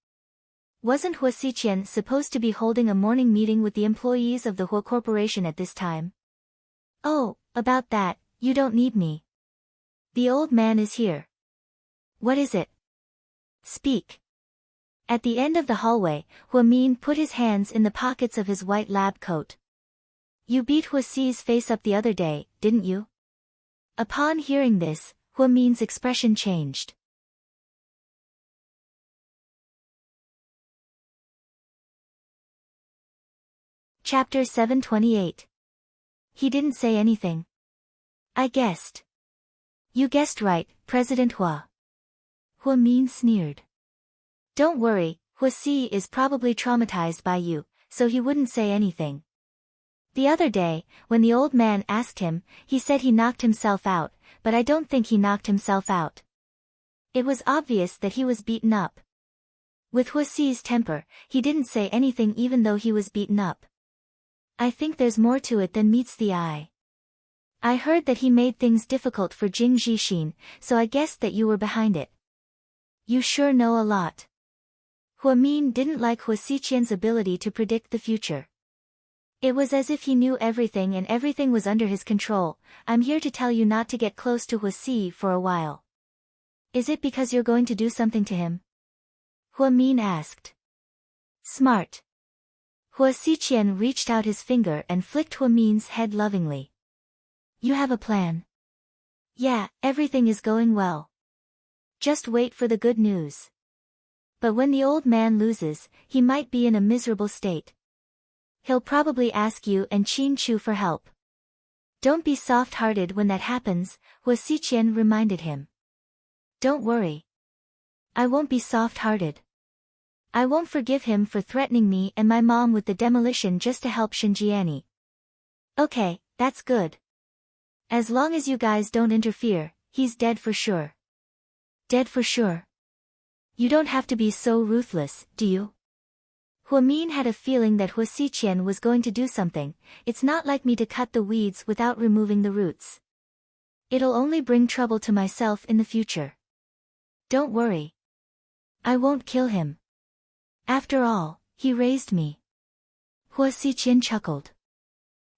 Wasn't Hua Xiqian supposed to be holding a morning meeting with the employees of the Hua Corporation at this time? "Oh, about that, you don't need me. The old man is here." "What is it? Speak." At the end of the hallway, Huamin put his hands in the pockets of his white lab coat. "You beat Hua Xi's face up the other day, didn't you?" Upon hearing this, Huamin's expression changed. Chapter 728. He didn't say anything. "I guessed." "You guessed right, President Hua." Huamin sneered. "Don't worry, Hua Xi is probably traumatized by you, so he wouldn't say anything. The other day, when the old man asked him, he said he knocked himself out, but I don't think he knocked himself out. It was obvious that he was beaten up. With Hua Xi's temper, he didn't say anything even though he was beaten up." I think there's more to it than meets the eye. I heard that he made things difficult for Jing Zhixin, so I guessed that you were behind it. You sure know a lot. Huamin didn't like Hua Xiqian's ability to predict the future. It was as if he knew everything and everything was under his control. I'm here to tell you not to get close to Hua Xi for a while. Is it because you're going to do something to him? Huamin asked. Smart. Hua Xiqian reached out his finger and flicked Huamin's head lovingly. You have a plan. Yeah, everything is going well. Just wait for the good news. But when the old man loses, he might be in a miserable state. He'll probably ask you and Qin Chu for help. Don't be soft-hearted when that happens, Hua Xiqian reminded him. Don't worry. I won't be soft-hearted. I won't forgive him for threatening me and my mom with the demolition just to help Shinjiani. Okay, that's good. As long as you guys don't interfere, he's dead for sure. Dead for sure. You don't have to be so ruthless, do you? Huamin had a feeling that Hua Xiqian was going to do something. It's not like me to cut the weeds without removing the roots. It'll only bring trouble to myself in the future. Don't worry. I won't kill him. After all, he raised me. Hua Xiqian chuckled.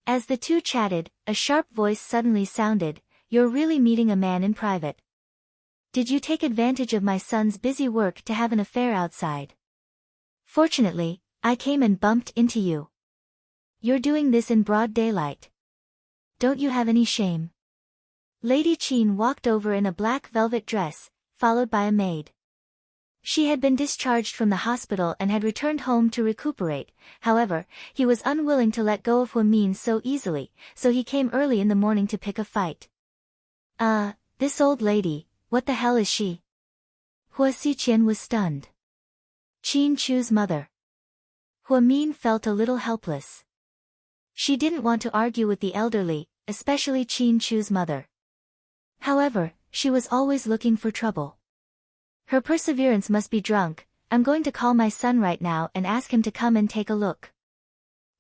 As the two chatted, a sharp voice suddenly sounded, You're really meeting a man in private. Did you take advantage of my son's busy work to have an affair outside? Fortunately, I came and bumped into you. You're doing this in broad daylight. Don't you have any shame? Lady Qin walked over in a black velvet dress, followed by a maid. She had been discharged from the hospital and had returned home to recuperate. However, he was unwilling to let go of Huamin so easily, so he came early in the morning to pick a fight. This old lady, what the hell is she? Hua Xiqian was stunned. Qin Chu's mother. Huamin felt a little helpless. She didn't want to argue with the elderly, especially Qin Chu's mother. However, she was always looking for trouble. Her perseverance must be drunk. I'm going to call my son right now and ask him to come and take a look.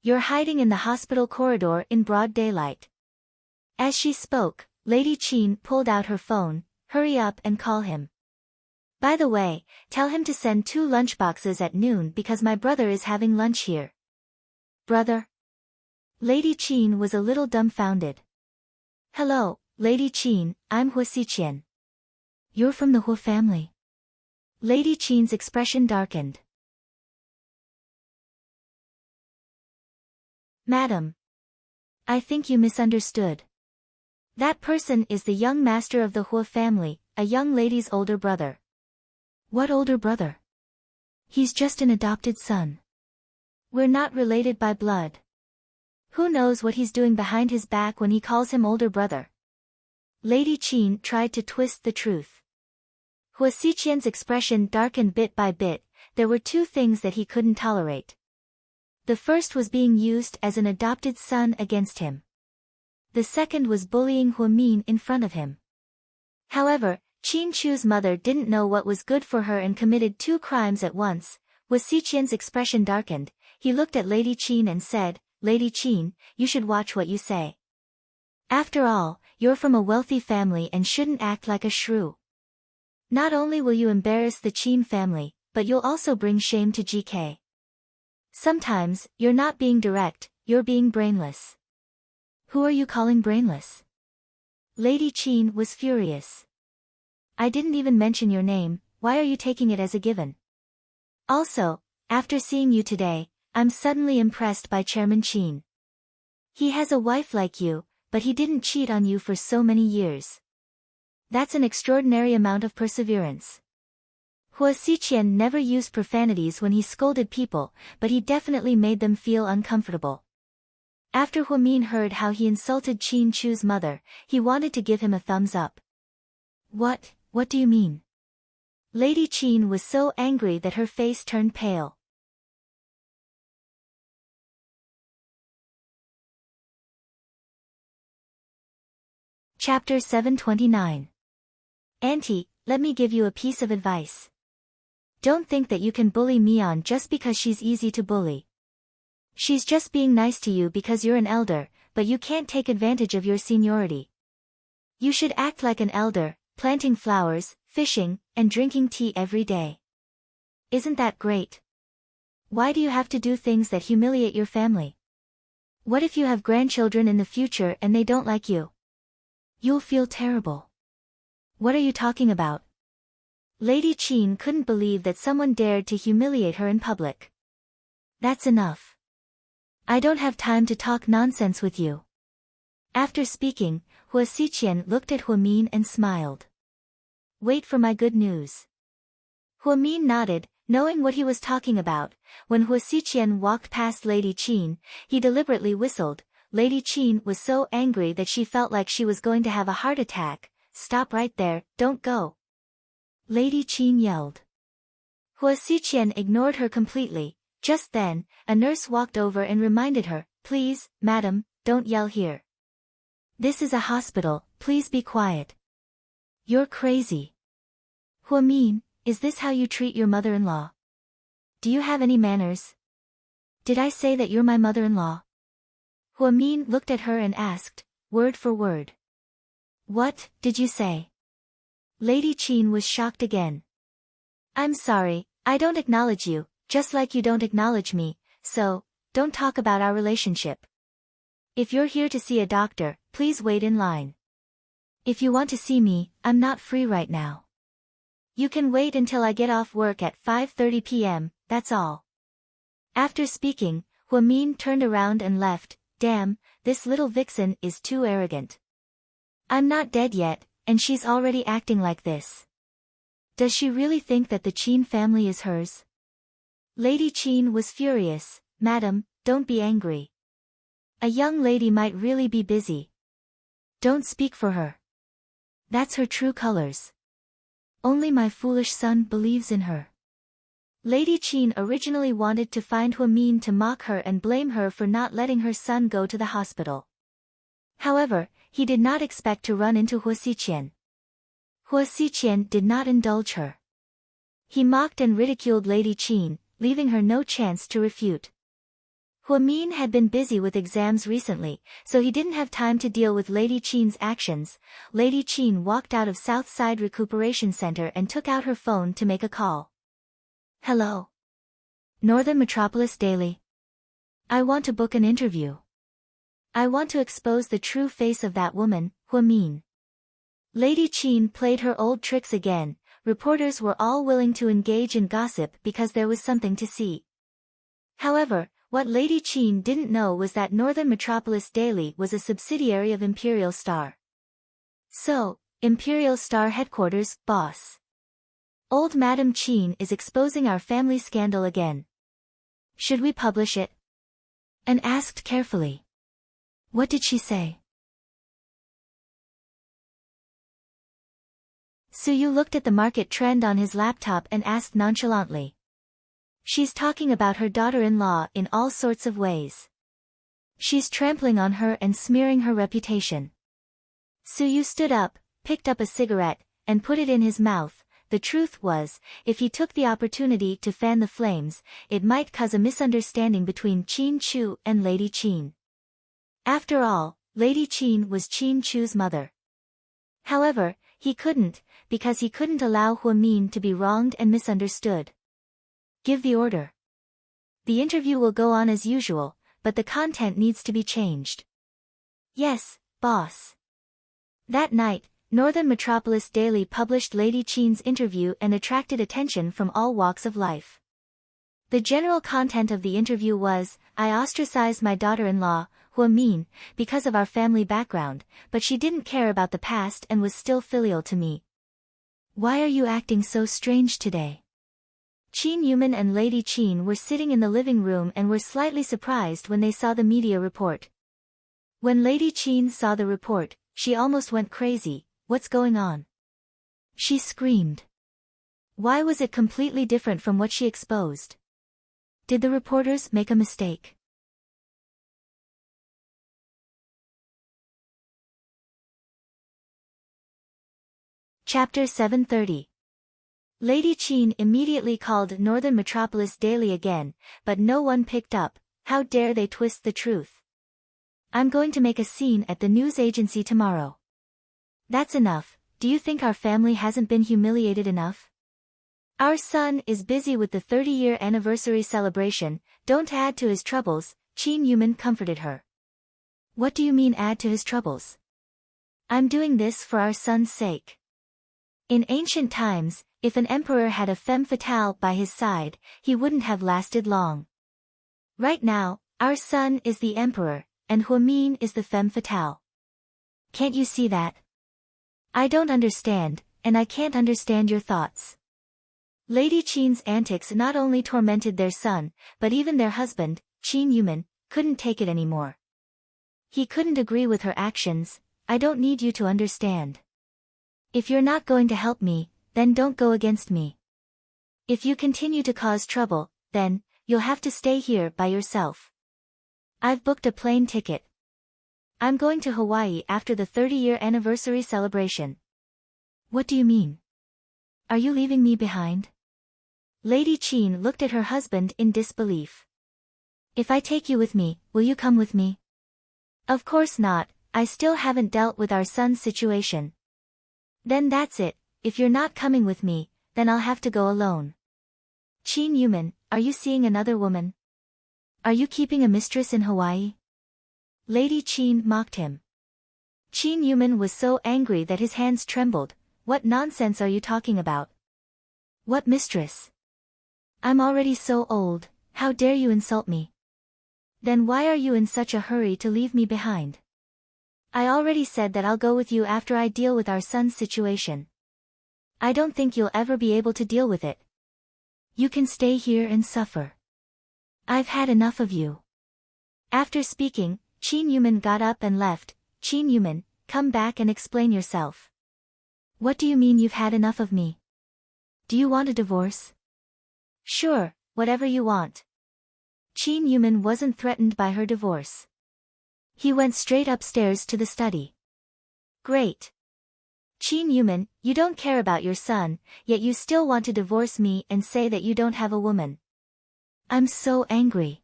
You're hiding in the hospital corridor in broad daylight. As she spoke, Lady Qin pulled out her phone. Hurry up and call him. By the way, tell him to send 2 lunchboxes at noon because my brother is having lunch here. Brother? Lady Qin was a little dumbfounded. Hello, Lady Qin, I'm Hua Xiqian. You're from the Hua family. Lady Qin's expression darkened. Madam. I think you misunderstood. That person is the young master of the Hua family, a young lady's older brother. What older brother? He's just an adopted son. We're not related by blood. Who knows what he's doing behind his back when he calls him older brother? Lady Qin tried to twist the truth. Hua Xiqian's expression darkened bit by bit. There were 2 things that he couldn't tolerate. The first was being used as an adopted son against him. The second was bullying Huamin in front of him. However, Qin Chu's mother didn't know what was good for her and committed 2 crimes at once. Hua Xiqian's expression darkened. He looked at Lady Qin and said, Lady Qin, you should watch what you say. After all, you're from a wealthy family and shouldn't act like a shrew. Not only will you embarrass the Qin family, but you'll also bring shame to GK. Sometimes, you're not being direct, you're being brainless. Who are you calling brainless? Lady Qin was furious. I didn't even mention your name, why are you taking it as a given? Also, after seeing you today, I'm suddenly impressed by Chairman Qin. He has a wife like you, but he didn't cheat on you for so many years. That's an extraordinary amount of perseverance. Hua Xiqian never used profanities when he scolded people, but he definitely made them feel uncomfortable. After Huamin heard how he insulted Qin Chu's mother, he wanted to give him a thumbs up. What do you mean? Lady Qin was so angry that her face turned pale. Chapter 729. Auntie, let me give you a piece of advice. Don't think that you can bully Mian just because she's easy to bully. She's just being nice to you because you're an elder, but you can't take advantage of your seniority. You should act like an elder, planting flowers, fishing, and drinking tea every day. Isn't that great? Why do you have to do things that humiliate your family? What if you have grandchildren in the future and they don't like you? You'll feel terrible. What are you talking about? Lady Qin couldn't believe that someone dared to humiliate her in public. That's enough. I don't have time to talk nonsense with you. After speaking, Hua Xiqian looked at Huamin and smiled. Wait for my good news. Huamin nodded, knowing what he was talking about. When Hua Xiqian walked past Lady Qin, he deliberately whistled. Lady Qin was so angry that she felt like she was going to have a heart attack. Stop right there, don't go. Lady Qin yelled. Hua Xiqian ignored her completely. Just then, a nurse walked over and reminded her, please, madam, don't yell here. This is a hospital, please be quiet. You're crazy. Huamin, is this how you treat your mother-in-law? Do you have any manners? Did I say that you're my mother-in-law? Huamin looked at her and asked, word for word. What did you say? Lady Qin was shocked again. I'm sorry, I don't acknowledge you, just like you don't acknowledge me, so, don't talk about our relationship. If you're here to see a doctor, please wait in line. If you want to see me, I'm not free right now. You can wait until I get off work at 5:30 p.m., that's all. After speaking, Huamin turned around and left. Damn, this little vixen is too arrogant. I'm not dead yet, and she's already acting like this. Does she really think that the Qin family is hers? Lady Qin was furious. Madam, don't be angry. A young lady might really be busy. Don't speak for her. That's her true colors. Only my foolish son believes in her. Lady Qin originally wanted to find Huamin to mock her and blame her for not letting her son go to the hospital. However, he did not expect to run into Hua Xiqian. Hua Xiqian did not indulge her. He mocked and ridiculed Lady Qin, leaving her no chance to refute. Huamin had been busy with exams recently, so he didn't have time to deal with Lady Qin's actions. Lady Qin walked out of Southside Recuperation Center and took out her phone to make a call. Hello. Northern Metropolis Daily. I want to book an interview. I want to expose the true face of that woman, Huamin. Lady Qin played her old tricks again. Reporters were all willing to engage in gossip because there was something to see. However, what Lady Qin didn't know was that Northern Metropolis Daily was a subsidiary of Imperial Star. So, Imperial Star headquarters, boss. Old Madam Qin is exposing our family scandal again. Should we publish it? And asked carefully. What did she say? Suyu looked at the market trend on his laptop and asked nonchalantly. She's talking about her daughter-in-law in all sorts of ways. She's trampling on her and smearing her reputation. Suyu stood up, picked up a cigarette, and put it in his mouth. The truth was, if he took the opportunity to fan the flames, it might cause a misunderstanding between Qin Chu and Lady Qin. After all, Lady Qin was Qin Chu's mother. However, he couldn't, because he couldn't allow Huamin to be wronged and misunderstood. Give the order. The interview will go on as usual, but the content needs to be changed. Yes, boss. That night, Northern Metropolis Daily published Lady Qin's interview and attracted attention from all walks of life. The general content of the interview was, I ostracized my daughter-in-law, Huamin, because of our family background, but she didn't care about the past and was still filial to me. Why are you acting so strange today? Qin Yuman and Lady Qin were sitting in the living room and were slightly surprised when they saw the media report. When Lady Qin saw the report, she almost went crazy. What's going on? She screamed. Why was it completely different from what she exposed? Did the reporters make a mistake? Chapter 730. Lady Qin immediately called Northern Metropolis Daily again, but no one picked up. how dare they twist the truth. I'm going to make a scene at the news agency tomorrow. That's enough. Do you think our family hasn't been humiliated enough? Our son is busy with the 30-year anniversary celebration, don't add to his troubles, Qin Yuman comforted her. What do you mean add to his troubles? I'm doing this for our son's sake. In ancient times, if an emperor had a femme fatale by his side, he wouldn't have lasted long. Right now, our son is the emperor, and Huamin is the femme fatale. Can't you see that? I don't understand, and I can't understand your thoughts. Lady Qin's antics not only tormented their son, but even their husband, Qin Yuman, couldn't take it anymore. He couldn't agree with her actions. I don't need you to understand. If you're not going to help me, then don't go against me. If you continue to cause trouble, then, you'll have to stay here by yourself. I've booked a plane ticket. I'm going to Hawaii after the 30-year anniversary celebration. What do you mean? Are you leaving me behind? Lady Qin looked at her husband in disbelief. If I take you with me, will you come with me? Of course not, I still haven't dealt with our son's situation. Then that's it, if you're not coming with me, then I'll have to go alone. Qin Yuman, are you seeing another woman? Are you keeping a mistress in Hawaii? Lady Qin mocked him. Qin Yuman was so angry that his hands trembled. What nonsense are you talking about? What mistress? I'm already so old, how dare you insult me? Then why are you in such a hurry to leave me behind? I already said that I'll go with you after I deal with our son's situation. I don't think you'll ever be able to deal with it. You can stay here and suffer. I've had enough of you. After speaking, Qin Yuman got up and left. Qin Yuman, come back and explain yourself. What do you mean you've had enough of me? Do you want a divorce? Sure, whatever you want. Qin Yuman wasn't threatened by her divorce. He went straight upstairs to the study. Great. Qin Yuman, you don't care about your son, yet you still want to divorce me and say that you don't have a woman. I'm so angry.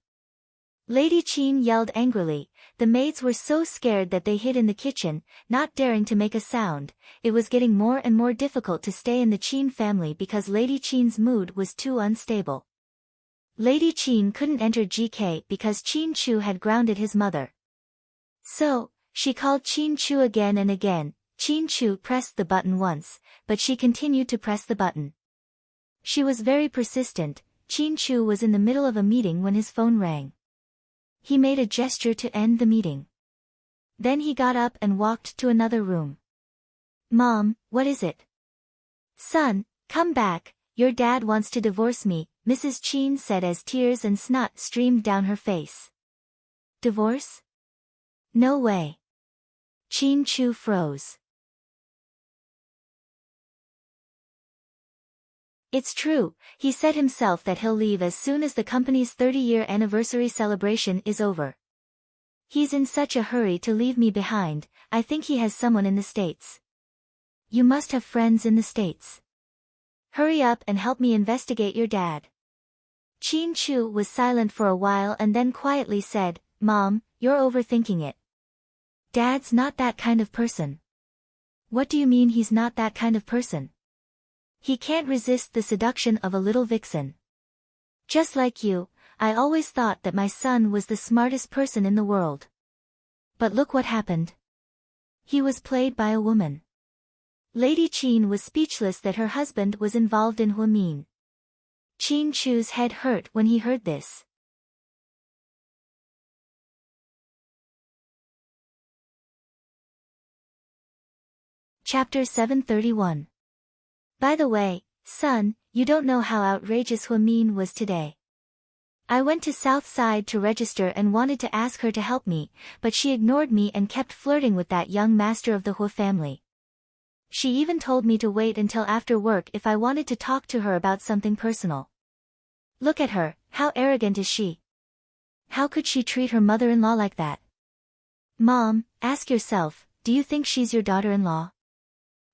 Lady Qin yelled angrily. The maids were so scared that they hid in the kitchen, not daring to make a sound. It was getting more and more difficult to stay in the Qin family because Lady Qin's mood was too unstable. Lady Qin couldn't enter GK because Qin Chu had grounded his mother. So, she called Qin Chu again and again. Qin Chu pressed the button once, but she continued to press the button. She was very persistent. Qin Chu was in the middle of a meeting when his phone rang. He made a gesture to end the meeting. Then he got up and walked to another room. Mom, what is it? Son, come back, your dad wants to divorce me, Mrs. Qin said as tears and snot streamed down her face. Divorce? No way. Qin Chu froze. It's true, he said himself that he'll leave as soon as the company's 30-year anniversary celebration is over. He's in such a hurry to leave me behind. I think he has someone in the States. You must have friends in the States. Hurry up and help me investigate your dad. Qin Chu was silent for a while and then quietly said, Mom, you're overthinking it. Dad's not that kind of person. What do you mean he's not that kind of person? He can't resist the seduction of a little vixen. Just like you, I always thought that my son was the smartest person in the world. But look what happened. He was played by a woman. Lady Qin was speechless that her husband was involved in Huamin. Qin Chu's head hurt when he heard this. Chapter 731. By the way, son, you don't know how outrageous Huamin was today. I went to South Side to register and wanted to ask her to help me, but she ignored me and kept flirting with that young master of the Hua family. She even told me to wait until after work if I wanted to talk to her about something personal. Look at her, how arrogant is she? How could she treat her mother-in-law like that? Mom, ask yourself, do you think she's your daughter-in-law?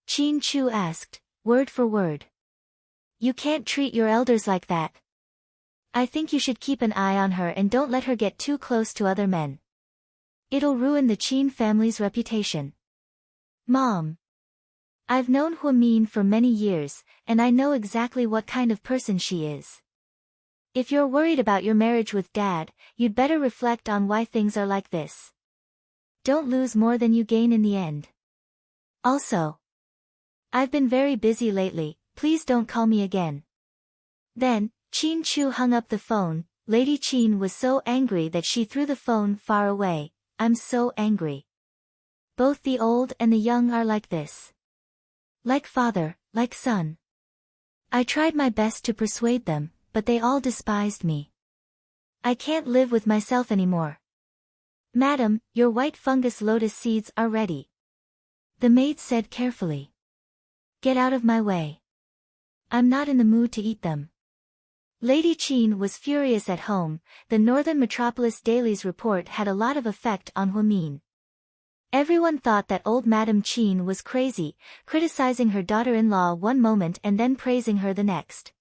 Qin Chu asked, word for word. You can't treat your elders like that. I think you should keep an eye on her and don't let her get too close to other men. It'll ruin the Qin family's reputation. Mom. I've known Huamin for many years, and I know exactly what kind of person she is. If you're worried about your marriage with Dad, you'd better reflect on why things are like this. Don't lose more than you gain in the end. Also, I've been very busy lately, please don't call me again. Then, Qin Chu hung up the phone. Lady Qin was so angry that she threw the phone far away. I'm so angry. Both the old and the young are like this. Like father, like son. I tried my best to persuade them, but they all despised me. I can't live with myself anymore. Madam, your white fungus lotus seeds are ready. The maid said carefully. Get out of my way. I'm not in the mood to eat them. Lady Qin was furious at home. The Northern Metropolis Daily's report had a lot of effect on Huamin. Everyone thought that old Madame Qin was crazy, criticizing her daughter-in-law one moment and then praising her the next.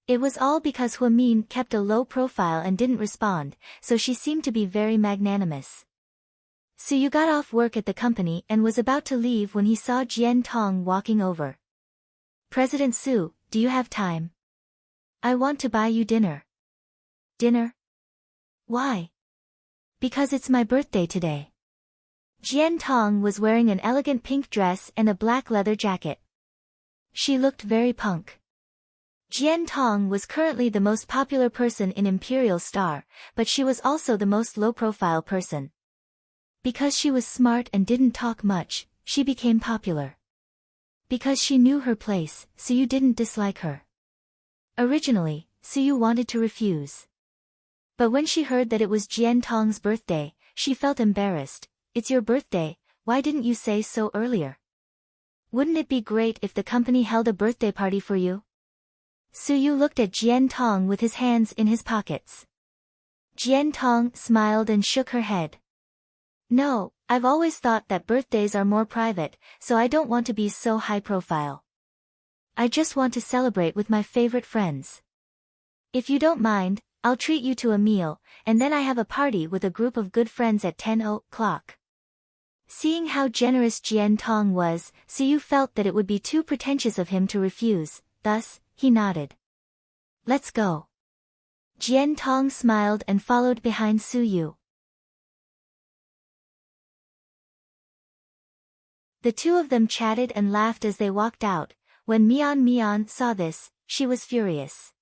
It was all because Huamin kept a low profile and didn't respond, so she seemed to be very magnanimous. So you got off work at the company and was about to leave when he saw Jian Tong walking over. President Su, do you have time? I want to buy you dinner. Dinner? Why? Because it's my birthday today. Jian Tong was wearing an elegant pink dress and a black leather jacket. She looked very punk. Jian Tong was currently the most popular person in Imperial Star, but she was also the most low-profile person. Because she was smart and didn't talk much, she became popular. Because she knew her place, Suyu didn't dislike her. Originally, Suyu wanted to refuse. But when she heard that it was Jian Tong's birthday, she felt embarrassed. It's your birthday, why didn't you say so earlier? Wouldn't it be great if the company held a birthday party for you? Suyu looked at Jian Tong with his hands in his pockets. Jian Tong smiled and shook her head. No, I've always thought that birthdays are more private, so I don't want to be so high profile. I just want to celebrate with my favorite friends. If you don't mind, I'll treat you to a meal, and then I have a party with a group of good friends at 10 o'clock. Seeing how generous Jian Tong was, Suyu felt that it would be too pretentious of him to refuse, thus, he nodded. Let's go. Jian Tong smiled and followed behind Suyu. The two of them chatted and laughed as they walked out. When Mian saw this, she was furious.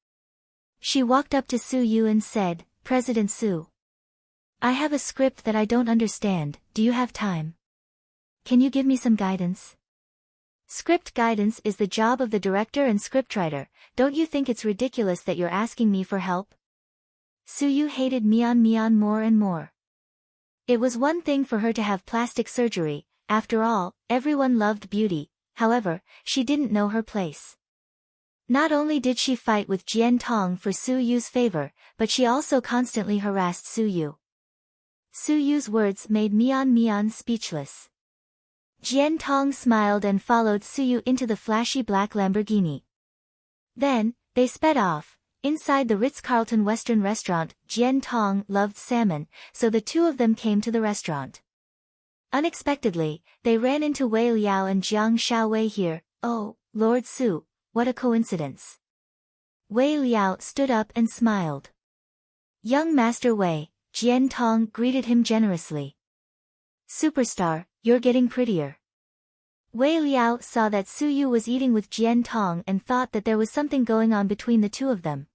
She walked up to Suyu and said, President Su. I have a script that I don't understand, do you have time? Can you give me some guidance? Script guidance is the job of the director and scriptwriter. Don't you think it's ridiculous that you're asking me for help? Suyu hated Mian more and more. It was one thing for her to have plastic surgery. After all, everyone loved beauty. However, she didn't know her place. Not only did she fight with Jian Tong for Suyu's favor, but she also constantly harassed Suyu. Suyu's words made Mian speechless. Jian Tong smiled and followed Suyu into the flashy black Lamborghini. Then, they sped off. Inside the Ritz-Carlton Western restaurant, Jian Tong loved salmon, so the two of them came to the restaurant. Unexpectedly, they ran into Wei Liao and Jiang Xiaowei here. Oh, Lord Su, what a coincidence. Wei Liao stood up and smiled. Young Master Wei, Jian Tong greeted him generously. Superstar, you're getting prettier. Wei Liao saw that Suyu was eating with Jian Tong and thought that there was something going on between the two of them.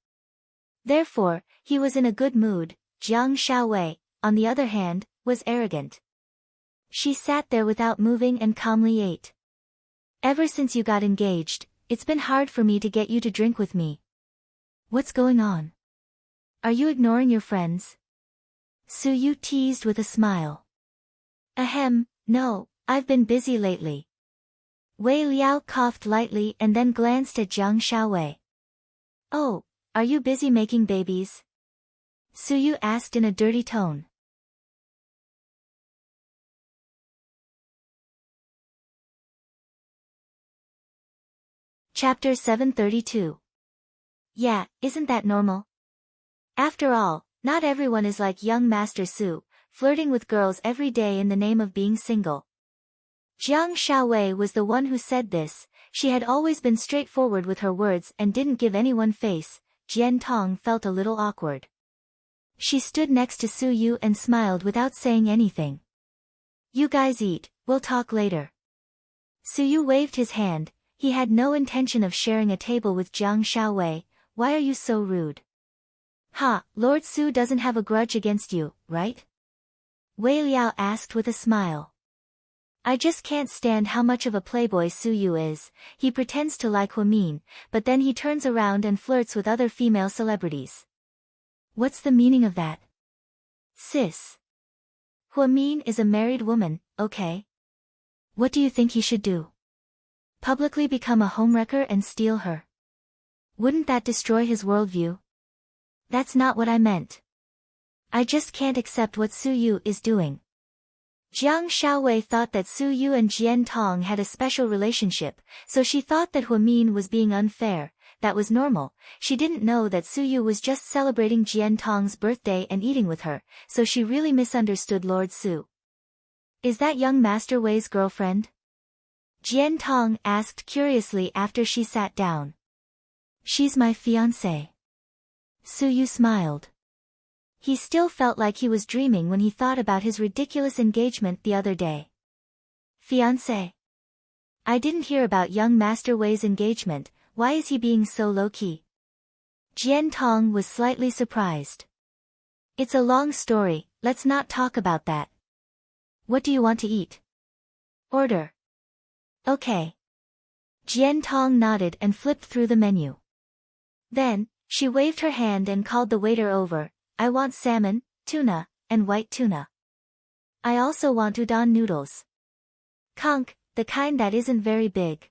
Therefore, he was in a good mood. Jiang Xiaowei, on the other hand, was arrogant. She sat there without moving and calmly ate. Ever since you got engaged, it's been hard for me to get you to drink with me. What's going on? Are you ignoring your friends? Suyu teased with a smile. Ahem, no, I've been busy lately. Wei Liao coughed lightly and then glanced at Jiang Xiaowei. Oh, are you busy making babies? Suyu asked in a dirty tone. Chapter 732. Yeah, isn't that normal? After all, not everyone is like young Master Su, flirting with girls every day in the name of being single. Jiang Shaowei was the one who said this. She had always been straightforward with her words and didn't give anyone face. Jian Tong felt a little awkward. She stood next to Su Yu and smiled without saying anything. You guys eat, we'll talk later. Su Yu waved his hand. He had no intention of sharing a table with Jiang Shaowei. Why are you so rude? Ha, Lord Su doesn't have a grudge against you, right? Wei Liao asked with a smile. I just can't stand how much of a playboy Su Yu is. He pretends to like Huamin, but then he turns around and flirts with other female celebrities. What's the meaning of that? Sis. Huamin is a married woman, okay? What do you think he should do? Publicly become a homewrecker and steal her? Wouldn't that destroy his worldview? That's not what I meant. I just can't accept what Su Yu is doing. Jiang Shaowei thought that Su Yu and Jian Tong had a special relationship, so she thought that Huamin was being unfair. That was normal. She didn't know that Su Yu was just celebrating Jian Tong's birthday and eating with her, so she really misunderstood Lord Su. Is that young Master Wei's girlfriend? Jian Tong asked curiously after she sat down. She's my fiancé. Su Yu smiled. He still felt like he was dreaming when he thought about his ridiculous engagement the other day. Fiancé? I didn't hear about young Master Wei's engagement. Why is he being so low-key? Jian Tong was slightly surprised. It's a long story, let's not talk about that. What do you want to eat? Order. Okay. Jian Tong nodded and flipped through the menu. Then, she waved her hand and called the waiter over. I want salmon, tuna, and white tuna. I also want udon noodles. Conch, the kind that isn't very big.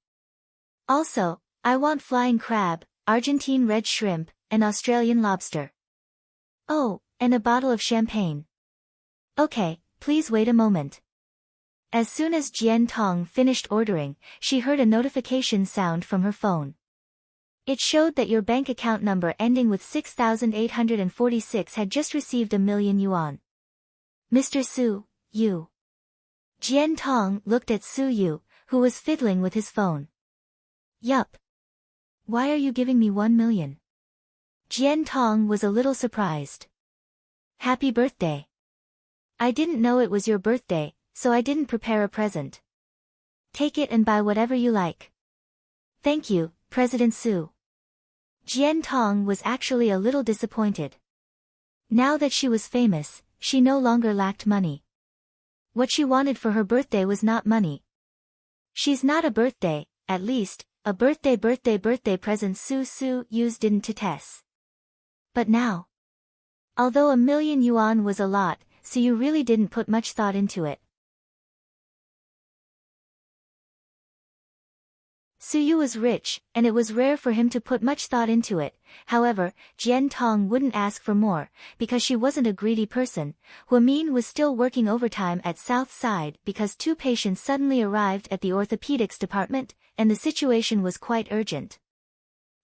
Also, I want flying crab, Argentine red shrimp, and Australian lobster. Oh, and a bottle of champagne. Okay, please wait a moment. As soon as Jian Tong finished ordering, she heard a notification sound from her phone. It showed that your bank account number ending with 6,846 had just received 1,000,000 yuan. Mr. Su, you. Jian Tong looked at Su Yu, who was fiddling with his phone. Yup. Why are you giving me 1,000,000? Jian Tong was a little surprised. Happy birthday. I didn't know it was your birthday, so I didn't prepare a present. Take it and buy whatever you like. Thank you, President Su. Jian Tong was actually a little disappointed. Now that she was famous, she no longer lacked money. What she wanted for her birthday was not money. She's not a birthday, at least, a birthday present Su Yu's didn't to Tess. But now. Although 1,000,000 yuan was a lot, Su Yu really didn't put much thought into it. Su Yu was rich, and it was rare for him to put much thought into it. However, Jian Tong wouldn't ask for more, because she wasn't a greedy person. Huamin was still working overtime at South Side because 2 patients suddenly arrived at the orthopedics department, and the situation was quite urgent.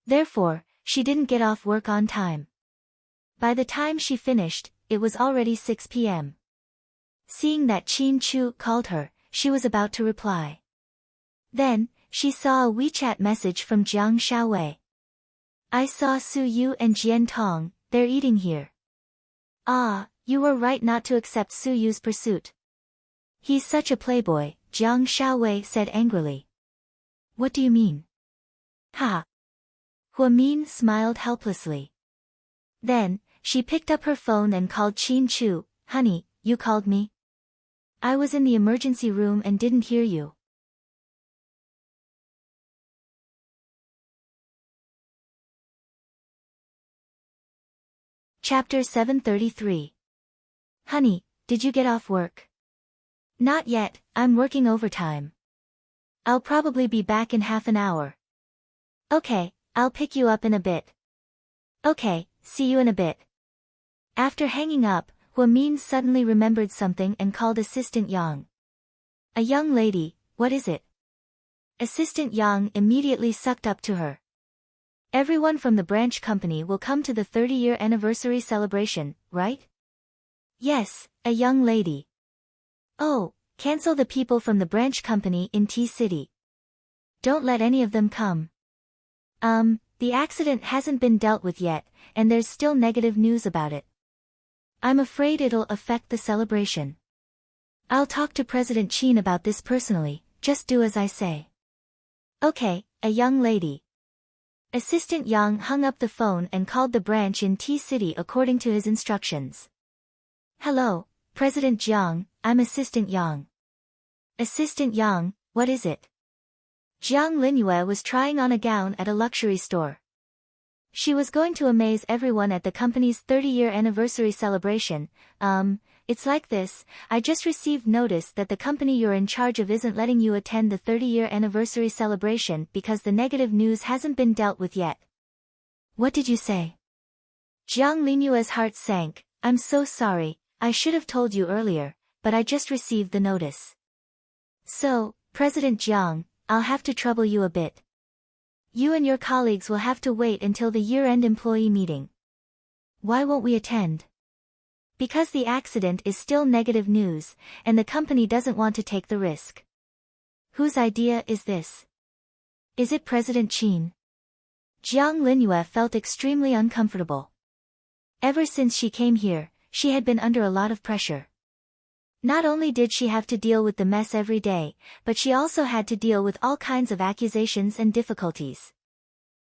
Therefore, she didn't get off work on time. By the time she finished, it was already 6 p.m. Seeing that Qin Chu called her, she was about to reply. Then, she saw a WeChat message from Jiang Shaowei. I saw Su Yu and Jian Tong, they're eating here. Ah, you were right not to accept Su Yu's pursuit. He's such a playboy, Jiang Shaowei said angrily. What do you mean? Ha! Huamin smiled helplessly. Then, she picked up her phone and called Qin Chu. Honey, you called me? I was in the emergency room and didn't hear you. Chapter 733. Honey, did you get off work? Not yet, I'm working overtime. I'll probably be back in half an hour. Okay, I'll pick you up in a bit. Okay, see you in a bit. After hanging up, Huamin suddenly remembered something and called Assistant Yang. A young lady, what is it? Assistant Yang immediately sucked up to her. Everyone from the branch company will come to the 30-year anniversary celebration, right? Yes, a young lady. Oh, cancel the people from the branch company in T-City. Don't let any of them come. The accident hasn't been dealt with yet, and there's still negative news about it. I'm afraid it'll affect the celebration. I'll talk to President Chin about this personally, just do as I say. Okay, a young lady. Assistant Yang hung up the phone and called the branch in T-City according to his instructions. Hello, President Jiang, I'm Assistant Yang. Assistant Yang, what is it? Jiang Linyue was trying on a gown at a luxury store. She was going to amaze everyone at the company's 30-year anniversary celebration. It's like this, I just received notice that the company you're in charge of isn't letting you attend the 30-year anniversary celebration because the negative news hasn't been dealt with yet. What did you say? Jiang Linyue's heart sank. I'm so sorry, I should have told you earlier, but I just received the notice. So, President Jiang, I'll have to trouble you a bit. You and your colleagues will have to wait until the year-end employee meeting. Why won't we attend? Because the accident is still negative news, and the company doesn't want to take the risk. Whose idea is this? Is it President Chin? Jiang Linyue felt extremely uncomfortable. Ever since she came here, she had been under a lot of pressure. Not only did she have to deal with the mess every day, but she also had to deal with all kinds of accusations and difficulties.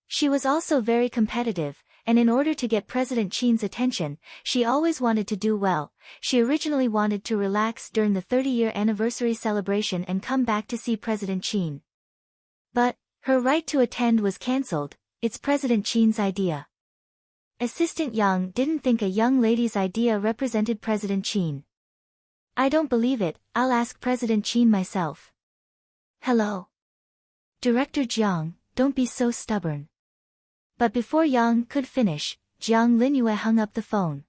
She was also very competitive, and in order to get President Chin's attention, she always wanted to do well. She originally wanted to relax during the 30-year anniversary celebration and come back to see President Chin. But, her right to attend was cancelled. It's President Chin's idea. Assistant Yang didn't think a young lady's idea represented President Chin. I don't believe it, I'll ask President Chin myself. Hello. Director Jiang, don't be so stubborn. But before Yang could finish, Jiang Linyue hung up the phone.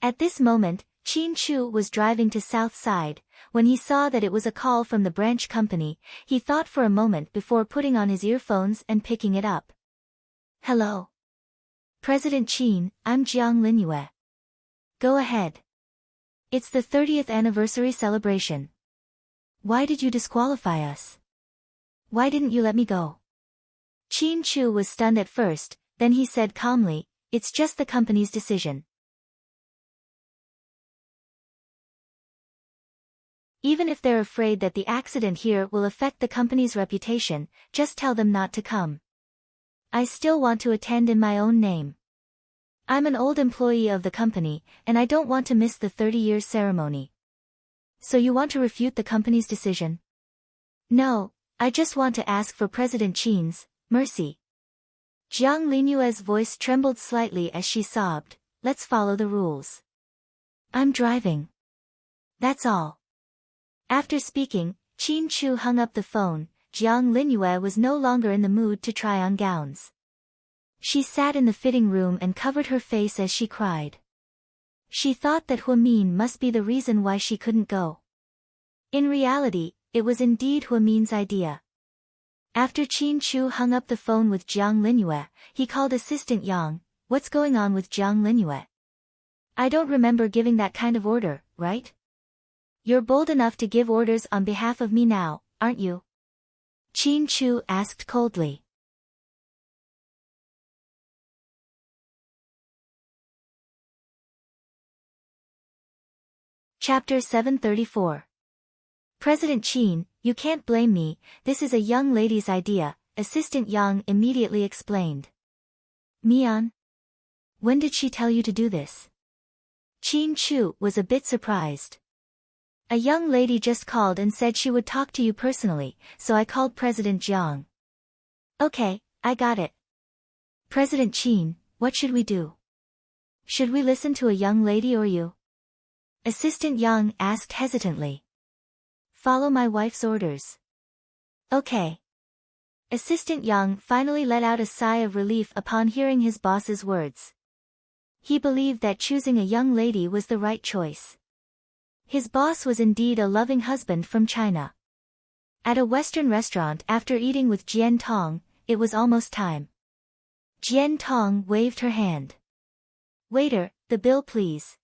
At this moment, Qin Chu was driving to South Side. When he saw that it was a call from the branch company, he thought for a moment before putting on his earphones and picking it up. Hello. President Chin, I'm Jiang Linyue. Go ahead. It's the 30th anniversary celebration. Why did you disqualify us? Why didn't you let me go? Qin Chu was stunned at first, then he said calmly, it's just the company's decision. Even if they're afraid that the accident here will affect the company's reputation, just tell them not to come. I still want to attend in my own name. I'm an old employee of the company, and I don't want to miss the 30-year ceremony. So you want to refute the company's decision? No, I just want to ask for President Chin's mercy. Jiang Linyue's voice trembled slightly as she sobbed, let's follow the rules. I'm driving. That's all. After speaking, Qin Chu hung up the phone. Jiang Linyue was no longer in the mood to try on gowns. She sat in the fitting room and covered her face as she cried. She thought that Huamin must be the reason why she couldn't go. In reality, it was indeed Huamin's idea. After Qin Chu hung up the phone with Jiang Linyue, he called Assistant Yang. What's going on with Jiang Linyue? I don't remember giving that kind of order, right? You're bold enough to give orders on behalf of me now, aren't you? Qin Chu asked coldly. Chapter 734. President Chin, you can't blame me, this is a young lady's idea, Assistant Yang immediately explained. Mian? When did she tell you to do this? Qin Chu was a bit surprised. A young lady just called and said she would talk to you personally, so I called President Jiang. Okay, I got it. President Chin, what should we do? Should we listen to a young lady or you? Assistant Yang asked hesitantly. Follow my wife's orders. Okay. Assistant Yang finally let out a sigh of relief upon hearing his boss's words. He believed that choosing a young lady was the right choice. His boss was indeed a loving husband from China. At a Western restaurant after eating with Jian Tong, it was almost time. Jian Tong waved her hand. Waiter, the bill please.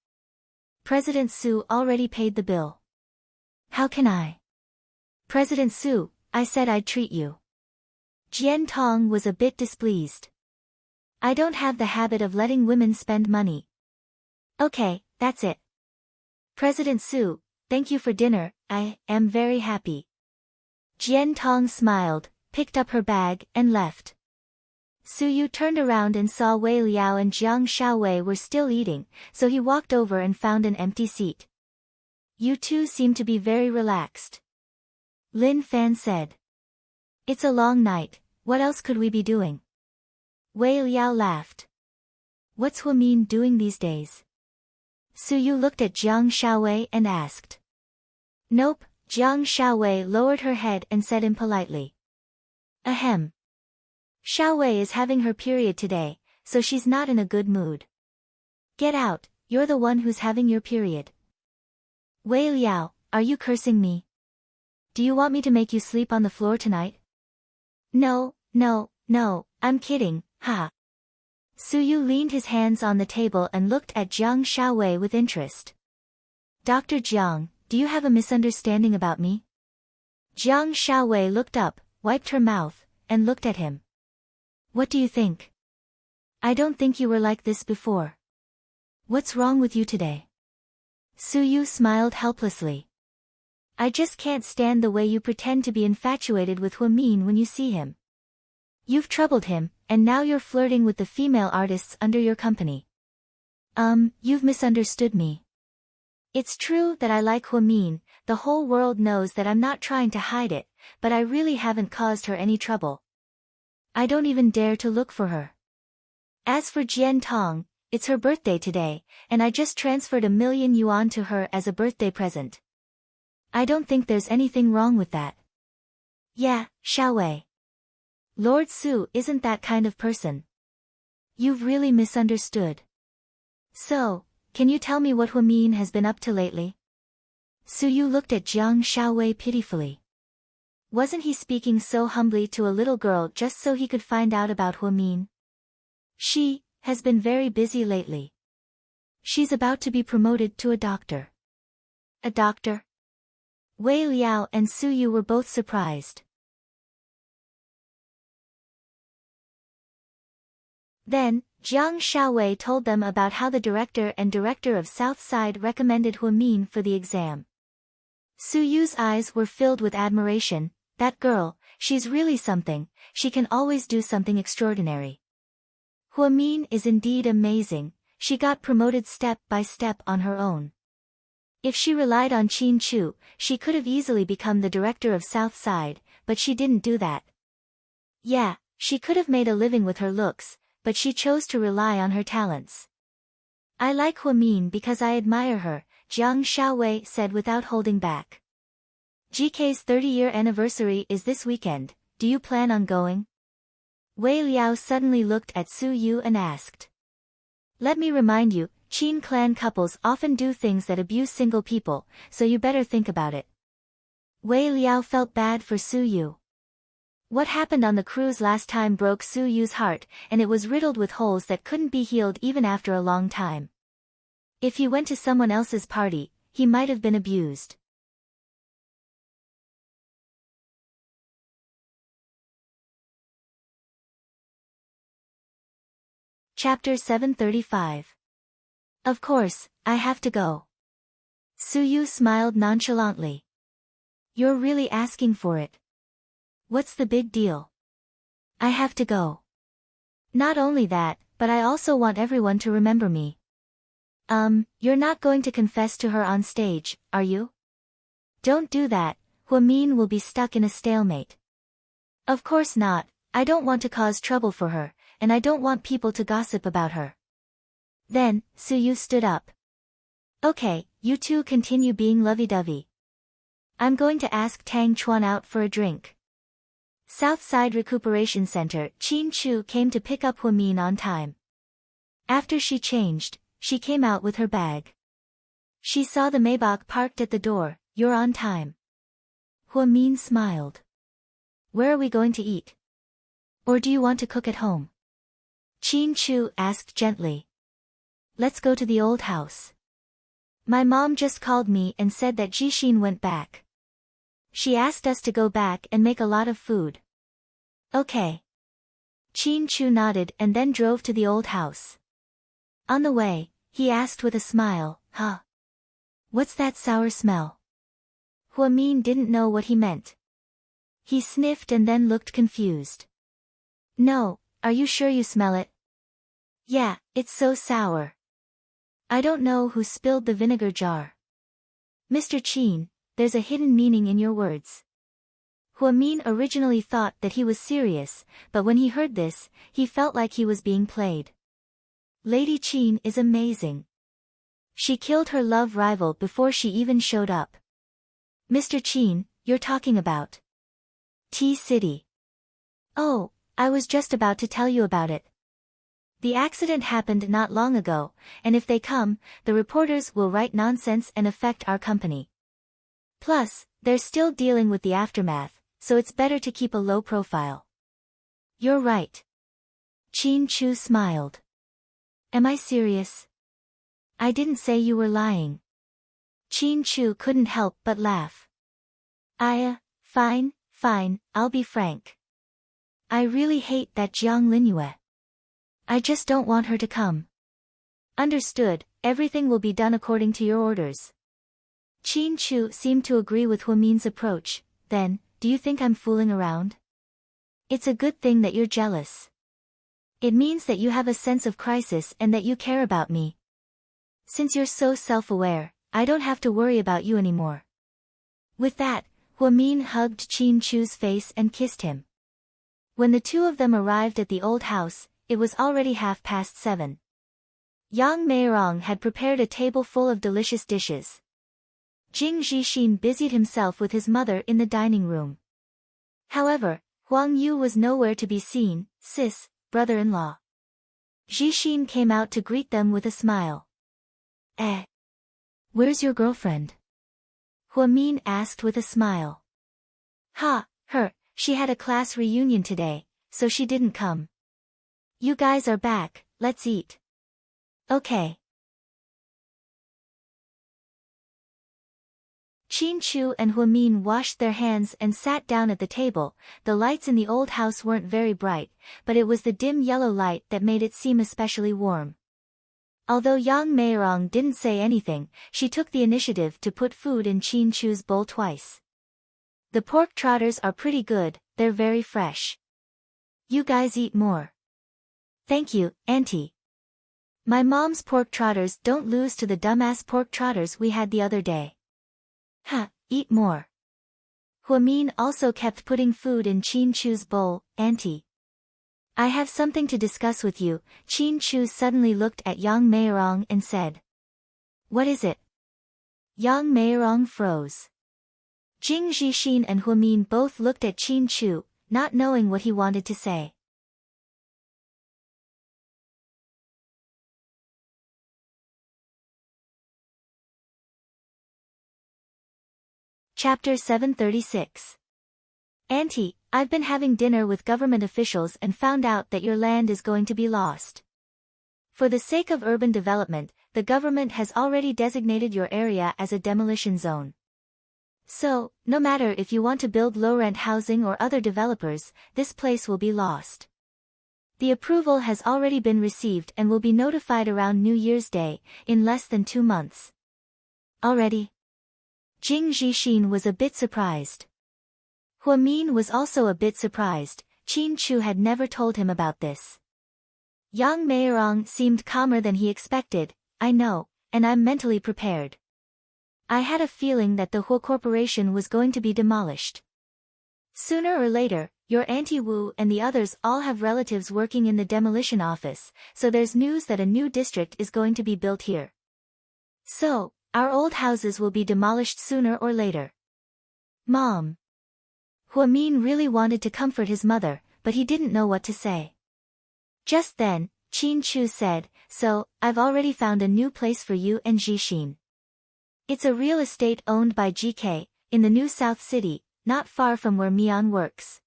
President Su already paid the bill. How can I? President Su, I said I'd treat you. Jian Tong was a bit displeased. I don't have the habit of letting women spend money. Okay, that's it. President Su, thank you for dinner, I am very happy. Jian Tong smiled, picked up her bag, and left. Su Yu turned around and saw Wei Liao and Jiang Xiaowei were still eating, so he walked over and found an empty seat. You two seem to be very relaxed. Lin Fan said. It's a long night, what else could we be doing? Wei Liao laughed. What's Huamin doing these days? Su Yu looked at Jiang Xiaowei and asked. Nope, Jiang Xiaowei lowered her head and said impolitely. Ahem. Xiaowei is having her period today, so she's not in a good mood. Get out, you're the one who's having your period. Wei Liao, are you cursing me? Do you want me to make you sleep on the floor tonight? No, I'm kidding, ha. Su Yu leaned his hands on the table and looked at Jiang Xiaowei with interest. Dr. Jiang, do you have a misunderstanding about me? Jiang Xiaowei looked up, wiped her mouth, and looked at him. What do you think? I don't think you were like this before. What's wrong with you today? Su Yu smiled helplessly. I just can't stand the way you pretend to be infatuated with Huamin when you see him. You've troubled him, and now you're flirting with the female artists under your company. You've misunderstood me. It's true that I like Huamin, the whole world knows that I'm not trying to hide it, but I really haven't caused her any trouble. I don't even dare to look for her. As for Jian Tong, it's her birthday today, and I just transferred 1,000,000 yuan to her as a birthday present. I don't think there's anything wrong with that. Yeah, Xiaowei. Lord Su isn't that kind of person. You've really misunderstood. So, can you tell me what Huamin has been up to lately? Su Yu looked at Jiang Xiaowei pitifully. Wasn't he speaking so humbly to a little girl just so he could find out about Huamin? She has been very busy lately. She's about to be promoted to a doctor. A doctor? Wei Liao and Su Yu were both surprised. Then, Jiang Xiaowei told them about how the director of South Side recommended Huamin for the exam. Su Yu's eyes were filled with admiration. That girl, she's really something, she can always do something extraordinary. Huamin is indeed amazing, she got promoted step by step on her own. If she relied on Qin Chu, she could have easily become the director of South Side, but she didn't do that. Yeah, she could have made a living with her looks, but she chose to rely on her talents. I like Huamin because I admire her, Jiang Xiaowei said without holding back. GK's 30-year anniversary is this weekend, do you plan on going? Wei Liao suddenly looked at Su Yu and asked. Let me remind you, Qin clan couples often do things that abuse single people, so you better think about it. Wei Liao felt bad for Su Yu. What happened on the cruise last time broke Su Yu's heart, and it was riddled with holes that couldn't be healed even after a long time. If he went to someone else's party, he might have been abused. Chapter 735. Of course, I have to go. Su Yu smiled nonchalantly. You're really asking for it. What's the big deal? I have to go. Not only that, but I also want everyone to remember me. You're not going to confess to her on stage, are you? Don't do that, Huamin will be stuck in a stalemate. Of course not, I don't want to cause trouble for her, and I don't want people to gossip about her. Then, Su Yu stood up. Okay, you two continue being lovey-dovey. I'm going to ask Tang Chuan out for a drink. Southside Recuperation Center, Qin Chu came to pick up Huamin on time. After she changed, she came out with her bag. She saw the Maybach parked at the door. You're on time. Huamin smiled. Where are we going to eat? Or do you want to cook at home? Qin Chu asked gently. Let's go to the old house. My mom just called me and said that Jixin went back. She asked us to go back and make a lot of food. Okay. Qin Chu nodded and then drove to the old house. On the way, he asked with a smile, Huh? What's that sour smell? Huamin didn't know what he meant. He sniffed and then looked confused. No, are you sure you smell it? Yeah, it's so sour. I don't know who spilled the vinegar jar. Mr. Qin, there's a hidden meaning in your words. Huamin originally thought that he was serious, but when he heard this, he felt like he was being played. Lady Qin is amazing. She killed her love rival before she even showed up. Mr. Qin, you're talking about T-City. Oh, I was just about to tell you about it. The accident happened not long ago, and if they come, the reporters will write nonsense and affect our company. Plus, they're still dealing with the aftermath, so it's better to keep a low profile. You're right. Qin Chu smiled. Am I serious? I didn't say you were lying. Qin Chu couldn't help but laugh. Fine, I'll be frank. I really hate that Jiang Linyue. I just don't want her to come. Understood, everything will be done according to your orders. Qin Chu seemed to agree with Huamin's approach. Then, do you think I'm fooling around? It's a good thing that you're jealous. It means that you have a sense of crisis and that you care about me. Since you're so self-aware, I don't have to worry about you anymore. With that, Huamin hugged Qin Chu's face and kissed him. When the two of them arrived at the old house, it was already 7:30. Yang Meirong had prepared a table full of delicious dishes. Jing Jixin busied himself with his mother in the dining room. However, Huang Yu was nowhere to be seen, sis, brother-in-law. Jixin came out to greet them with a smile. Where's your girlfriend? Huamin asked with a smile. Her, she had a class reunion today, so she didn't come. You guys are back, let's eat. Okay. Qin Chu and Huamin washed their hands and sat down at the table. The lights in the old house weren't very bright, but it was the dim yellow light that made it seem especially warm. Although Yang Meirong didn't say anything, she took the initiative to put food in Qin Chu's bowl twice. The pork trotters are pretty good, they're very fresh. You guys eat more. Thank you, Auntie. My mom's pork trotters don't lose to the dumbass pork trotters we had the other day. Eat more. Huamin also kept putting food in Qin Chu's bowl. Auntie. I have something to discuss with you. Qin Chu suddenly looked at Yang Meirong and said. What is it? Yang Meirong froze. Jing Jixin and Huamin both looked at Qin Chu, not knowing what he wanted to say. Chapter 736. Auntie, I've been having dinner with government officials and found out that your land is going to be lost. For the sake of urban development, the government has already designated your area as a demolition zone. So, no matter if you want to build low-rent housing or other developers, this place will be lost. The approval has already been received and will be notified around New Year's Day, in less than 2 months. Already? Jing Jixin was a bit surprised. Huamin was also a bit surprised. Qin Chu had never told him about this. Yang Meirong seemed calmer than he expected. I know, and I'm mentally prepared. I had a feeling that the Huo Corporation was going to be demolished. Sooner or later, your Auntie Wu and the others all have relatives working in the demolition office, so there's news that a new district is going to be built here. So, our old houses will be demolished sooner or later. Mom. Huamin really wanted to comfort his mother, but he didn't know what to say. Just then, Qin Chu said, So, I've already found a new place for you and Jixin. It's a real estate owned by GK, in the new South City, not far from where Mian works.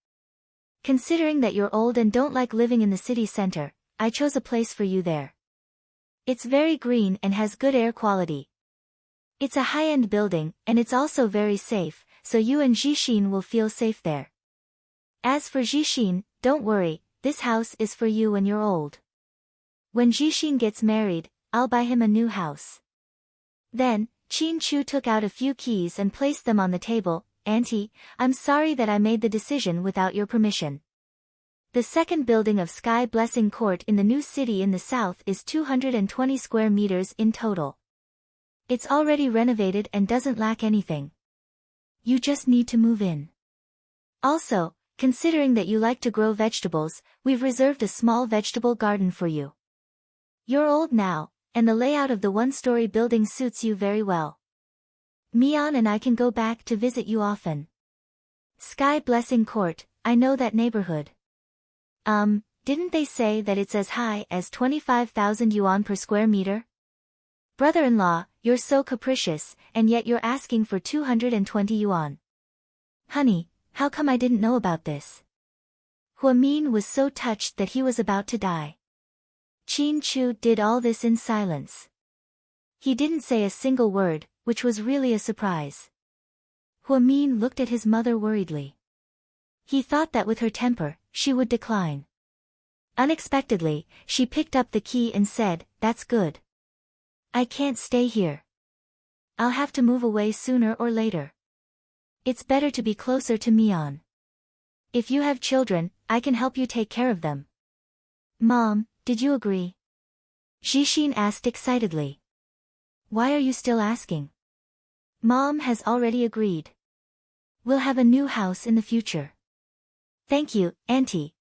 Considering that you're old and don't like living in the city center, I chose a place for you there. It's very green and has good air quality. It's a high-end building, and it's also very safe, so you and Jixin will feel safe there. As for Jixin, don't worry, this house is for you when you're old. When Jixin gets married, I'll buy him a new house. Then, Qin Chu took out a few keys and placed them on the table. Auntie, I'm sorry that I made the decision without your permission. The second building of Sky Blessing Court in the new city in the south is 220 square meters in total. It's already renovated and doesn't lack anything. You just need to move in. Also, considering that you like to grow vegetables, we've reserved a small vegetable garden for you. You're old now, and the layout of the one-story building suits you very well. Mian and I can go back to visit you often. Sky Blessing Court, I know that neighborhood. Didn't they say that it's as high as 25,000 yuan per square meter? Brother-in-law, you're so capricious, and yet you're asking for 220 yuan. Honey, how come I didn't know about this? Huamin was so touched that he was about to die. Qin Chu did all this in silence. He didn't say a single word, which was really a surprise. Huamin looked at his mother worriedly. He thought that with her temper, she would decline. Unexpectedly, she picked up the key and said, "That's good. I can't stay here. I'll have to move away sooner or later. It's better to be closer to Mian. If you have children, I can help you take care of them." Mom, did you agree? Jixin asked excitedly. Why are you still asking? Mom has already agreed. We'll have a new house in the future. Thank you, Auntie.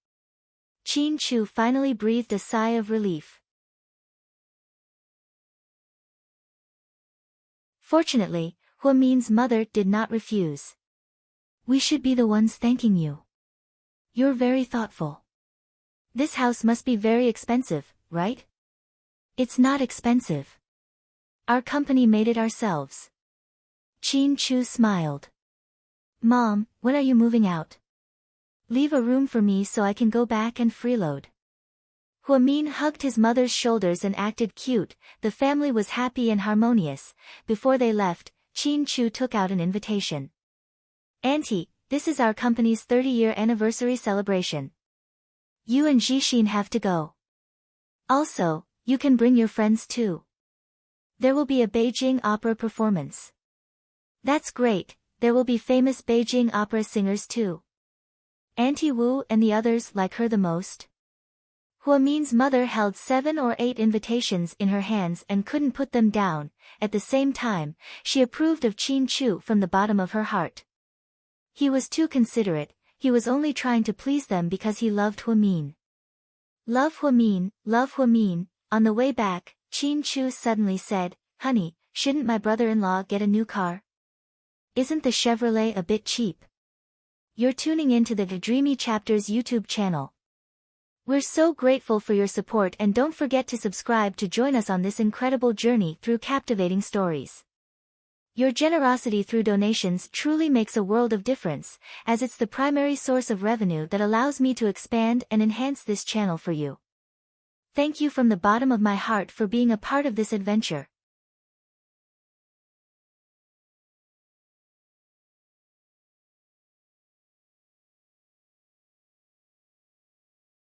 Qin Chu finally breathed a sigh of relief. Fortunately, Huamin's mother did not refuse. We should be the ones thanking you. You're very thoughtful. This house must be very expensive, right? It's not expensive. Our company made it ourselves. Qin Chu smiled. Mom, when are you moving out? Leave a room for me so I can go back and freeload. Huamin hugged his mother's shoulders and acted cute. The family was happy and harmonious. Before they left, Qin Chu took out an invitation. Auntie, this is our company's 30-year anniversary celebration. You and Jixin have to go. Also, you can bring your friends too. There will be a Beijing opera performance. That's great, there will be famous Beijing opera singers too. Auntie Wu and the others like her the most. Huamin's mother held 7 or 8 invitations in her hands and couldn't put them down. At the same time, she approved of Qin Chu from the bottom of her heart. He was too considerate, he was only trying to please them because he loved Huamin. Love Huamin, love Huamin. On the way back, Qin Chu suddenly said, Honey, shouldn't my brother-in-law get a new car? Isn't the Chevrolet a bit cheap? You're tuning into the Dreamy Chapters YouTube channel. We're so grateful for your support, and don't forget to subscribe to join us on this incredible journey through captivating stories. Your generosity through donations truly makes a world of difference, as it's the primary source of revenue that allows me to expand and enhance this channel for you. Thank you from the bottom of my heart for being a part of this adventure.